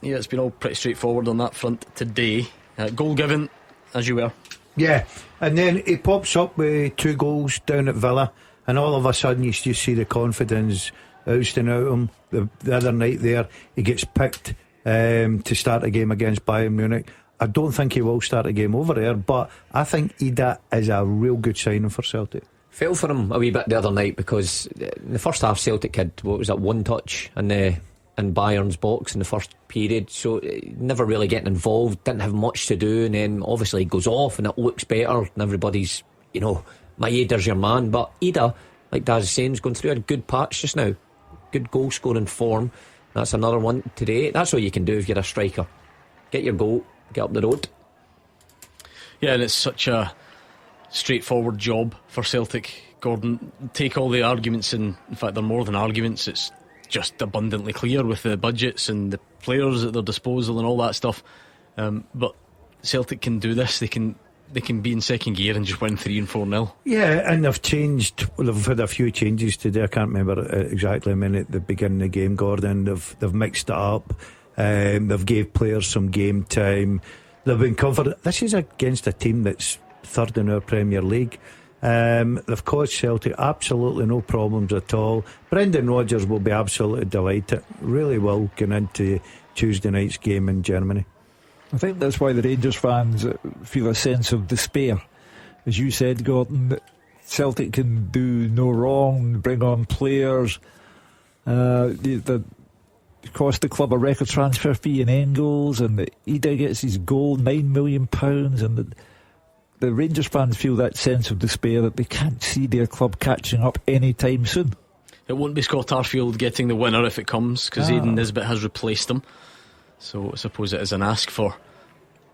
Speaker 8: Yeah, it's been all pretty straightforward on that front today. Goal given, as you were.
Speaker 11: Yeah, and then he pops up with 2 goals down at Villa, and all of a sudden you just see the confidence ousting out of him. The other night there, he gets picked to start a game against Bayern Munich. I don't think he will start a game over there, but I think Ida is a real good signing for Celtic.
Speaker 10: Fell for him a wee bit the other night, because in the first half Celtic had, what was that, 1 touch in Bayern's box in the first period, so never really getting involved, didn't have much to do, and then obviously he goes off and it looks better and everybody's, Maeda's your man. But Ida, like Daz is saying, is going through a good patch just now, good goal scoring form. That's another one today. That's all you can do if you're a striker. Get your goal, get up the road.
Speaker 8: Yeah, and it's such a straightforward job for Celtic, Gordon. Take all the arguments, and in fact they're more than arguments, it's just abundantly clear with the budgets and the players at their disposal and all that stuff, but Celtic can do this. They can be in second gear and just win 3 and 4-0.
Speaker 11: Yeah, and they've had a few changes today. I can't remember exactly a minute at the beginning of the game, Gordon. They've mixed it up. They've gave players some game time. They've been covered. This is against a team that's third in our Premier League. They've caused Celtic absolutely no problems at all. Brendan Rodgers will be absolutely delighted. Really will, going into Tuesday night's game in Germany.
Speaker 9: I think that's why the Rangers fans feel a sense of despair. As you said, Gordon, Celtic can do no wrong, bring on players. It cost the club a record transfer fee in Engels, and Ida gets his goal, £9 million, and the Rangers fans feel that sense of despair that they can't see their club catching up anytime soon.
Speaker 8: It won't be Scott Arfield getting the winner if it comes, because Aidan Nisbet has replaced him. So I suppose it is an ask for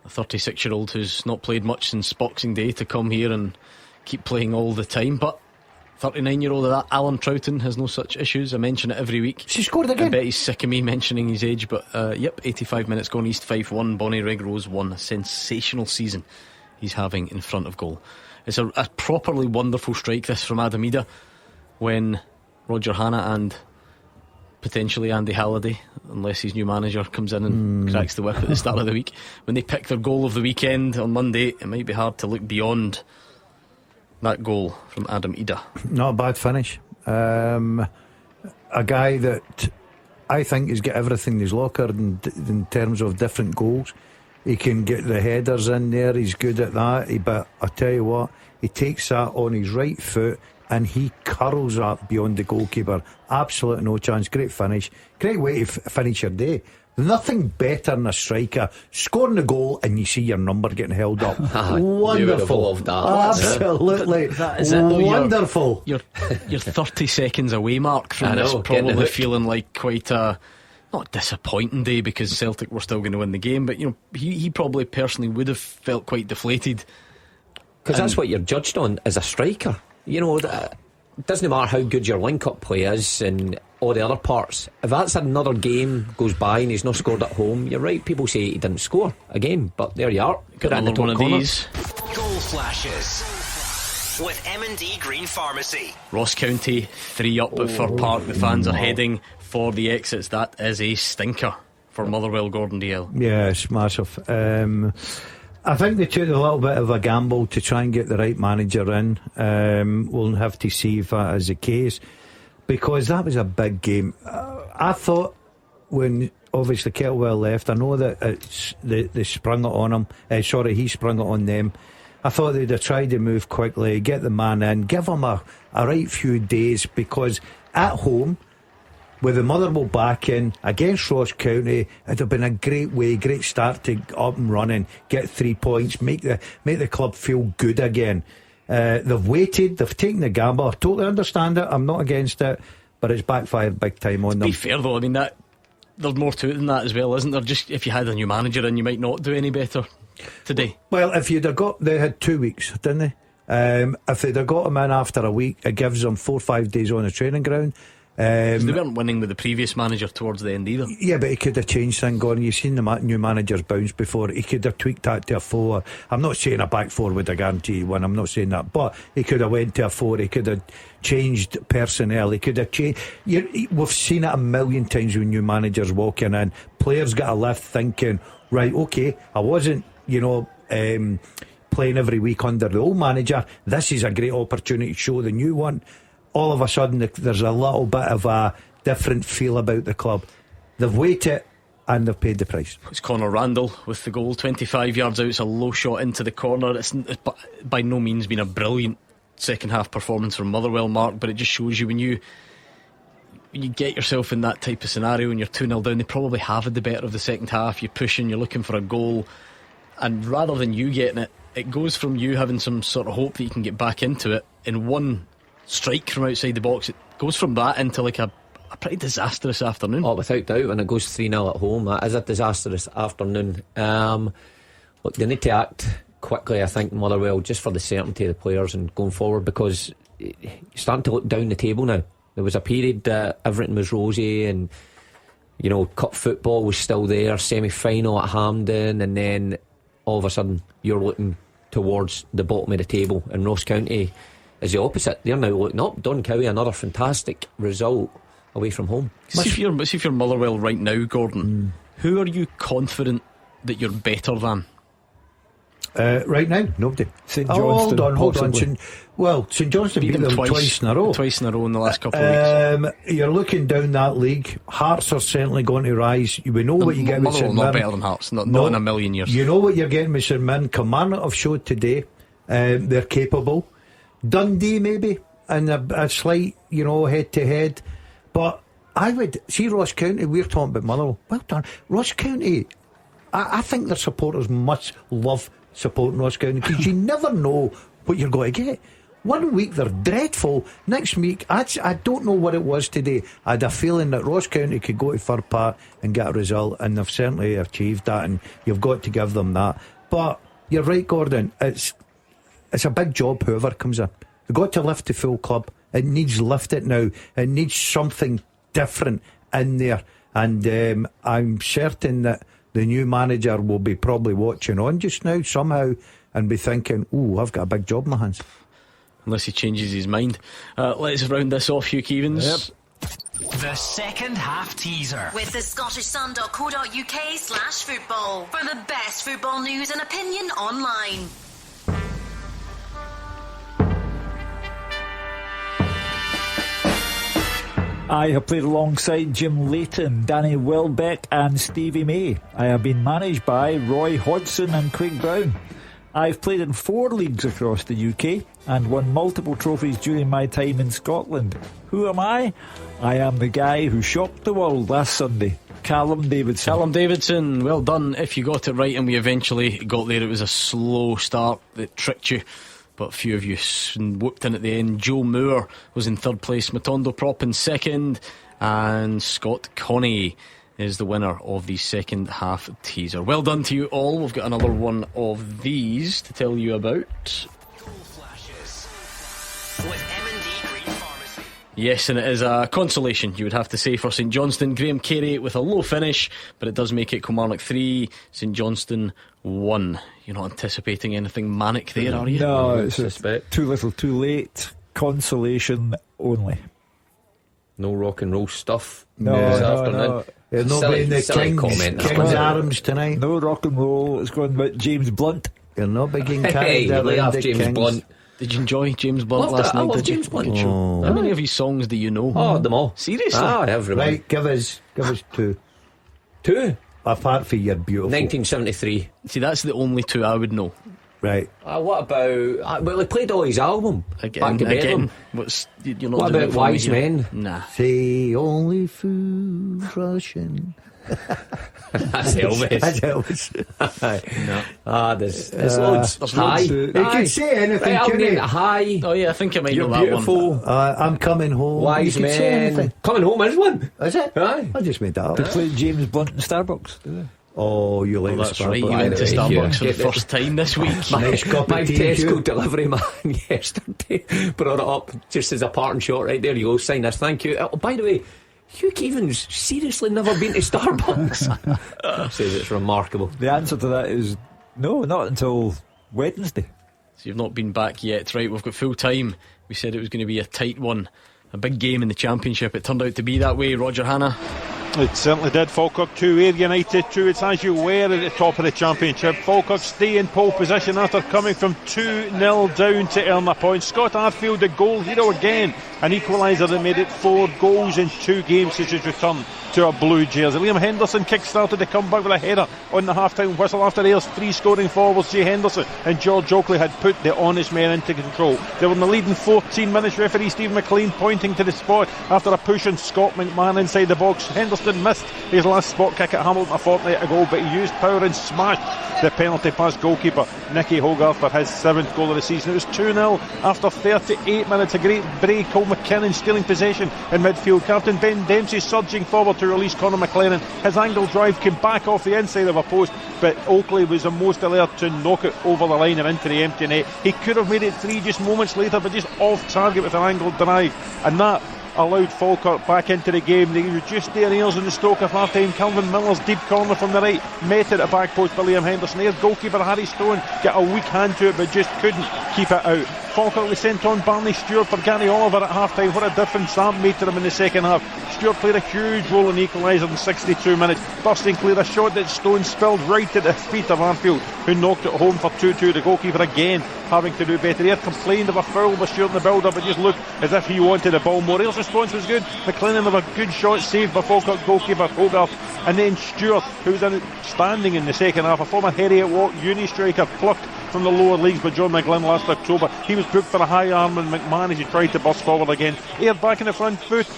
Speaker 8: a 36-year-old who's not played much since Boxing Day to come here and keep playing all the time. But 39-year-old Alan Troughton has no such issues. I mention it every week.
Speaker 11: She scored again.
Speaker 8: I bet he's sick of me mentioning his age, but 85 minutes gone. East Fife 1, Bonnyrigg Rose 1. A sensational season he's having in front of goal. It's a properly wonderful strike, this, from Adam Ida, when Roger Hanna and potentially Andy Halliday, unless his new manager comes in and cracks the whip at the start of the week, when they pick their goal of the weekend on Monday, it might be hard to look beyond that goal from Adam Ida.
Speaker 11: Not a bad finish. A guy that I think has got everything in his locker in terms of different goals. He can get the headers in there, he's good at that, but I tell you what, he takes that on his right foot and he curls that beyond the goalkeeper. Absolutely no chance. Great finish. Great way to finish your day. Nothing better than a striker scoring the goal and you see your number getting held up. Wonderful.
Speaker 10: That.
Speaker 11: Absolutely.
Speaker 8: That is it, though.
Speaker 11: Wonderful.
Speaker 8: Your 30 seconds away mark from this, probably feeling like quite a not disappointing day, because Celtic were still going to win the game, but he probably personally would have felt quite deflated,
Speaker 10: because that's what you're judged on as a striker. It doesn't matter how good your link-up play is and all the other parts. If that's another game goes by and he's not scored at home, you're right, people say he didn't score again, but there you are.
Speaker 8: Got another one of these.
Speaker 7: Goal flashes with M&D Green Pharmacy.
Speaker 8: Ross County 3 up at Fir Park. The fans are heading for the exits. That is a stinker for Motherwell Gordon Dalziel.
Speaker 11: Yeah, it's massive. I think they took a little bit of a gamble to try and get the right manager in. We'll have to see if that is the case, because that was a big game. I thought when obviously Kettlewell left, I know that they sprung it on him. He sprung it on them. I thought they'd have tried to move quickly, get the man in, give him a right few days, because at home, with the Motherwell back in against Ross County, it'd have been a great start to up and running, get 3 points, make the club feel good again. They've waited, they've taken the gamble. I totally understand it, I'm not against it, but it's backfired big time on them.
Speaker 8: To be fair though, I mean, that there's more to it than that as well, isn't there? Just if you had a new manager in, you might not do any better today.
Speaker 11: Well, if you'd have they had 2 weeks, didn't they? If they'd have got him in after a week, it gives them 4 or 5 days on the training ground.
Speaker 8: They weren't winning with the previous manager towards the end either.
Speaker 11: Yeah, but he could have changed things, Gordon. You've seen the new managers bounce before. He could have tweaked that to a 4. I'm not saying a back 4 would have guaranteed one, I'm not saying that, but he could have went to a 4. He could have changed personnel. He could have changed. We've seen it a million times when new managers walking in. Players get a lift thinking, right, okay, I wasn't playing every week under the old manager. This is a great opportunity to show the new one. All of a sudden there's a little bit of a different feel about the club. They've waited and they've paid the price.
Speaker 8: It's Conor Randall with the goal, 25 yards out. It's a low shot into the corner. It's by no means been a brilliant second half performance from Motherwell, Mark, but it just shows you when you get yourself in that type of scenario and you're 2-0 down, they probably have had the better of the second half. You're pushing, you're looking for a goal, and rather than you getting it, it goes from you having some sort of hope that you can get back into it in one strike from outside the box. It goes from that into like a pretty disastrous afternoon.
Speaker 10: Oh, without doubt. When it goes 3-0 at home, that is a disastrous afternoon. Look, they need to act quickly, I think, Motherwell, just for the certainty of the players and going forward, because you're starting to look down the table now. There was a period that everything was rosy and cup football was still there, semi-final at Hampden, and then all of a sudden you're looking towards the bottom of the table, and Ross County is the opposite. They're now looking up. Don Cowie, another fantastic result away from home.
Speaker 8: See if you're Motherwell right now, Gordon, who are you confident that you're better than?
Speaker 11: Right now, nobody.
Speaker 9: St Johnstone.
Speaker 11: Hold on. St Johnstone beat them twice in a row.
Speaker 8: Twice in a row in the last couple of weeks.
Speaker 11: You're looking down that league. Hearts are certainly going to rise. We know what you get with St Mirren.
Speaker 8: Not better than Hearts, not in a million years.
Speaker 11: You know what you're getting with St Mirren. Kilmarnock have showed today they're capable. Dundee maybe, and a slight, head to head. But I would see Ross County. We're talking about Motherwell. Well done, Ross County. I think their supporters must love supporting Ross County, because you never know what you're going to get. One week they're dreadful, next week I don't know what it was today. I had a feeling that Ross County could go to Fir Park and get a result, and they've certainly achieved that, and you've got to give them that. But you're right, Gordon, it's a big job whoever comes in. They've got to lift the full club. It needs lifted now. It needs something different in there, and I'm certain that the new manager will be probably watching on just now somehow and be thinking, I've got a big job in my hands.
Speaker 8: Unless he changes his mind. Let's round this off, Hugh Keevins.
Speaker 7: Yep. The second half teaser.
Speaker 16: With the scottishsun.co.uk/football. For the best football news and opinion online.
Speaker 9: I have played alongside Jim Leighton, Danny Welbeck and Stevie May. I have been managed by Roy Hodgson and Craig Brown. I've played in 4 leagues across the UK and won multiple trophies during my time in Scotland. Who am I? I am the guy who shocked the world last Sunday. Callum Davidson.
Speaker 8: Callum Davidson, well done. If you got it right, and we eventually got there, it was a slow start that tricked you, but a few of you whooped in at the end. Joe Moore was in 3rd place, Matondo Prop in 2nd, and Scott Connie is the winner of the second half teaser. Well done to you all. We've got another one of these to tell you about. Yes, and it is a consolation, you would have to say, for St Johnstone. Graham Carey with a low finish, but it does make it Kilmarnock 3, St Johnstone 1. You're not anticipating anything manic there, are you?
Speaker 9: No, it's too little too late. Consolation only.
Speaker 10: No rock and roll stuff.
Speaker 9: No.
Speaker 11: There's nobody in the King's arms tonight.
Speaker 9: No rock and roll. It's going about James Blunt.
Speaker 11: You're not beginning carried around the
Speaker 10: James
Speaker 11: Kings.
Speaker 10: Blunt.
Speaker 8: Did you enjoy James Blunt last night?
Speaker 10: I love James Blunt.
Speaker 8: How many of his songs do you know?
Speaker 10: Oh, them all.
Speaker 8: Seriously?
Speaker 10: Everyone.
Speaker 11: Right, give us 2.
Speaker 10: 2?
Speaker 11: Apart from your beautiful
Speaker 10: 1973.
Speaker 8: See, that's the only 2 I would know.
Speaker 11: Right.
Speaker 10: What about... well, he played all his album.
Speaker 8: Again.
Speaker 10: You're not what about Wise Men?
Speaker 8: Nah.
Speaker 11: Say only fools rushing.
Speaker 10: That's Elvis.
Speaker 11: That's Elvis.
Speaker 10: No. There's loads. Hi.
Speaker 11: You can say anything, right,
Speaker 10: hi.
Speaker 8: Oh yeah, I think I might
Speaker 10: You're
Speaker 8: know
Speaker 10: beautiful.
Speaker 8: that one.
Speaker 11: I'm coming home.
Speaker 10: Wise Men. Coming home is one.
Speaker 11: Is it?
Speaker 10: Aye.
Speaker 11: I just made that up.
Speaker 9: They played James Blunt in Starbucks, do they?
Speaker 11: Oh, you like
Speaker 8: that's
Speaker 11: Starbucks.
Speaker 8: right. You went to Starbucks for the first time this week.
Speaker 10: My Tesco
Speaker 11: Hugh.
Speaker 10: delivery man yesterday brought it up just as a parting shot. Right there you go, sign this, thank you. Oh, by the way, Hugh Keevins seriously never been to Starbucks. Says it's remarkable.
Speaker 9: The answer to that is no, not until Wednesday.
Speaker 8: So you've not been back yet. Right, we've got full time. We said it was going to be a tight one, a big game in the Championship. It turned out to be that way. Roger Hannah.
Speaker 15: It certainly did. Falkirk 2, Ayr United 2. It's as you were at the top of the Championship. Falkirk stay in pole position after coming from 2-0 down to earn a point. Scott Arfield, the goal hero again, an equaliser that made it 4 goals in 2 games since his return to a blue jersey. Liam Henderson kick-started the comeback with a header on the half-time whistle after Ayr's 3 scoring forwards. Jay Henderson and George Oakley had put the honest men into control. They were in the lead in 14 minutes. Referee Steve McLean pointing to the spot after a push on Scott McMahon inside the box. Henderson missed his last spot kick at Hamilton a fortnight ago, but he used power and smashed the penalty past goalkeeper Nicky Hogarth for his 7th goal of the season. It was 2-0 after 38 minutes. A great break. Cole McKinnon stealing possession in midfield. Captain Ben Dempsey surging forward to release Conor McLennan. His angle drive came back off the inside of a post, but Oakley was the most alert to knock it over the line and into the empty net. He could have made it 3 just moments later, but just off target with an angled drive, and that allowed Falkirk back into the game. They reduced their ears in the stroke of half time. Calvin Miller's deep corner from the right, met at the back post by Liam Henderson. There's goalkeeper Harry Stone, got a weak hand to it but just couldn't keep it out. Falkirk was sent on Barney Stewart for Gary Oliver at half time. What a difference that made to them in the second half. Stewart played a huge role in equaliser in 62 minutes, bursting clear, a shot that Stone spilled right at the feet of Arfield, who knocked it home for 2-2. The goalkeeper again having to do better. He had complained of a foul by Stewart in the build-up. It just looked as if he wanted the ball more. His response was good. McLennan with a good shot saved by Falkirk goalkeeper Hogarth, and then Stewart, who was outstanding in the second half, a former Heriot Walk uni striker, plucked from the lower leagues by John McGlynn last October. He was booked for a high arm and McMahon as he tried to burst forward again. Air back in the front foot,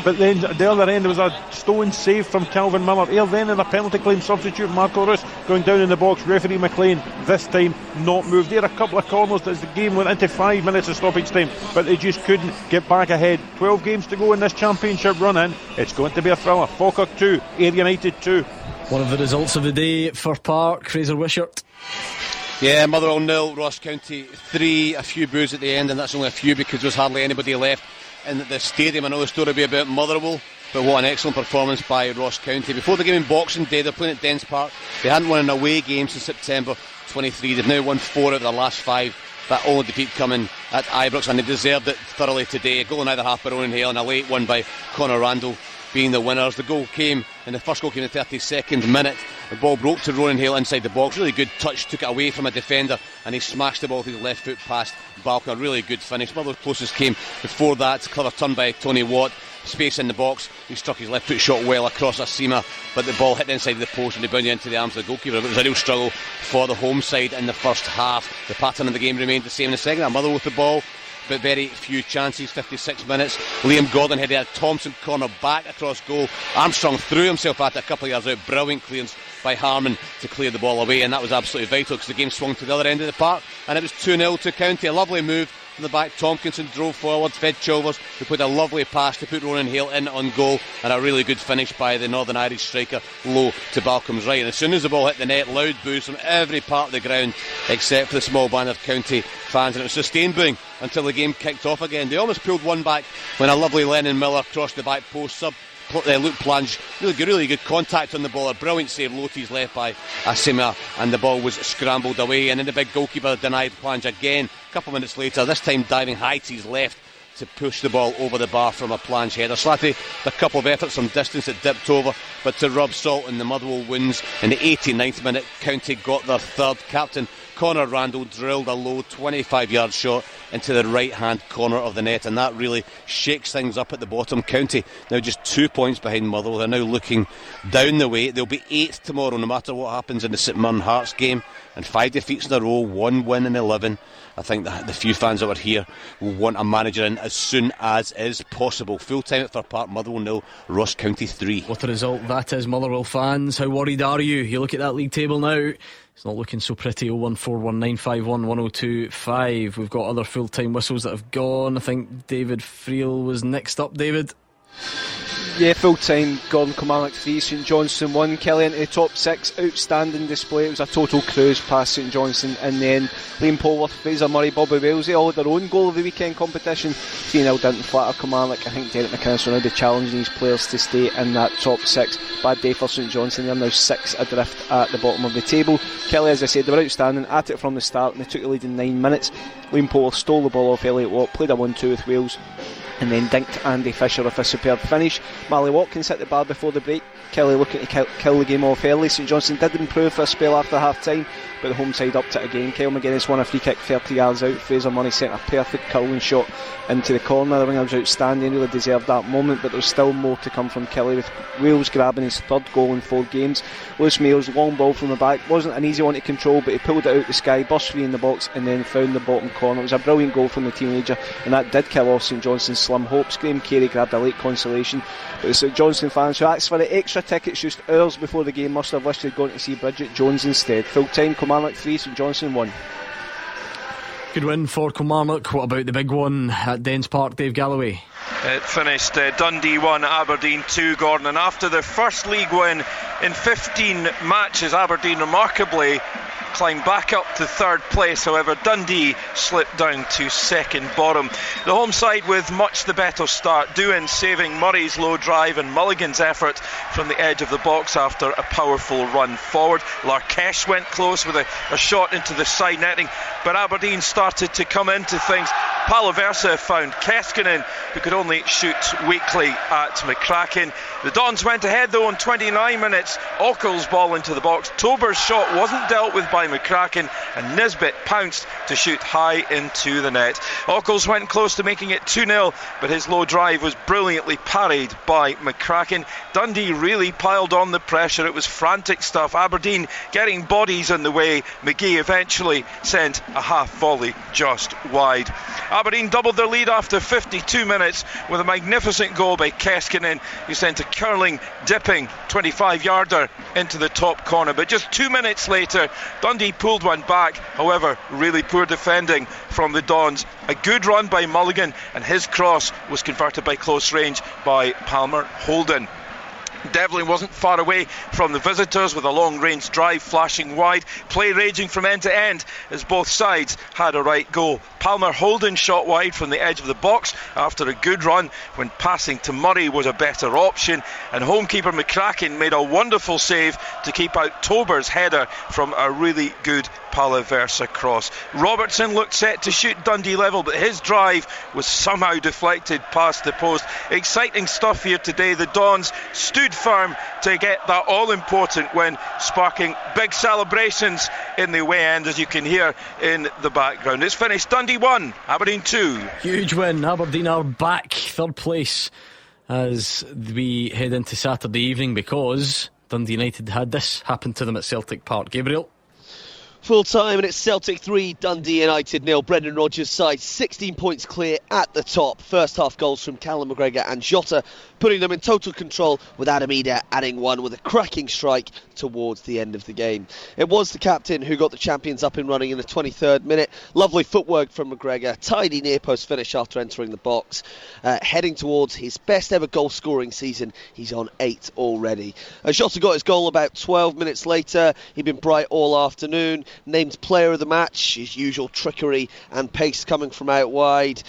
Speaker 15: but then at the other end there was a Stone save from Calvin Miller. Air then in a penalty claim substitute, Marco Roos going down in the box. Referee McLean this time not moved. There a couple of corners as the game went into 5 minutes of stoppage time, but they just couldn't get back ahead. 12 games to go in this championship run in. It's going to be a thriller. Falkirk 2, Ayr United 2.
Speaker 8: One of the results of the day for Park, Fraser Wishart.
Speaker 3: Yeah, Motherwell 0, Ross County 3. A few boos at the end, and that's only a few because there was hardly anybody left in the stadium. I know the story will be about Motherwell, but what an excellent performance by Ross County. Before the game in Boxing Day, they're playing at Dens Park. They hadn't won an away game since September 23. They've now won 4 out of their last 5. That only defeat coming at Ibrox, and they deserved it thoroughly today. A goal in either half by Ronan Hale and a late one by Conor Randall being the winners. The first goal came in the 32nd minute. The ball broke to Ronan Hale inside the box. Really good touch, took it away from a defender, and he smashed the ball with his left foot past Balcon. A really good finish. One of those closest came before that. Clever turn by Tony Watt. Space in the box. He struck his left foot shot well across Asima, but the ball hit inside the post and he bounced into the arms of the goalkeeper. It was a real struggle for the home side in the first half. The pattern of the game remained the same in the second. Motherwell with the ball, but very few chances. 56 minutes. Liam Gordon had a Thompson corner back across goal. Armstrong threw himself at it a couple of yards out. Brilliant clearance by Harmon to clear the ball away, and that was absolutely vital because the game swung to the other end of the park and it was 2-0 to County. A lovely move from the back. Tompkinson drove forward, fed Chilvers, who put a lovely pass to put Ronan Hale in on goal, and a really good finish by the Northern Irish striker low to Balcom's right. And as soon as the ball hit the net, loud boos from every part of the ground except for the small band of County fans, and it was sustained booing until the game kicked off again. They almost pulled one back when a lovely Lennon Miller crossed the back post. Luke Plange, really good contact on the ball. A brilliant save, low to his left by Asima, and the ball was scrambled away, and then the big goalkeeper denied Plange again a couple of minutes later, this time diving high to his left to push the ball over the bar from a Plange header. Slatty, a couple of efforts from distance, it dipped over, but to rub salt in the Motherwell wins in the 89th minute. County got their third. Captain Conor Randall drilled a low 25-yard shot into the right-hand corner of the net, and that really shakes things up at the bottom. County now just 2 points behind Motherwell. They're now looking down the way. They'll be 8th tomorrow, no matter what happens in the St Mirren Hearts game, and 5 defeats in a row, 1 win in 11. I think the few fans that were here will want a manager in as soon as is possible. Full time at Fir Park, Motherwell 0, Ross County 3.
Speaker 8: What a result that is, Motherwell fans. How worried are you? You look at that league table now, it's not looking so pretty. 01419511025. We've got other full-time whistles that have gone. I think David Friel was next up. David?
Speaker 13: Yeah, full-time. Gordon Kilmarnock 3, St Johnstone 1. Kelly into the top 6. Outstanding display. It was a total cruise past St Johnstone in the end. Liam Polworth, Fraser Murray, Bobby Wells, they all had their own goal of the weekend competition. 3-0 didn't flatter Kilmarnock. I think Derek McInnes will now be challenging these players to stay in that top 6. Bad day for St Johnstone. They're now 6 adrift at the bottom of the table. Kelly, as I said, they were outstanding, at it from the start, and they took the lead in 9 minutes. Liam Polworth stole the ball off Elliot Watt, played a 1-2 with Wales, and then dinked Andy Fisher with a superb finish. Marley Watkins hit the bar before the break. Kelly looking to kill the game off early. St Johnstone did improve for a spell after half time, but the home side upped it again. Kyle McGuinness won a free kick 30 yards out. Fraser Murray sent a perfect curling shot into the corner. The winger was outstanding, really deserved that moment, but there was still more to come from Kelly, with Wales grabbing his third goal in 4 games. Lewis Mayall's long ball from the back wasn't an easy one to control, but he pulled it out the sky, burst free in the box, and then found the bottom corner. It was a brilliant goal from the teenager, and that did kill off St Johnstone's slim hopes. Graham Carey grabbed a late consolation, but the St Johnstone fans who asked for the extra tickets just hours before the game must have wished they'd gone to see Bridget Jones instead. Full time, Kilmarnock 3, St Johnstone 1.
Speaker 8: Good win for Kilmarnock. What about the big one at Dens Park, Dave Galloway?
Speaker 14: It finished Dundee 1, Aberdeen 2, Gordon, and after their first league win in 15 matches, Aberdeen remarkably climb back up to third place. However, Dundee slipped down to second bottom. The home side with much the better start. Doohan saving Murray's low drive and Mulligan's effort from the edge of the box after a powerful run forward. Larkesh went close with a shot into the side netting, but Aberdeen started to come into things. Paloversa found Keskinen, who could only shoot weakly at McCracken. The Dons went ahead though in 29 minutes. Ockel's ball into the box. Tober's shot wasn't dealt with by McCracken, and Nisbet pounced to shoot high into the net. Ockel's went close to making it 2-0, but his low drive was brilliantly parried by McCracken. Dundee really piled on the pressure. It was frantic stuff. Aberdeen getting bodies in the way. McGee eventually sent a half volley just wide. Aberdeen doubled their lead after 52 minutes with a magnificent goal by Keskinen, who sent a curling, dipping 25-yarder into the top corner. But just 2 minutes later, Dundee pulled one back. However, really poor defending from the Dons. A good run by Mulligan, and his cross was converted by close range by Palmer Holden. Devlin wasn't far away from the visitors with a long-range drive flashing wide. Play raging from end to end as both sides had a right go. Palmer Holden shot wide from the edge of the box after a good run when passing to Murray was a better option, and homekeeper McCracken made a wonderful save to keep out Tober's header from a really good Palaversa cross. Robertson looked set to shoot Dundee level, but his drive was somehow deflected past the post. Exciting stuff here today. The Dons stood firm to get that all-important win, sparking big celebrations in the away end, as you can hear in the background. It's finished. Dundee 1, Aberdeen 2.
Speaker 8: Huge win. Aberdeen are back third place as we head into Saturday evening, because Dundee United had this happen to them at Celtic Park. Gabriel?
Speaker 12: Full time, and it's Celtic 3, Dundee United 0. Brendan Rodgers' side 16 points clear at the top. First half goals from Callum McGregor and Jota, putting them in total control, with Adam Ida adding one with a cracking strike towards the end of the game. It was the captain who got the champions up and running in the 23rd minute. Lovely footwork from McGregor, tidy near post finish after entering the box. Heading towards his best ever goal scoring season, he's on 8 already. Jota got his goal about 12 minutes later. He'd been bright all afternoon, named player of the match, his usual trickery and pace coming from out wide.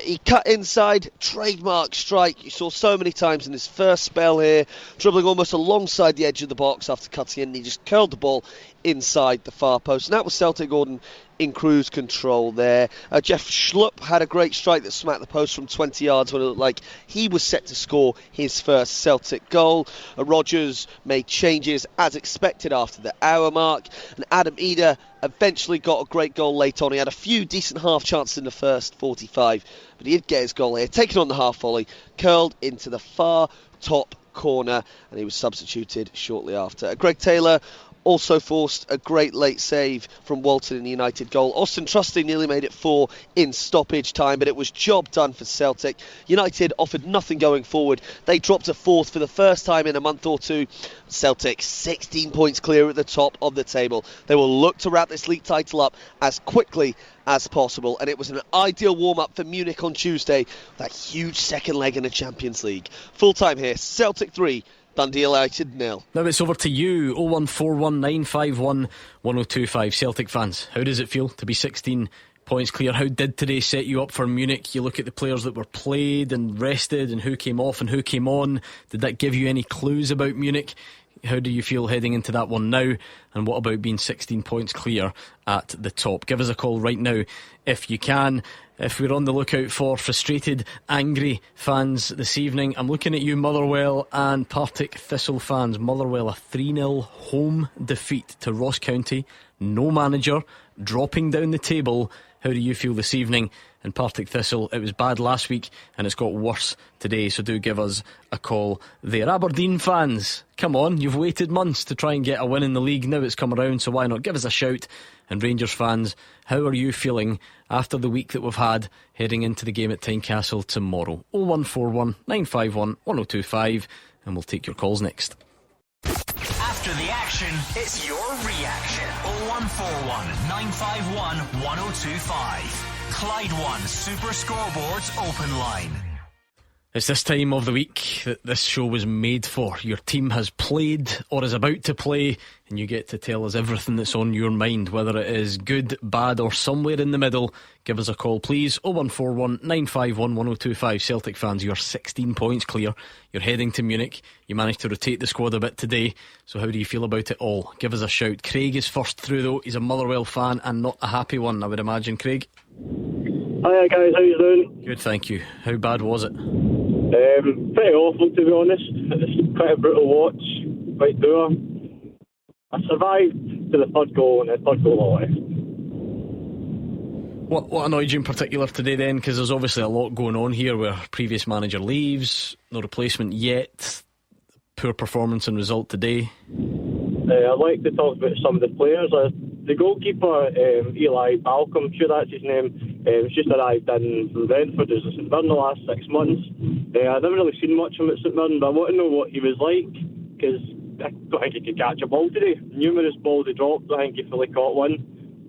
Speaker 12: He cut inside, trademark strike you saw so many times in his first spell here, dribbling almost alongside the edge of the box after cutting in, and he just curled the ball inside the far post, and that was Celtic Gordon in cruise control there. Jeff Schlupp had a great strike that smacked the post from 20 yards when it looked like he was set to score his first Celtic goal. Rodgers made changes as expected after the hour mark, and Adam Ida eventually got a great goal late on. He had a few decent half chances in the first 45, but he did get his goal here, taken on the half volley, curled into the far top corner, and he was substituted shortly after. Greg Taylor also forced a great late save from Walton in the United goal. Austin Trusty nearly made it 4 in stoppage time, but it was job done for Celtic. United offered nothing going forward. They dropped to 4th for the first time in a month or two. Celtic 16 points clear at the top of the table. They will look to wrap this league title up as quickly as possible, and it was an ideal warm-up for Munich on Tuesday, that huge second leg in the Champions League. Full time here, Celtic 3, Dundee United 0.
Speaker 8: Now it's over to you. 01419511025. Celtic fans, how does it feel to be 16 points clear? How did today set you up for Munich? You look at the players that were played and rested and who came off and who came on. Did that give you any clues about Munich? How do you feel heading into that one now? And what about being 16 points clear at the top? Give us a call right now if you can. If we're on the lookout for frustrated, angry fans this evening, I'm looking at you, Motherwell and Partick Thistle fans. Motherwell, a 3-0 home defeat to Ross County. No manager, dropping down the table. How do you feel this evening? And Partick Thistle, it was bad last week and it's got worse today, so do give us a call there. Aberdeen fans, come on, you've waited months to try and get a win in the league. Now it's come around, so why not give us a shout? And Rangers fans, how are you feeling after the week that we've had heading into the game at Tynecastle tomorrow? 0141 951 1025, and we'll take your calls next.
Speaker 7: After the action, it's your reaction. 0141 951 1025. Clyde One Super Scoreboard's open line.
Speaker 8: It's this time of the week that this show was made for. Your team has played or is about to play, and you get to tell us everything that's on your mind, whether it is good, bad or somewhere in the middle. Give us a call please, 0141 951 1025. Celtic fans, you're 16 points clear. You're heading to Munich. You managed to rotate the squad a bit today, so how do you feel about it all? Give us a shout. Craig is first through though. He's a Motherwell fan and not a happy one, I would imagine. Craig?
Speaker 21: Hiya guys, how you doing?
Speaker 8: Good, thank you. How bad was it?
Speaker 21: Pretty awful, to be honest. It's quite a brutal watch, quite dour. I survived to the third goal, and the third goal I left.
Speaker 8: What annoyed you in particular today then? Because there's obviously a lot going on here where previous manager leaves, no replacement yet, poor performance and result today.
Speaker 21: I'd like to talk about some of the players. The goalkeeper, Eli Balcom, I'm sure that's his name, he's just arrived in from Brentford as a St Mirren the last 6 months. I've never really seen much of him at St Mirren, but I want to know what he was like, because I don't think he could catch a ball today. Numerous balls he dropped, I think he fully caught one.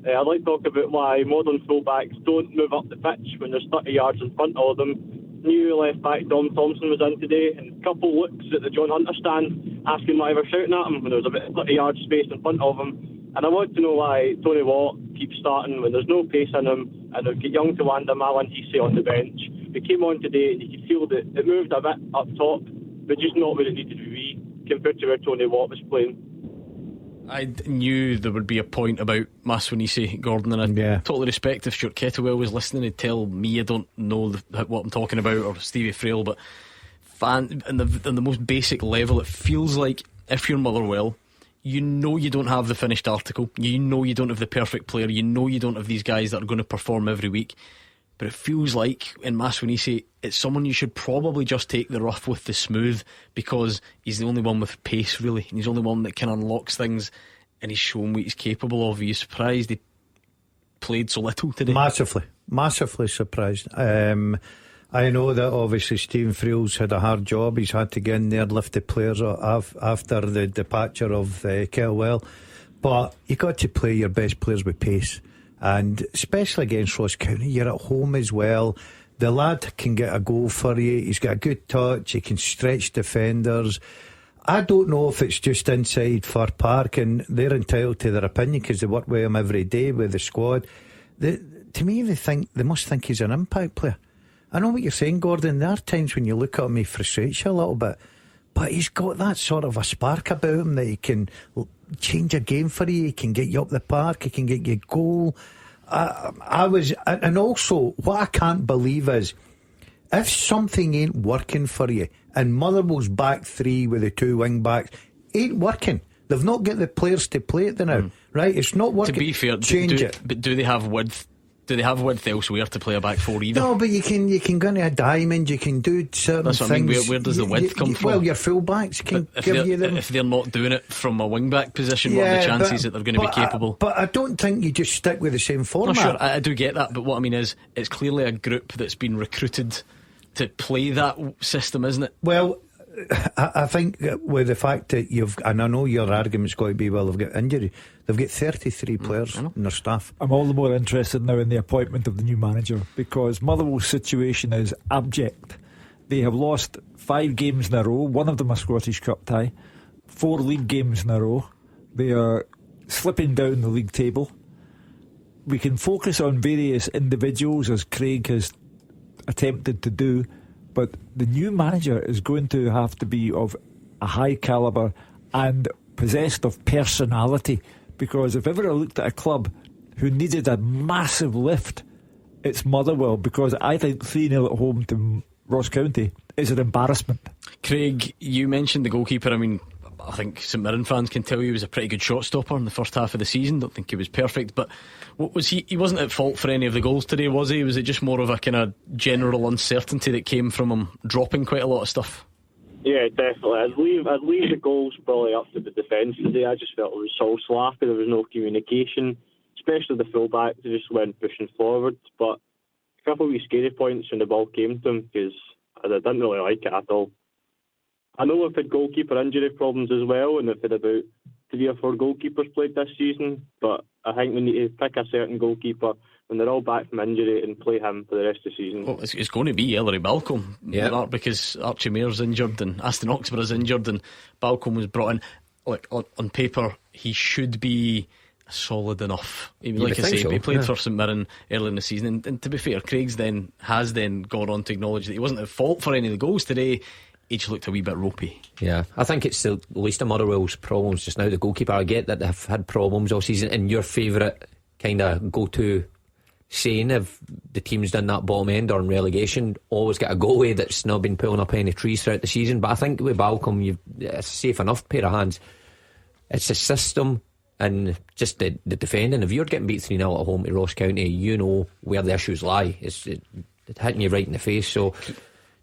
Speaker 21: I'd like to talk about why modern fullbacks don't move up the pitch when there's 30 yards in front of them. New left back Dom Thompson was in today, and a couple looks at the John Hunter stand, asking why they were shouting at him when there was about 30 yards space in front of him. And I want to know why Tony Watt keeps starting when there's no pace in him, and they've got young Tawanda Malantisi on the bench. They came on today and you could feel that it moved a bit up top, but just not where it needed to be compared to where Tony Watt was playing.
Speaker 8: I knew there would be a point about Maswanisi, Gordon, and I totally respect if Stuart Kettlewell was listening, he'd tell me I don't know what I'm talking about, or Stevie Frail, but on the most basic level, it feels like if you're Motherwell, you know you don't have the finished article, you know you don't have the perfect player, you know you don't have these guys that are going to perform every week, but it feels like in Maswanisi it's someone you should probably just take the rough with the smooth, because he's the only one with pace really, and he's the only one that can unlocks things, and he's shown what he's capable of. Are you surprised he played so little today? Massively surprised.
Speaker 11: I know that obviously Stephen Friel's had a hard job. He's had to get in there, lift the players after the departure of Kettlewell, but you got to play your best players with pace, and especially against Ross County, you're at home as well. The lad can get a goal for you. He's got a good touch. He can stretch defenders. I don't know if it's just inside Fir Park, and they're entitled to their opinion because they work with him every day with the squad. To me, they must think he's an impact player. I know what you're saying, Gordon. There are times when you look at him, he frustrates you a little bit, but he's got that sort of a spark about him that he can change a game for you. He can get you up the park. He can get you a goal. And also, what I can't believe is, if something ain't working for you, and Motherwell's back three with the two wing backs ain't working, they've not got the players to play it now, right? It's not working.
Speaker 8: To be fair,
Speaker 11: change it.
Speaker 8: But do they have width? Do they have width elsewhere to play a back four either?
Speaker 11: No, but you can go into a diamond. You can do certain
Speaker 8: That's what
Speaker 11: things.
Speaker 8: I mean. Where does the width come from?
Speaker 11: Well, your full-backs can give you them.
Speaker 8: If they're not doing it from a wing-back position, what are the chances that they're going to be capable?
Speaker 11: But I don't think you just stick with the same format.
Speaker 8: No, sure, I do get that, but what I mean is, it's clearly a group that's been recruited to play that system, isn't it?
Speaker 11: Well, I think with the fact that and I know your argument's got to be, well, they've got injury. They've got 33 players in their staff.
Speaker 9: I'm all the more interested now in the appointment of the new manager, because Motherwell's situation is abject. They have lost 5 games in a row, one of them a Scottish Cup tie, 4 league games in a row. They are slipping down the league table. We can focus on various individuals, as Craig has attempted to do, but the new manager is going to have to be of a high calibre and possessed of personality, because if ever I looked at a club who needed a massive lift, it's Motherwell, because I think 3-0 at home to Ross County is an embarrassment.
Speaker 8: Craig, you mentioned the goalkeeper. I mean, I think St Mirren fans can tell you he was a pretty good shot stopper in the first half of the season. Don't think he was perfect, but what was he wasn't at fault for any of the goals today, was he? Was it just more of a kind of general uncertainty that came from him dropping quite a lot of stuff?
Speaker 21: Yeah, definitely. I'd leave the goals probably up to the defence today. I just felt it was so sloppy. There was no communication, especially the full-back. They just went pushing forward, but a couple of wee scary points when the ball came to him, because I didn't really like it at all. I know we've had goalkeeper injury problems as well, and we've had about 3 or 4 goalkeepers played this season, but I think we need to pick a certain goalkeeper when they're all back from injury and play him for the rest of the season.
Speaker 8: Well, it's going to be Ellery Balcombe, because Archie Mair's injured and Aston Oxborough's injured, and Balcombe was brought in. Like on paper, he should be solid enough. Like I say, he played for St Mirren early in the season, and to be fair, Craig's has gone on to acknowledge that he wasn't at fault for any of the goals today. He just looked a wee bit ropey.
Speaker 10: Yeah, I think it's the least of Motherwell's problems just now, the goalkeeper. I get that they've had problems all season, and your favourite kind of go-to saying if the team's done that bottom end or in relegation, always get a goalie that's not been pulling up any trees throughout the season. But I think with Balcombe, you've a safe enough pair of hands. It's the system and just the defending. If you're getting beat 3-0 at home to Ross County, you know where the issues lie. It's hitting you right in the face. So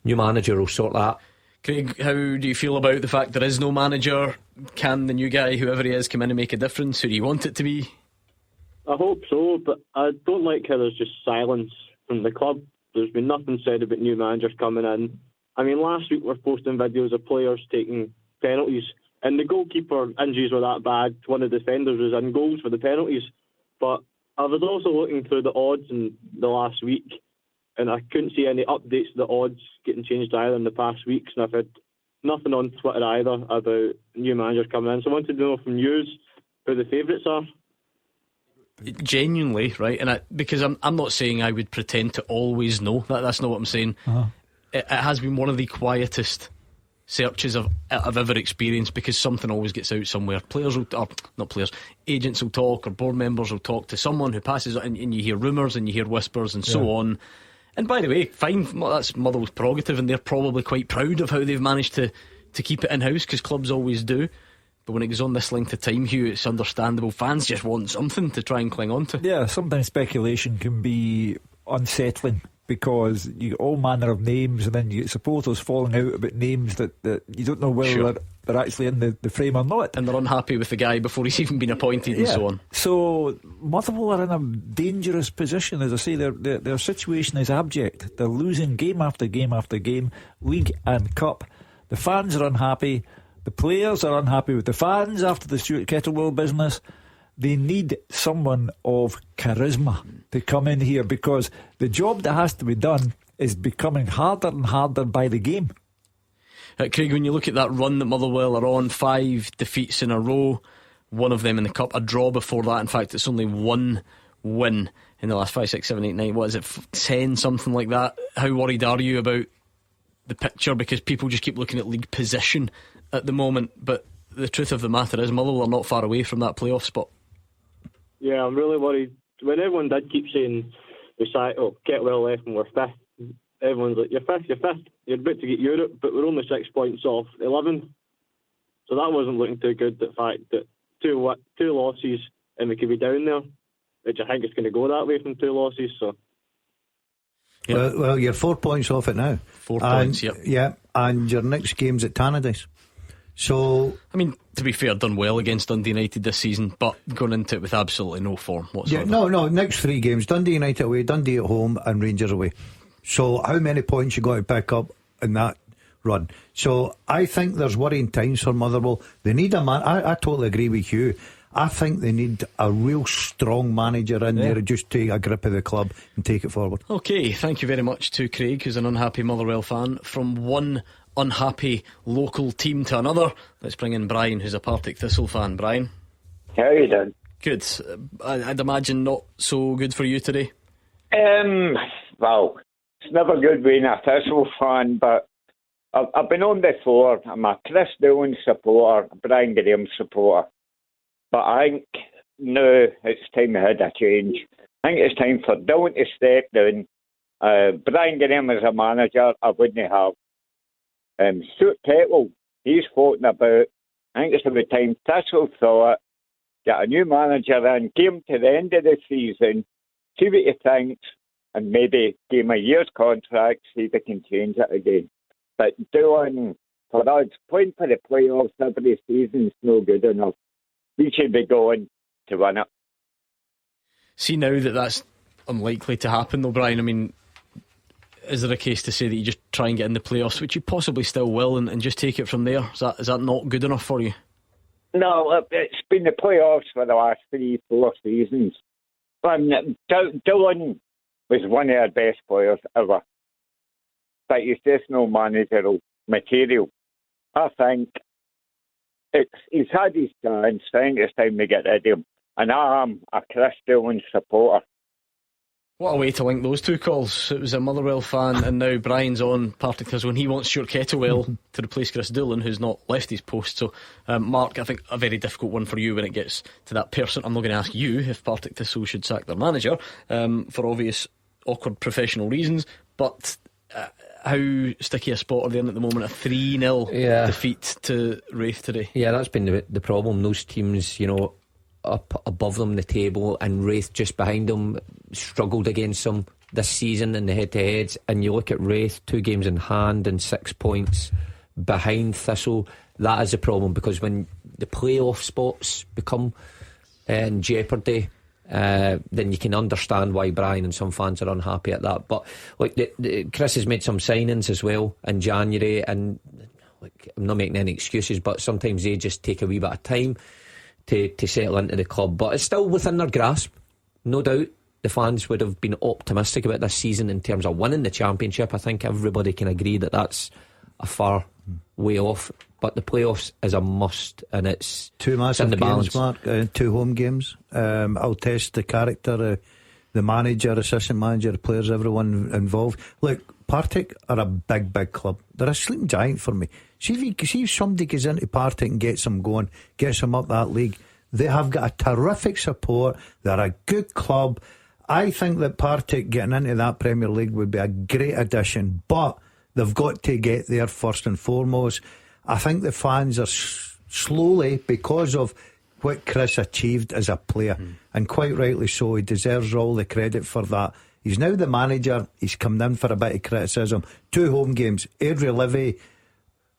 Speaker 10: new manager will sort that.
Speaker 8: Craig, how do you feel about the fact there is no manager? Can the new guy, whoever he is, come in and make a difference? Who do you want it to be?
Speaker 21: I hope so, but I don't like how there's just silence from the club. There's been nothing said about new managers coming in. I mean, last week we're posting videos of players taking penalties, and the goalkeeper injuries were that bad. One of the defenders was in goals for the penalties. But I was also looking through the odds in the last week, and I couldn't see any updates to the odds getting changed either in the past weeks, and I've had nothing on Twitter either about new managers coming in. So I wanted to know from you who the favourites are.
Speaker 8: Genuinely, right? And because I'm not saying I would pretend to always know. That's not what I'm saying. It has been one of the quietest searches I've ever experienced, because something always gets out somewhere. Agents will talk, or board members will talk to someone who passes it, and you hear rumours and you hear whispers and so on. And by the way, fine, that's Motherwell's prerogative, and they're probably quite proud of how they've managed to keep it in-house, because clubs always do. But when it goes on this length of time, Hugh, it's understandable. Fans just want something to try and cling on to. Yeah, sometimes speculation can be unsettling, because you get all manner of names, and then you get supporters falling out about names that you don't know whether they're actually in the frame or not, and they're unhappy with the guy before he's even been appointed and so on. So Motherwell are in a dangerous position. As I say, their situation is abject. They're losing game after game after game, league and cup. The fans are unhappy. The players are unhappy with the fans after the Stuart Kettlewell business. They need someone of charisma to come in here, because the job that has to be done is becoming harder and harder by the game. Craig, when you look at that run that Motherwell are on, 5 defeats in a row, one of them in the cup, a draw before that. In fact, it's only one win in the last 5, 6, 7, 8, 9. What is it, 10, something like that? How worried are you about the picture? Because people just keep looking at league position at the moment, but the truth of the matter is Motherwell are not far away from that playoff spot. Yeah, I'm really worried. When everyone did keep saying Kettlewell left and we're 5th, everyone's like, you're 5th, you're about to get Europe, but we're only 6 points off 11th. So that wasn't looking too good. The fact that two losses and we could be down there, which I think it's going to go that way from 2 losses. So
Speaker 11: well, you're 4 points off it now.
Speaker 8: 4 points, yep.
Speaker 11: Yeah, and your next game's at Tannadice. So,
Speaker 8: I mean, to be fair, done well against Dundee United this season, but going into it with absolutely no form whatsoever.
Speaker 11: Yeah, no, next 3 games: Dundee United away, Dundee at home, and Rangers away. So how many points you got to pick up in that run? So I think there's worrying times for Motherwell. They need a man. I totally agree with you. I think they need a real strong manager in there to just take a grip of the club and take it forward. Okay, thank you very much to Craig, who's an unhappy Motherwell fan. From one unhappy local team to another, let's bring in Brian, who's a Partick Thistle fan. Brian,
Speaker 1: how are you doing?
Speaker 8: Good. I'd imagine not so good for you today.
Speaker 1: Well, it's never good being a Thistle fan, but I've been on before. I'm a Chris Dillon supporter, a Brian Graham supporter, but I think now it's time we had a change. I think it's time for Dillon to step down. Brian Graham as a manager, I wouldn't have. Stuart Kettlewell, he's floating about. I think it's about time Thistle saw it, get a new manager in, give him to the end of the season, see what he thinks, and maybe give him a year's contract, see if they can change it again. But doing, for us, playing for the playoffs every season is no good enough. We should be going to win it.
Speaker 8: See, now that that's unlikely to happen though, Brian, I mean, is there a case to say that you just try and get in the playoffs, which you possibly still will, and just take it from there? Is that not good enough for you?
Speaker 1: No, it's been the playoffs for the last 3-4 seasons. Dillon was one of our best players ever. But he's just no managerial material. I think he's had his chance. I think it's time to get rid of him. And I am a Chris Dillon supporter.
Speaker 8: What a way to link those two calls. It was a Motherwell fan, and now Brian's on Partick Thistle, and he wants Stuart Kettlewell to replace Chris Dillon, who's not left his post. So, Mark, I think a very difficult one for you when it gets to that person. I'm not going to ask you if Partick Thistle should sack their manager, for obvious awkward professional reasons, but how sticky a spot are they in at the moment? A 3-0 defeat to Raith today.
Speaker 10: Yeah, that's been the problem. Those teams, up above them in the table, and Raith just behind them, struggled against them this season in the head-to-heads. And you look at Raith, 2 games in hand and 6 points behind Thistle. That is a problem, because when the playoff spots become in jeopardy, then you can understand why Brian and some fans are unhappy at that. But Chris has made some signings as well in January, and I'm not making any excuses, but sometimes they just take a wee bit of time to settle into the club. But it's still within their grasp, no doubt. The fans would have been optimistic about this season in terms of winning the championship. I think everybody can agree that that's a far way off, but the playoffs is a must, and it's
Speaker 11: 2 massive games,
Speaker 10: balance.
Speaker 11: Mark, 2 home games. I'll test the character, the manager, assistant manager, the players, everyone involved. Look, Partick are a big club. They're a sleeping giant for me. See if somebody goes into Partick and gets them going, gets them up that league. They have got a terrific support. They're a good club. I think that Partick getting into that Premier League would be a great addition, but they've got to get there first and foremost. I think the fans are slowly, because of what Chris achieved as a player, and quite rightly so, he deserves all the credit for that. He's now the manager. He's come in for a bit of criticism. 2 home games. Adrian Levy,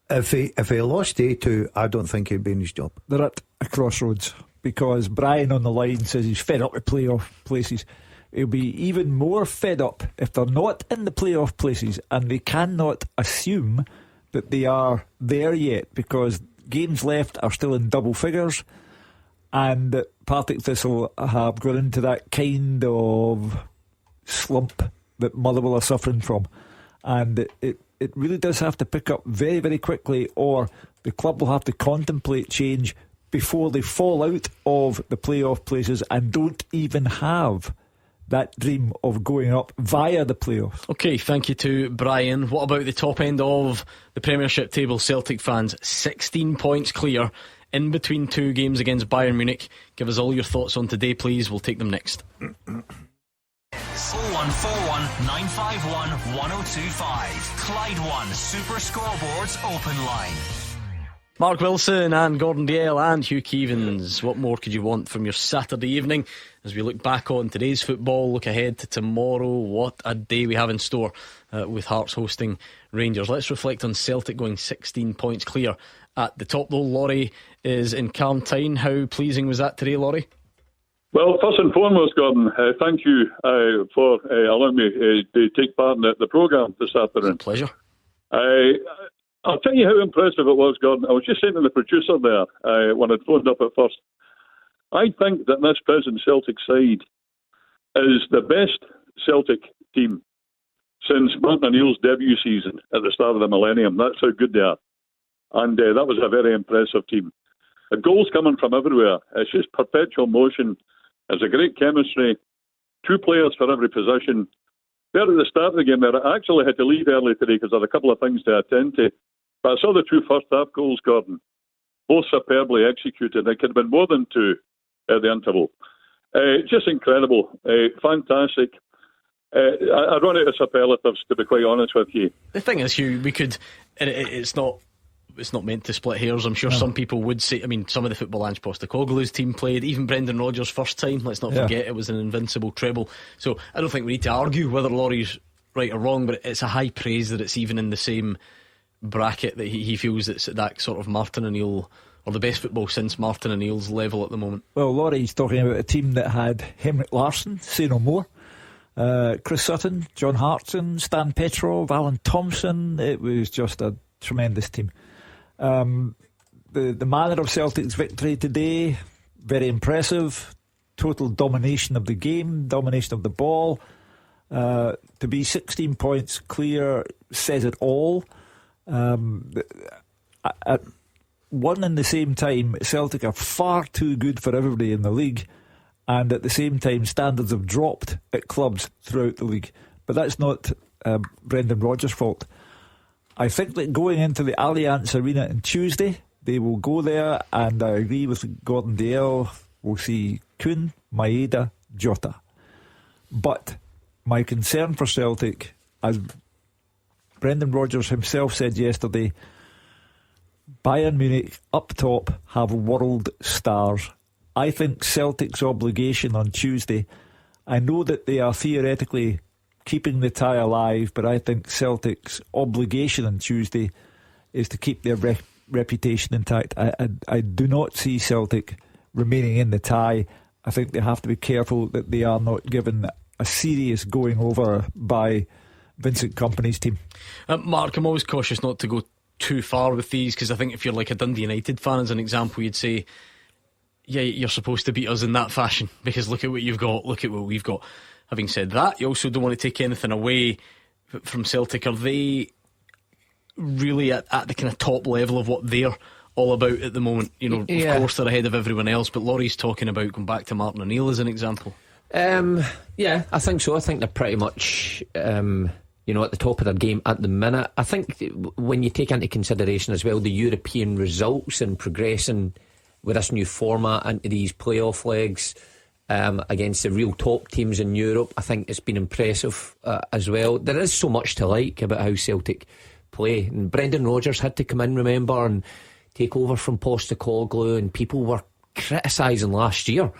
Speaker 11: if he lost A2, I don't think he'd be in his job.
Speaker 9: They're at a crossroads, because Brian on the line says he's fed up with playoff places. He'll be even more fed up if they're not in the playoff places, and they cannot assume that they are there yet, because games left are still in double figures, and Partick Thistle have got into that kind of slump that Motherwell are suffering from, and it really does have to pick up very, very quickly, or the club will have to contemplate change before they fall out of the playoff places and don't even have that dream of going up via the playoffs.
Speaker 8: OK, thank you to Brian. What about the top end of the Premiership table? Celtic fans 16 points clear, in between 2 games against Bayern Munich. Give us all your thoughts on today, please. We'll take them next.
Speaker 7: 0141 951 1025. Clyde 1 Super Scoreboard's open line.
Speaker 8: Mark Wilson and Gordon Dalziel and Hugh Keevins. What more could you want from your Saturday evening? As we look back on today's football, look ahead to tomorrow. What a day we have in store with Hearts hosting Rangers. Let's reflect on Celtic going 16 points clear at the top, though. Laurie is in Carntyne. How pleasing was that today, Laurie?
Speaker 2: Well, first and foremost, Gordon, thank you for allowing me to take part in the programme this afternoon.
Speaker 8: It's a pleasure.
Speaker 2: I'll tell you how impressive it was, Gordon. I was just saying to the producer there when I'd phoned up at first, I think that this present Celtic side is the best Celtic team since Martin O'Neill's debut season at the start of the millennium. That's how good they are. And that was a very impressive team. The goals coming from everywhere. It's just perpetual motion. There's a great chemistry. 2 players for every position. There at the start of the game, I actually had to leave early today because I had a couple of things to attend to. But I saw the 2 first half goals, Gordon. Both superbly executed. There could have been more than 2 at the interval. Just incredible. Fantastic. I run out of superlatives, to be quite honest with you.
Speaker 8: The thing is, Hugh, we could... It's not meant to split hairs. I'm sure some people would say, I mean, some of the football Ange Postecoglou's team played, even Brendan Rodgers' first time, let's not forget, it was an invincible treble. So I don't think we need to argue whether Laurie's right or wrong, but it's a high praise that it's even in the same bracket, that he feels it's at that sort of Martin O'Neill, or the best football since Martin O'Neill's level at the moment.
Speaker 9: Well, Laurie's talking about a team that had Henrik Larsson, say no more, Chris Sutton, John Hartson, Stan Petrov, Alan Thompson. It was just a tremendous team. the manner of Celtic's victory today, very impressive. Total domination of the game, domination of the ball. To be 16 points clear says it all. At one and the same time, Celtic are far too good for everybody in the league, and at the same time standards have dropped at clubs throughout the league. But that's not Brendan Rodgers' fault. I think that going into the Allianz Arena on Tuesday, they will go there, and I agree with Gordon Dalziel. We'll see Kuhn, Maeda, Jota. But my concern for Celtic, as Brendan Rodgers himself said yesterday, Bayern Munich up top have world stars. I think Celtic's obligation on Tuesday, I know that they are theoretically keeping the tie alive, but I think Celtic's obligation on Tuesday is to keep their reputation intact. I do not see Celtic remaining in the tie. I think they have to be careful that they are not given a serious going over by Vincent Kompany's team.
Speaker 8: Mark, I'm always cautious not to go too far with these, because I think if you're like a Dundee United fan, as an example, you'd say, yeah, you're supposed to beat us in that fashion because look at what you've got, look at what we've got. Having said that, you also don't want to take anything away from Celtic. Are they really at the kind of top level of what they're all about at the moment? You know, yeah. Of course they're ahead of everyone else, but Laurie's talking about going back to Martin O'Neill as an example.
Speaker 10: Yeah, I think so. I think they're pretty much at the top of their game at the minute. I think when you take into consideration as well the European results and progressing with this new format into these playoff legs against the real top teams in Europe, I think it's been impressive as well. There is so much to like about how Celtic play, and Brendan Rodgers had to come in, remember, and take over from Postecoglou, and people were criticising last year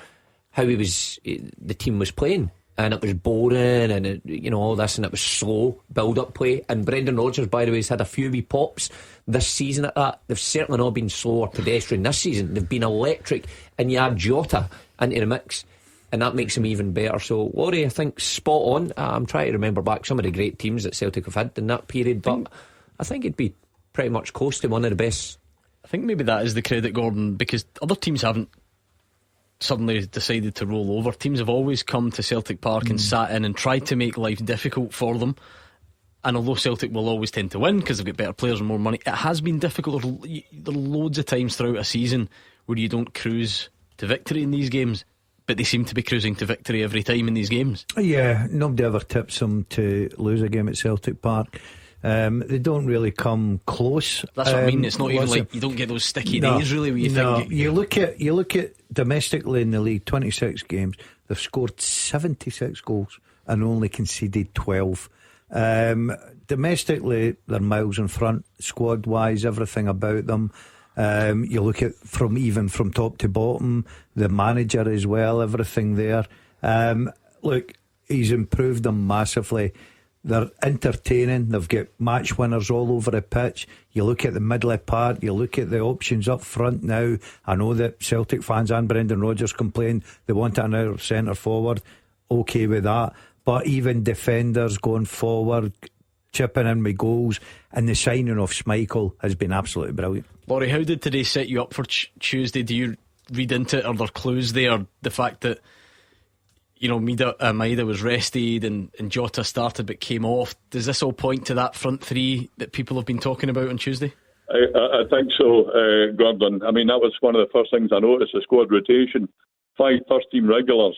Speaker 10: how the team was playing, and it was boring, and all this, and it was slow build-up play. And Brendan Rodgers, by the way, has had a few wee pops this season at that. They've certainly not been slow or pedestrian this season. They've been electric, and you add Jota into the mix, and that makes them even better. So Laurie, I think spot on. I'm trying to remember back some of the great teams that Celtic have had in that period, but I think it'd be pretty much close to one of the best.
Speaker 8: I think maybe that is the credit, Gordon, because other teams haven't suddenly decided to roll over. Teams have always come to Celtic Park and sat in and tried to make life difficult for them, and although Celtic will always tend to win because they've got better players and more money, it has been difficult. There are loads of times throughout a season where you don't cruise to victory in these games, but they seem to be cruising to victory every time in these games. Yeah, nobody ever tips them to lose a game at Celtic Park. They don't really come close. That's what I mean. It's not even like you don't get those sticky days really where you think you look at domestically in the league, 26 games, they've scored 76 goals and only conceded 12. Domestically they're miles in front, squad wise, everything about them. You look at from top to bottom, the manager as well, everything there. Look, he's improved them massively. They're entertaining. They've got match winners all over the pitch. You look at the middle part, you look at the options up front now. I know that Celtic fans and Brendan Rodgers complain they want another centre forward. Okay with that, but even defenders going forward, chipping in with goals, and the signing of Schmeichel has been absolutely brilliant. Laurie, how did today set you up for Tuesday? Do you read into it, are there clues there? The fact that Maeda was rested and Jota started but came off. Does this all point to that front three that people have been talking about on Tuesday?
Speaker 2: I think so, Gordon. I mean, that was one of the first things I noticed, the squad rotation. 5 first-team regulars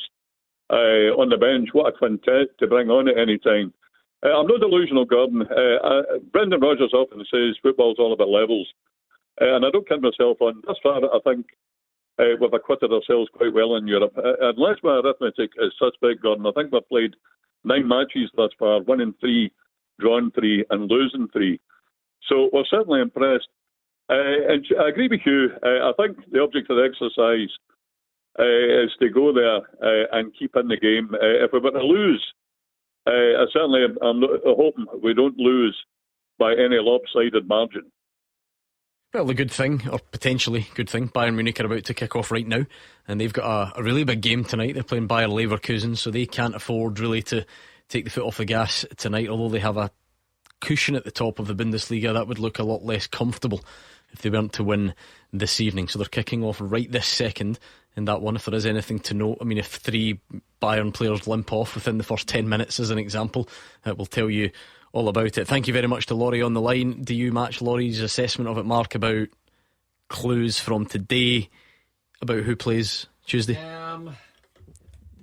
Speaker 2: on the bench. What a quintet to bring on at any time. I'm not delusional, Gordon. Brendan Rodgers often says football's all about levels. And I don't kid myself on. Thus far, I think we've acquitted ourselves quite well in Europe. Unless my arithmetic is suspect, Gordon, I think we've played 9 matches thus far, winning 3, drawing 3 and losing 3. So we're certainly impressed. And I agree with you. I think the object of the exercise is to go there and keep in the game. If we're going to lose, I'm hoping we don't lose by any lopsided margin. Well, the good thing, or potentially good thing, Bayern Munich are about to kick off right now, and they've got a really big game tonight. They're playing Bayer Leverkusen, so they can't afford really to take the foot off the gas tonight, although they have a cushion at the top of the Bundesliga that would look a lot less comfortable
Speaker 8: if they weren't to win this evening. So they're kicking off right this second in that one. If there is anything to note, I mean, if 3 Bayern players limp off within the first 10 minutes as an example, it will tell you all about it. Thank you very much to Laurie on the line. Do you match Laurie's assessment of it, Mark, about clues from today about who plays Tuesday?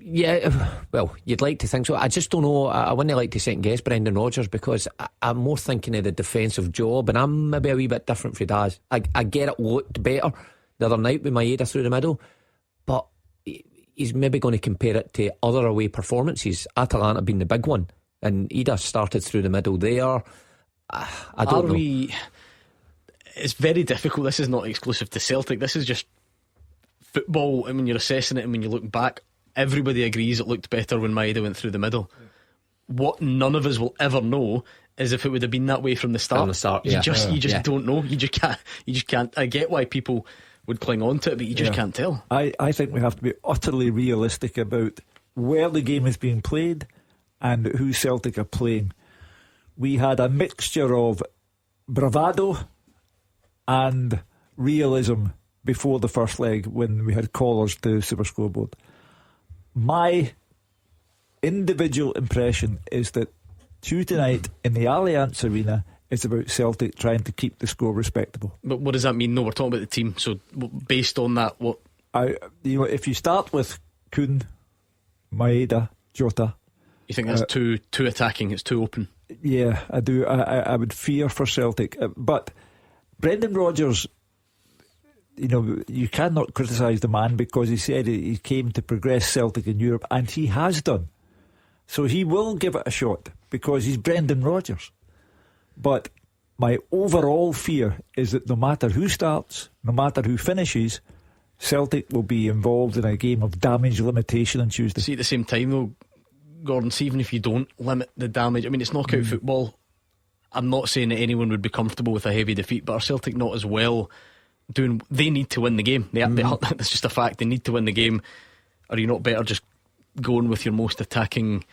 Speaker 10: Yeah, well, you'd like to think so. I just don't know. I wouldn't like to second guess Brendan Rodgers, because I'm more thinking of the defensive job, and I'm maybe a wee bit different for Daz. I get it looked better the other night with Maeda through the middle, but he's maybe going to compare it to other away performances, Atalanta being the big one, and Ida started through the middle there. I don't know.
Speaker 8: It's very difficult. This is not exclusive to Celtic. This is just football, and when you're assessing it and when you look back, everybody agrees it looked better when Maeda went through the middle. What none of us will ever know is if it would have been that way from the start. You just don't know. You just can't. I get why people would cling on to it, but you just can't tell.
Speaker 9: I think we have to be utterly realistic about where the game is being played and who Celtic are playing. We had a mixture of bravado and realism before the first leg when we had callers to Super Scoreboard. My individual impression is that Tuesday night in the Allianz Arena is about Celtic trying to keep the score respectable.
Speaker 8: But what does that mean? No, we're talking about the team. So based on that, what?
Speaker 9: If you start with Kuhn, Maeda, Jota,
Speaker 8: you think that's too attacking? It's too open.
Speaker 9: Yeah, I do. I would fear for Celtic, but Brendan Rodgers, you cannot criticise the man, because he said he came to progress Celtic in Europe, and he has done. So he will give it a shot, because he's Brendan Rodgers. But my overall fear is that no matter who starts, no matter who finishes, Celtic will be involved in a game of damage limitation on Tuesday.
Speaker 8: See, at the same time though, Gordon, see, even if you don't limit the damage, I mean, it's knockout football. I'm not saying that anyone would be comfortable with a heavy defeat, but are Celtic not as well doing? They need to win the game. That's just a fact. They need to win the game. Are you not better just going with your most attacking,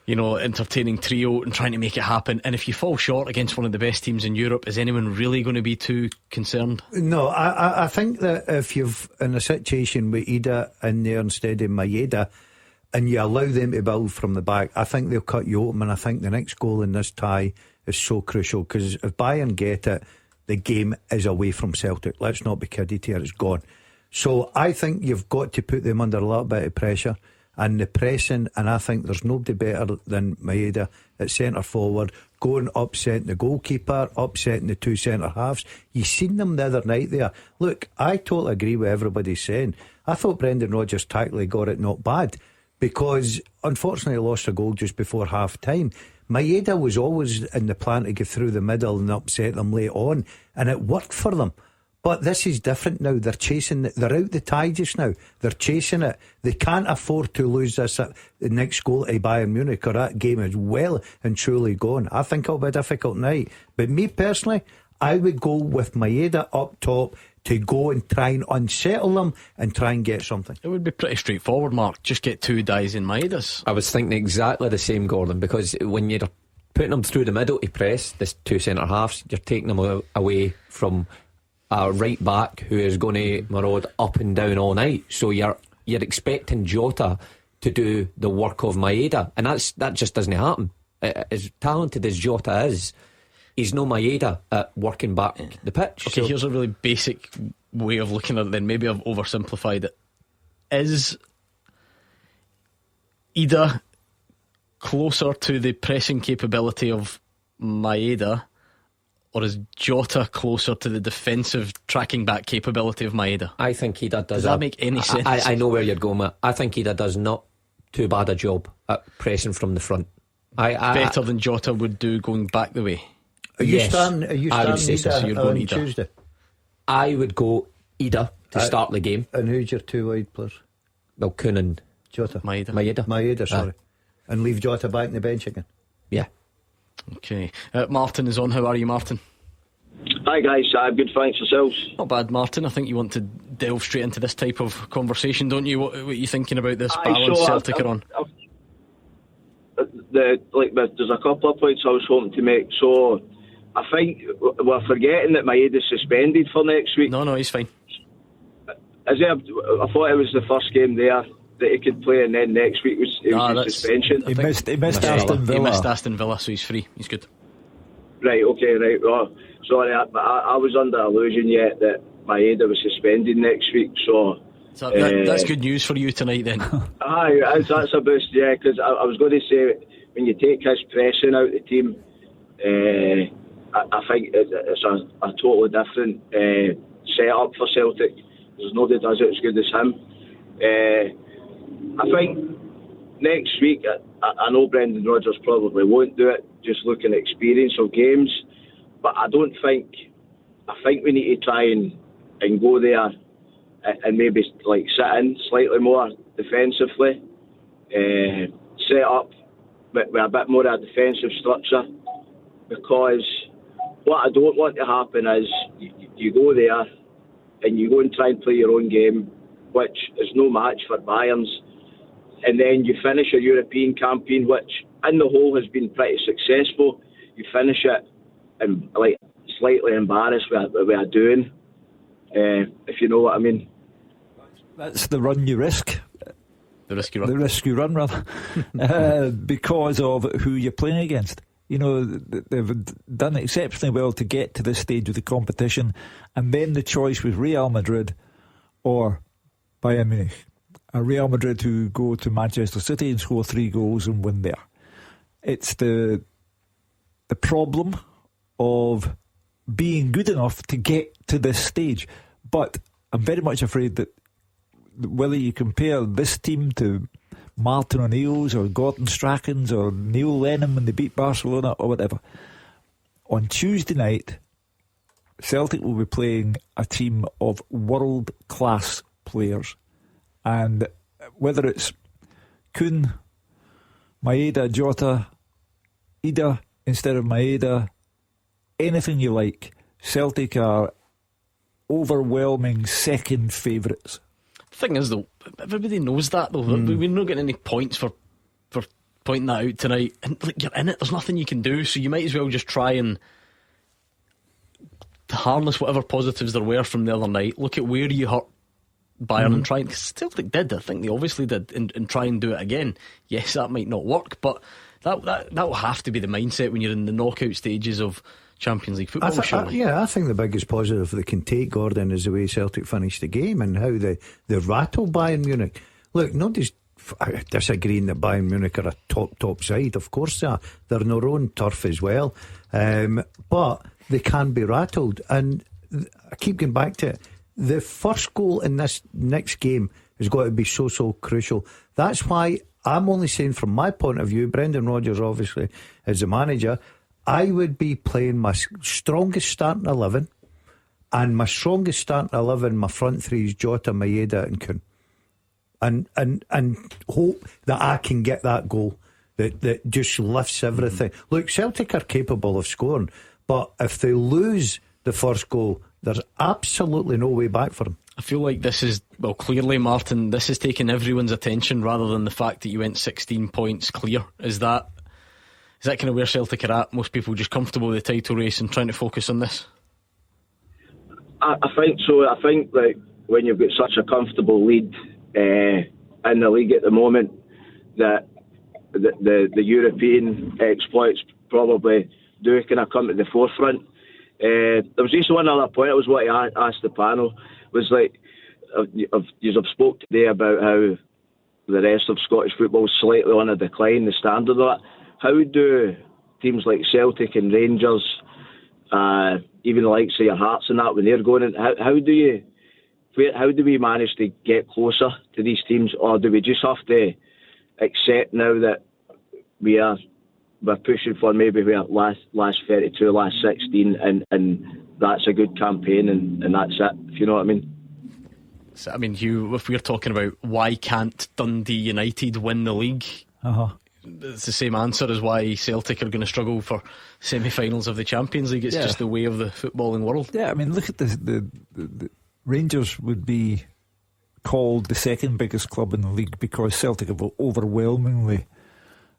Speaker 8: entertaining trio and trying to make it happen? And if you fall short against one of the best teams in Europe, is anyone really going to be too concerned?
Speaker 11: No, I think that if you've in a situation with Ida in there instead of Maeda, and you allow them to build from the back, I think they'll cut you open. And I think the next goal in this tie is so crucial, because if Bayern get it, the game is away from Celtic. Let's not be kidded here, it's gone. So I think you've got to put them under a little bit of pressure, and the pressing, and I think there's nobody better than Maeda at centre forward, going upsetting the goalkeeper, upsetting the 2 centre halves. You seen them the other night there. Look, I totally agree with everybody's saying. I thought Brendan Rodgers tactically got it not bad, because unfortunately lost a goal just before half time. Maeda was always in the plan to get through the middle and upset them late on, and it worked for them. But this is different now. They're chasing it. They're out the tie just now. They're chasing it. They can't afford to lose this the next goal to Bayern Munich, or that game is well and truly gone. I think it'll be a difficult night, but me personally, I would go with Maeda up top to go and try and unsettle them and try and get something.
Speaker 8: It would be pretty straightforward, Mark. Just get 2 dies in Maeda's.
Speaker 10: I was thinking exactly the same, Gordon, because when you're putting them through the middle to press, this 2 centre halves, you're taking them away from a right back who is going to maraud up and down all night. So you're expecting Jota to do the work of Maeda, and that just doesn't happen. As talented as Jota is, he's no Maeda at working back the pitch.
Speaker 8: Okay, so here's a really basic way of looking at it then. Maybe I've oversimplified it. Is Ida closer to the pressing capability of Maeda, or is Jota closer to the defensive tracking back capability of Maeda?
Speaker 10: I think Ida does.
Speaker 8: Does that make any sense?
Speaker 10: I know where you're going with. I think Ida does not too bad a job at pressing from the front.
Speaker 8: Better than Jota would do going back the way.
Speaker 11: Are you starting Ida on Tuesday?
Speaker 10: I would go Ida to start the game.
Speaker 11: And who's your 2 wide players?
Speaker 10: Well, Kuhn and
Speaker 11: Jota.
Speaker 10: Maeda,
Speaker 11: sorry. And leave Jota back in the bench again.
Speaker 10: Yeah.
Speaker 8: Okay. Martin is on. How are you, Martin?
Speaker 17: Hi guys, good, thanks yourselves.
Speaker 8: Not bad, Martin. I think you want to delve straight into this type of conversation, don't you? What are you thinking about this balance Celtic are on?
Speaker 17: There's a couple of points I was hoping to make. So I think we're forgetting that Maeda's suspended for next week.
Speaker 8: No, he's fine.
Speaker 17: Is there? I thought it was the first game there that he could play, and then next week was suspension.
Speaker 9: He missed Aston Villa.
Speaker 8: He missed Aston Villa, so he's free. He's good.
Speaker 17: Right. Okay. Right. Well, sorry, I was under illusion yet that Maeda was suspended next week. So
Speaker 8: that's good news for you tonight, then.
Speaker 17: Aye, that's a boost. Yeah, because I was going to say when you take his pressing out the team, I think it's a totally different setup for Celtic. There's nobody does it as good as him. I think next week, I know Brendan Rodgers probably won't do it, just looking at experience of games, but I think we need to try and go there and maybe sit in slightly more defensively, set up with a bit more of a defensive structure, because what I don't want to happen is you go there and you go and try and play your own game, which is no match for Bayern's, and then you finish a European campaign, which in the whole has been pretty successful. You finish it and slightly embarrassed with a doing, if you know what I mean.
Speaker 9: That's the run you risk.
Speaker 8: The risk you run.
Speaker 9: The risk you run, rather. Because of who you're playing against. You know, they've done exceptionally well to get to this stage of the competition, and then the choice was Real Madrid or Bayern Munich. A Real Madrid who go to Manchester City and score 3 goals and win there. It's the problem of being good enough to get to this stage. But I'm very much afraid that whether you compare this team to Martin O'Neill's or Gordon Strachan's or Neil Lennon when they beat Barcelona or whatever, on Tuesday night Celtic will be playing a team of world-class players, and whether it's Kuhn, Maeda, Jota, Ida instead of Maeda, anything you like, Celtic are overwhelming second favourites.
Speaker 8: The thing is, though, everybody knows that, though. We're not getting any points for pointing that out tonight. And you're in it, there's nothing you can do, so you might as well just try and harness whatever positives there were from the other night. Look at where you hurt Bayern and try, because Celtic did, I think they obviously did, and try and do it again. Yes, that might not work, but that will have to be the mindset when you're in the knockout stages of Champions League football, surely.
Speaker 11: I think the biggest positive they can take, Gordon, is the way Celtic finished the game and how they rattled Bayern Munich. Look, nobody's disagreeing that Bayern Munich are a top side. Of course they are. They're on their own turf as well, but they can be rattled, and I keep going back to it. The first goal in this next game has got to be so crucial. That's why I'm only saying, from my point of view, Brendan Rodgers obviously is the manager, I would be playing my strongest starting 11, and my strongest starting 11, my front three is Jota, Maeda and Kuhn, and hope that I can get that goal that just lifts everything. Look, Celtic are capable of scoring, but if they lose the first goal, there's absolutely no way back for them.
Speaker 8: I feel like this is, well, clearly, Martin, this is taking everyone's attention rather than the fact that you went 16 points clear. Is that kind of where Celtic are at? Most people just comfortable with the title race and trying to focus on this?
Speaker 17: I think so. I think that when you've got such a comfortable lead in the league at the moment, that the European exploits probably do kind of come to the forefront. There was just one other point I was wanting to ask the panel, was like, you've spoke today about how the rest of Scottish football is slightly on a decline, the standard of that. How do teams like Celtic and Rangers, even the likes of your Hearts and that, when they're going in, how do we manage to get closer to these teams, or do we just have to accept now that we're pushing for maybe we're last 32, last 16, and that's a good campaign, and that's it, if you know what I mean?
Speaker 8: So, I mean, Hugh, if we're talking about why can't Dundee United win the league, it's the same answer as why Celtic are going to struggle for semi-finals of the Champions League. It's just the way of the footballing world.
Speaker 9: Yeah, I mean, look at the Rangers would be called the second biggest club in the league because Celtic have overwhelmingly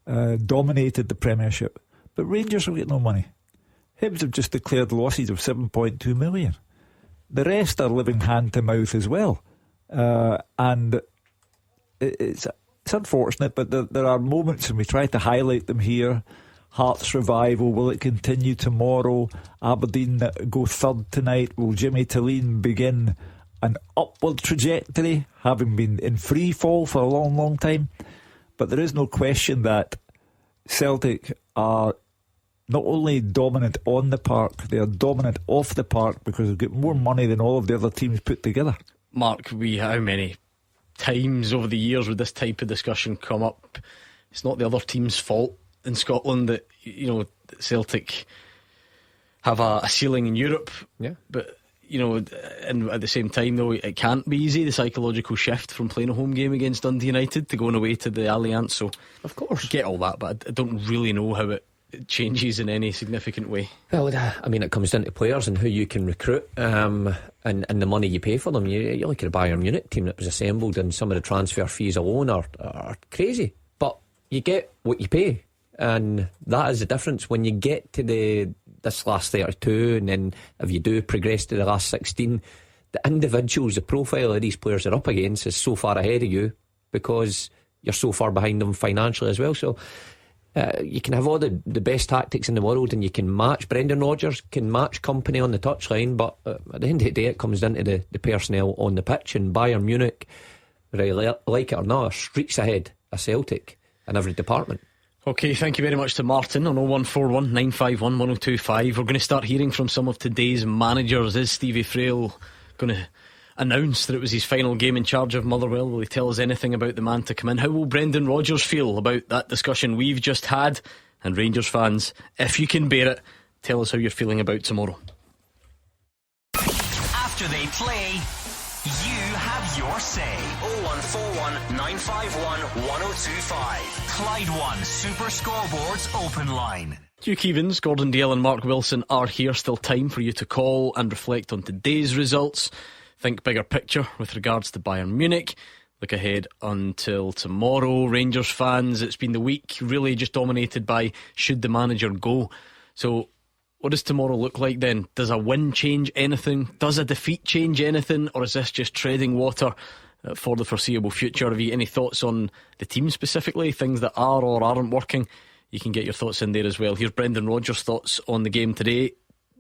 Speaker 9: dominated the Premiership, but Rangers will get no money. Hibs have just declared losses of 7.2 million. The rest are living hand to mouth as well. And it's unfortunate, but there are moments, and we try to highlight them here. Hearts revival, will it continue tomorrow? Aberdeen go third tonight. Will Jimmy Talleen begin an upward trajectory, having been in free fall for a long, long time? But there is no question that Celtic are not only dominant on the park, they are dominant off the park because they've got more money than all of the other teams put together.
Speaker 8: Mark, how many times over the years would this type of discussion come up? It's not the other team's fault in Scotland that, Celtic have a ceiling in Europe.
Speaker 10: Yeah.
Speaker 8: But, and at the same time, though, it can't be easy, the psychological shift from playing a home game against Dundee United to going away to the Allianz. So,
Speaker 10: of course,
Speaker 8: I get all that, but I don't really know how it changes in any significant way.
Speaker 10: Well, I mean, it comes down to players and who you can recruit, and the money you pay for them. You look at a Bayern Munich team that was assembled, and some of the transfer fees alone are crazy. But you get what you pay, and that is the difference. When you get to this last 32, and then if you do progress to the last 16, the individuals, the profile of these players are up against is so far ahead of you because you're so far behind them financially as well. So you can have all the best tactics in the world, and you can match. Brendan Rodgers can match company on the touchline, but at the end of the day, it comes down to the personnel on the pitch. And Bayern Munich, whether you like it or not, are streets ahead of Celtic in every department.
Speaker 8: OK, thank you very much to Martin on 0141 951 1025. We're going to start hearing from some of today's managers. Is Stevie Frail going to announce that it was his final game in charge of Motherwell? Will he tell us anything about the man to come in? How will Brendan Rodgers feel about that discussion we've just had? And Rangers fans, if you can bear it, tell us how you're feeling about tomorrow.
Speaker 7: After they play, you have your say. 0141 951 1025. Clyde One Super Scoreboard's open line.
Speaker 8: Hugh Keevins, Gordon Dalziel and Mark Wilson are here. Still time for you to call and reflect on today's results. Think bigger picture with regards to Bayern Munich. Look ahead until tomorrow. Rangers fans, it's been the week really just dominated by should the manager go. So what does tomorrow look like then? Does a win change anything? Does a defeat change anything? Or is this just treading water for the foreseeable future? Have you any thoughts on the team specifically? Things that are or aren't working? You can get your thoughts in there as well. Here's Brendan Rodgers' thoughts on the game today.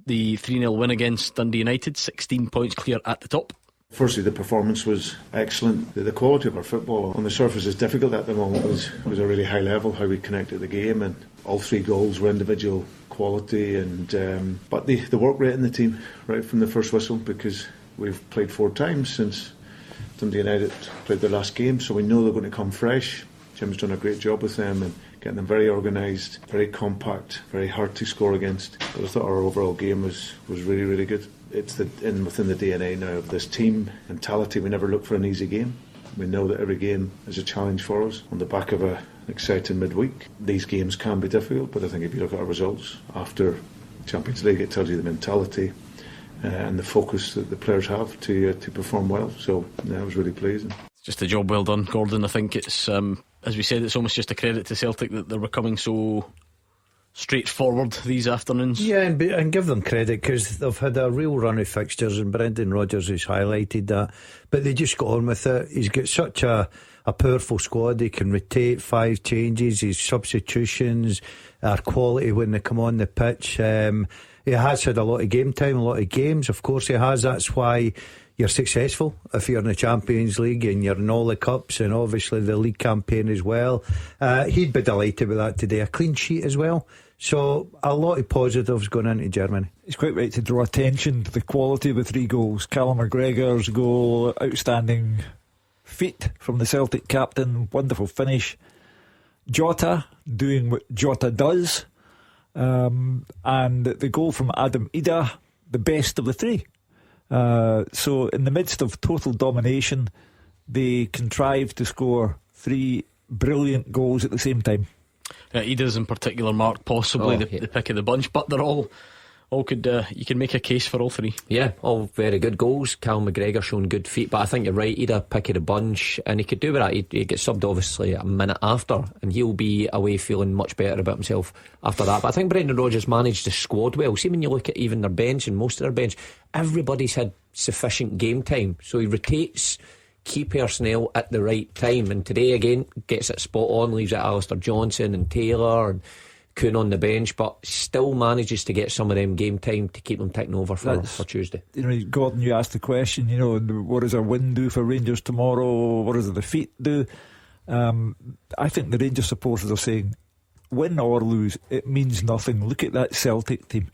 Speaker 8: The 3-0 win against Dundee United, 16 points clear at the top.
Speaker 19: Firstly, the performance was excellent. The quality of our football on the surface is difficult at the moment. It was a really high level how we connected the game, and all 3 goals were individual quality. And but the work rate in the team right from the first whistle, because we've played 4 times since Dundee United played their last game, so we know they're going to come fresh. Jim's done a great job with them and getting them very organised, very compact, very hard to score against. But I thought our overall game was really, really good. It's within the DNA now of this team mentality. We never look for an easy game. We know that every game is a challenge for us on the back of an exciting midweek. These games can be difficult, but I think if you look at our results after Champions League, it tells you the mentality and the focus that the players have to perform well. So I was really pleased.
Speaker 8: It's just a job well done, Gordon. I think it's as we said, it's almost just a credit to Celtic that they're becoming so straightforward these afternoons.
Speaker 11: Yeah, and give them credit because they've had a real run of fixtures, and Brendan Rodgers has highlighted that, but they just got on with it. He's got such a powerful squad. He can rotate 5 changes, his substitutions are quality when they come on the pitch. He has had a lot of game time, a lot of games, of course he has. That's why you're successful if you're in the Champions League and you're in all the cups, and obviously the league campaign as well. He'd be delighted with that today. A clean sheet as well. So a lot of positives going into Germany.
Speaker 9: It's quite right to draw attention to the quality of the 3 goals. Callum McGregor's goal, outstanding feat from the Celtic captain, wonderful finish. Jota doing what Jota does, and the goal from Adam Ida, the best of the 3. So in the midst of total domination, they contrived to score 3 brilliant goals at the same time.
Speaker 8: Ida's in particular, Mark, possibly the pick of the bunch, but they're all all could you can make a case for all three.
Speaker 10: Yeah, all very good goals. Cal McGregor showing good feet, but I think you're right, he'd a pick of the bunch, and he could do with that. He'd get subbed obviously a minute after, and he'll be away feeling much better about himself after that. But I think Brendan Rodgers managed the squad well. See, when you look at even their bench and most of their bench, everybody's had sufficient game time, so he rotates key personnel at the right time, and today again gets it spot on, leaves it Alistair Johnson and Taylor and Kuhn on the bench, but still manages to get some of them game time to keep them ticking over for Tuesday.
Speaker 9: Gordon, you asked the question, what does a win do for Rangers tomorrow? What does a defeat do? I think the Rangers supporters are saying, win or lose, it means nothing. Look at that Celtic team.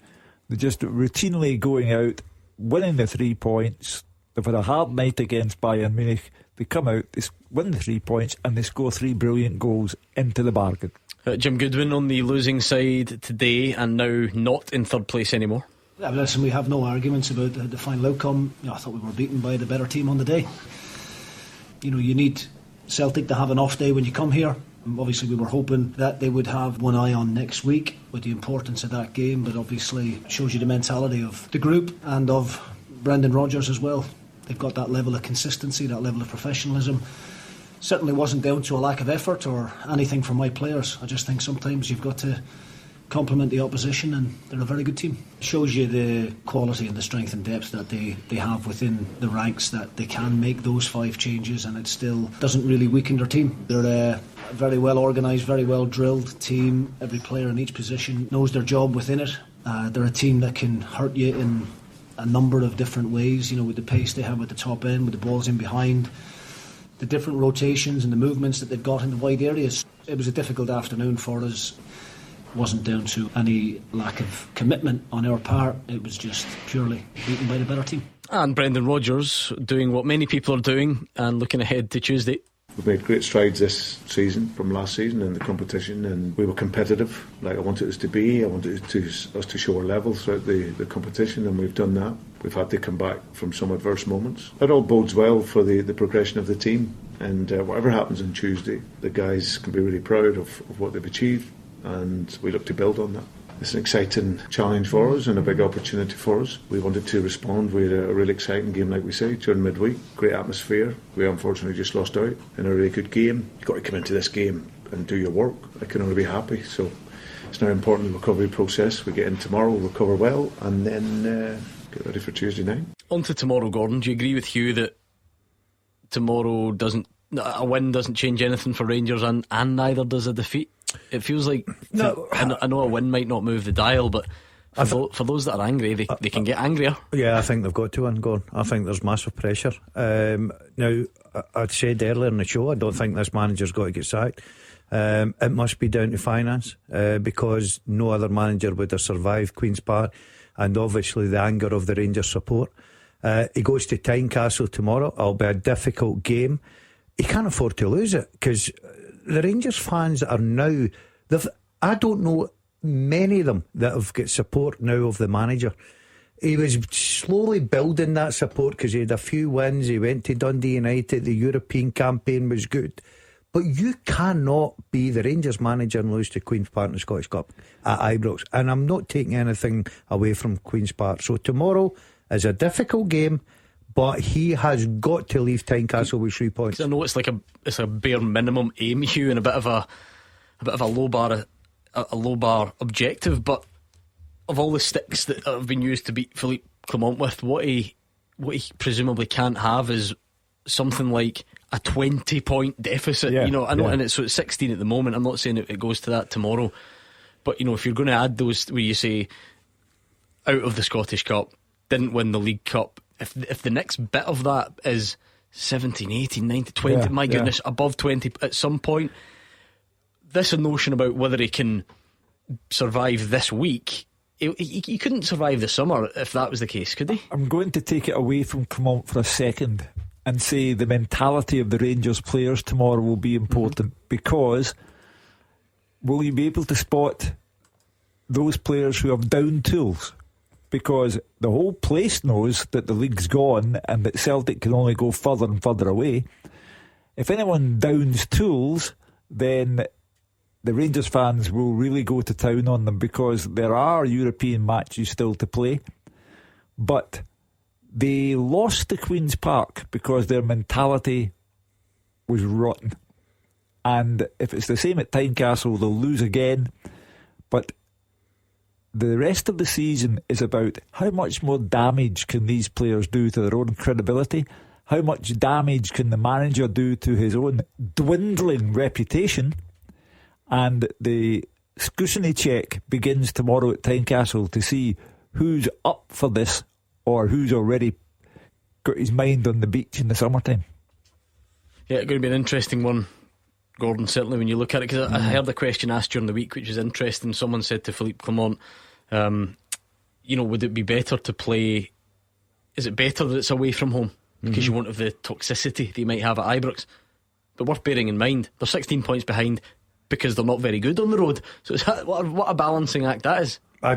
Speaker 9: They're just routinely going out, winning the 3 points. They've had a hard night against Bayern Munich. They come out, they win the 3 points, and they score 3 brilliant goals into the bargain.
Speaker 8: Jim Goodwin on the losing side today, and now not in third place anymore.
Speaker 18: Yeah, listen, we have no arguments about the final outcome. I thought we were beaten by the better team on the day. You need Celtic to have an off day when you come here. Obviously we were hoping that they would have one eye on next week with the importance of that game, but obviously it shows you the mentality of the group and of Brendan Rodgers as well. They've got that level of consistency, that level of professionalism. Certainly wasn't down to a lack of effort or anything from my players. I just think sometimes you've got to compliment the opposition, and they're a very good team. It shows you the quality and the strength and depth that they have within the ranks, that they can make those 5 changes and it still doesn't really weaken their team. They're a very well organised, very well drilled team. Every player in each position knows their job within it. They're a team that can hurt you in a number of different ways, with the pace they have at the top end, with the balls in behind, the different rotations and the movements that they've got in the wide areas. It was a difficult afternoon for us. It wasn't down to any lack of commitment on our part. It was just purely beaten by the better team.
Speaker 8: And Brendan Rodgers doing what many people are doing and looking ahead to Tuesday.
Speaker 19: We've made great strides this season from last season in the competition, and we were competitive like I wanted us to be. I wanted us to show our level throughout the competition, and we've done that. We've had to come back from some adverse moments. It all bodes well for the progression of the team, and whatever happens on Tuesday, the guys can be really proud of what they've achieved, and we look to build on that. It's an exciting challenge for us and a big opportunity for us. We wanted to respond. We had a really exciting game, like we say, during midweek. Great atmosphere. We unfortunately just lost out in a really good game. You've got to come into this game and do your work. I can only be happy. So it's now important the recovery process. We get in tomorrow, recover well, and then get ready for Tuesday night.
Speaker 8: On to tomorrow, Gordon. Do you agree with Hugh that tomorrow a win doesn't change anything for Rangers, and neither does a defeat? It feels like I know a win might not move the dial, but for those that are angry, they can get angrier.
Speaker 11: Yeah, I think they've got to win, Gordon. I think there's massive pressure. Now, I'd said earlier in the show, I don't think this manager's got to get sacked. It must be down to finance, because no other manager would have survived Queen's Park, and obviously the anger of the Rangers support. He goes to Tynecastle tomorrow. It'll be a difficult game. He can't afford to lose it, because the Rangers fans are now, I don't know many of them that have got support now of the manager. He was slowly building that support because he had a few wins. He went to Dundee United. The European campaign was good. But you cannot be the Rangers manager and lose to Queen's Park in the Scottish Cup at Ibrox. And I'm not taking anything away from Queen's Park. So tomorrow is a difficult game, but he has got to leave Tynecastle with 3 points.
Speaker 8: I know it's a bare minimum aim, Hugh, and a bit of a low bar objective. But of all the sticks that have been used to beat Philippe Clement with, what he presumably can't have is something like a 20-point deficit.
Speaker 9: Yeah,
Speaker 8: and it's 16 at the moment. I'm not saying it goes to that tomorrow, but if you're going to add those where you say out of the Scottish Cup, didn't win the League Cup. If the next bit of that is 17, 18, 19, 20, my goodness, above 20 at some point, this notion about whether he can survive this week, he couldn't survive the summer if that was the case, could he?
Speaker 9: I'm going to take it away from Clement for a second and say the mentality of the Rangers players tomorrow will be important, because will you be able to spot those players who have down tools? Because the whole place knows that the league's gone and that Celtic can only go further and further away. If anyone downs tools, then the Rangers fans will really go to town on them, because there are European matches still to play. But they lost to Queen's Park because their mentality was rotten. And if it's the same at Tynecastle, they'll lose again. But the rest of the season is about how much more damage can these players do to their own credibility, how much damage can the manager do to his own dwindling reputation. And the scrutiny check begins tomorrow at Tynecastle to see who's up for this or who's already got his mind on the beach in the summertime.
Speaker 8: Yeah, it's going to be an interesting one, Gordon, certainly when you look at it, because I heard the question asked during the week, which is interesting. Someone said to Philippe Clement, would it be better to play, is it better that it's away from home because you won't have the toxicity that you might have at Ibrox? But worth bearing in mind, they're 16 points behind because they're not very good on the road. So what a balancing act that is.
Speaker 11: I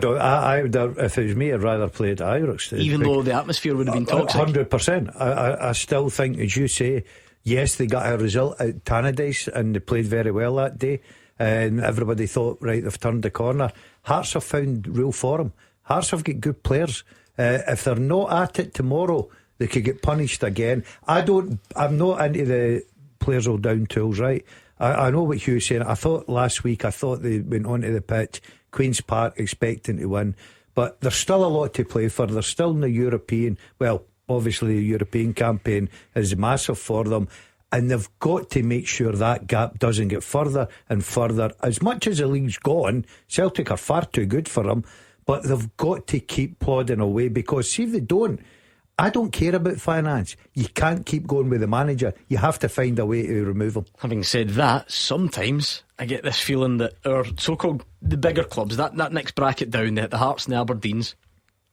Speaker 11: would, if it was me, I'd rather play at Ibrox.
Speaker 8: Even though the atmosphere would have been toxic.
Speaker 11: 100%. I still think, as you say, yes, they got a result at Tannadice and they played very well that day, and everybody thought, right, they've turned the corner. Hearts have found real form. Hearts have got good players. If they're not at it tomorrow, they could get punished again. I'm not into the players all down tools, right? I know what Hugh's saying. I thought last week, they went onto the pitch, Queen's Park, expecting to win, but there's still a lot to play for. They're still in the European, well, obviously the European campaign is massive for them, and they've got to make sure that gap doesn't get further and further. As much as the league's gone, Celtic are far too good for them, but they've got to keep plodding away, because see if they don't, I don't care about finance. You can't keep going with the manager. You have to find a way to remove him.
Speaker 8: Having said that, sometimes I get this feeling that our so-called the bigger clubs, that next bracket down, the Hearts and the Aberdeens,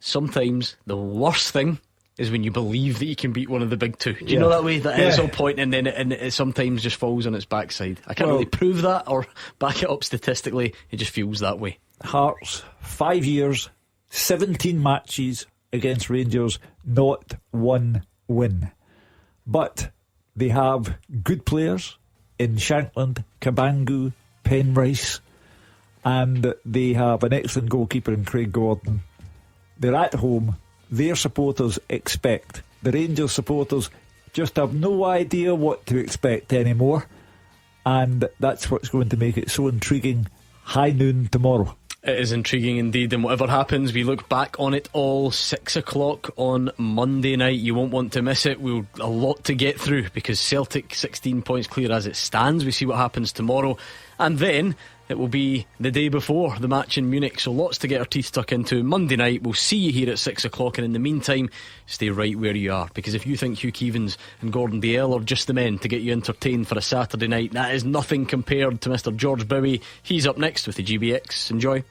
Speaker 8: sometimes the worst thing is when you believe that you can beat one of the big two. Do you know that way? That it's all point, and then it sometimes just falls on its backside. I can't really prove that or back it up statistically. It just feels that way.
Speaker 9: Hearts, 5 years, 17 matches against Rangers, not one win. But they have good players in Shankland, Cabangu, Penrice, and they have an excellent goalkeeper in Craig Gordon. They're at home. Their supporters expect. The Rangers supporters just have no idea what to expect anymore, and that's what's going to make it so intriguing. High noon tomorrow.
Speaker 8: It is intriguing indeed, and whatever happens, we look back on it all 6 o'clock on Monday night. You won't want to miss it. We've a lot to get through, because Celtic 16 points clear as it stands. We see what happens tomorrow, and then it will be the day before the match in Munich, so lots to get our teeth stuck into. Monday night, we'll see you here at 6 o'clock, and in the meantime, stay right where you are, because if you think Hugh Keevins and Gordon Dalziel are just the men to get you entertained for a Saturday night, that is nothing compared to Mr. George Bowie. He's up next with the GBX. Enjoy.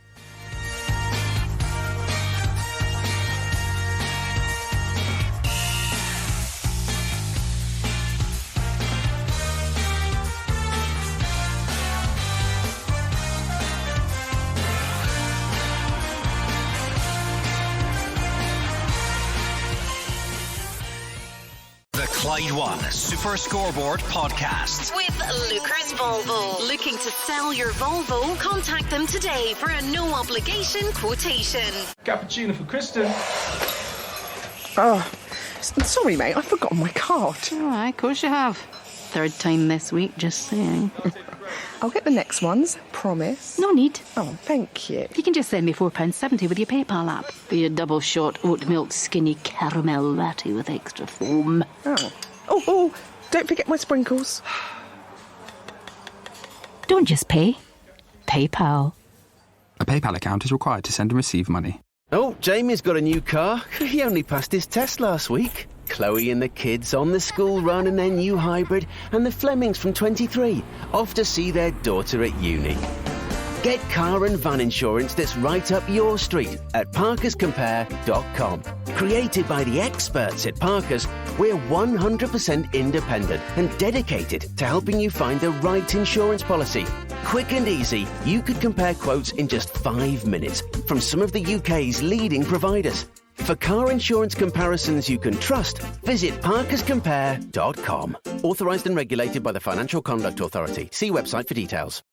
Speaker 7: Clyde One Super Scoreboard Podcast
Speaker 16: with Lucas Volvo. Looking to sell your Volvo? Contact them today for a no obligation quotation.
Speaker 4: Cappuccino for Kristen.
Speaker 22: Oh, sorry mate, I've forgotten my card.
Speaker 5: Oh, of course you have. Third time this week, just saying.
Speaker 22: I'll get the next ones, promise.
Speaker 5: No need.
Speaker 22: Oh, thank you.
Speaker 5: You can just send me £4.70 with your PayPal app. For your double shot oat milk skinny caramel latte with extra foam.
Speaker 22: Oh, don't forget my sprinkles.
Speaker 5: Don't just pay. PayPal.
Speaker 6: A PayPal account is required to send and receive money.
Speaker 23: Oh, Jamie's got a new car. He only passed his test last week. Chloe and the kids on the school run in their new hybrid, and the Flemings from 23 off to see their daughter at uni. Get car and van insurance that's right up your street at parkerscompare.com. Created by the experts at Parkers, we're 100% independent and dedicated to helping you find the right insurance policy. Quick and easy, you could compare quotes in just 5 minutes from some of the UK's leading providers. For car insurance comparisons you can trust, visit parkerscompare.com. Authorised and regulated by the Financial Conduct Authority. See website for details.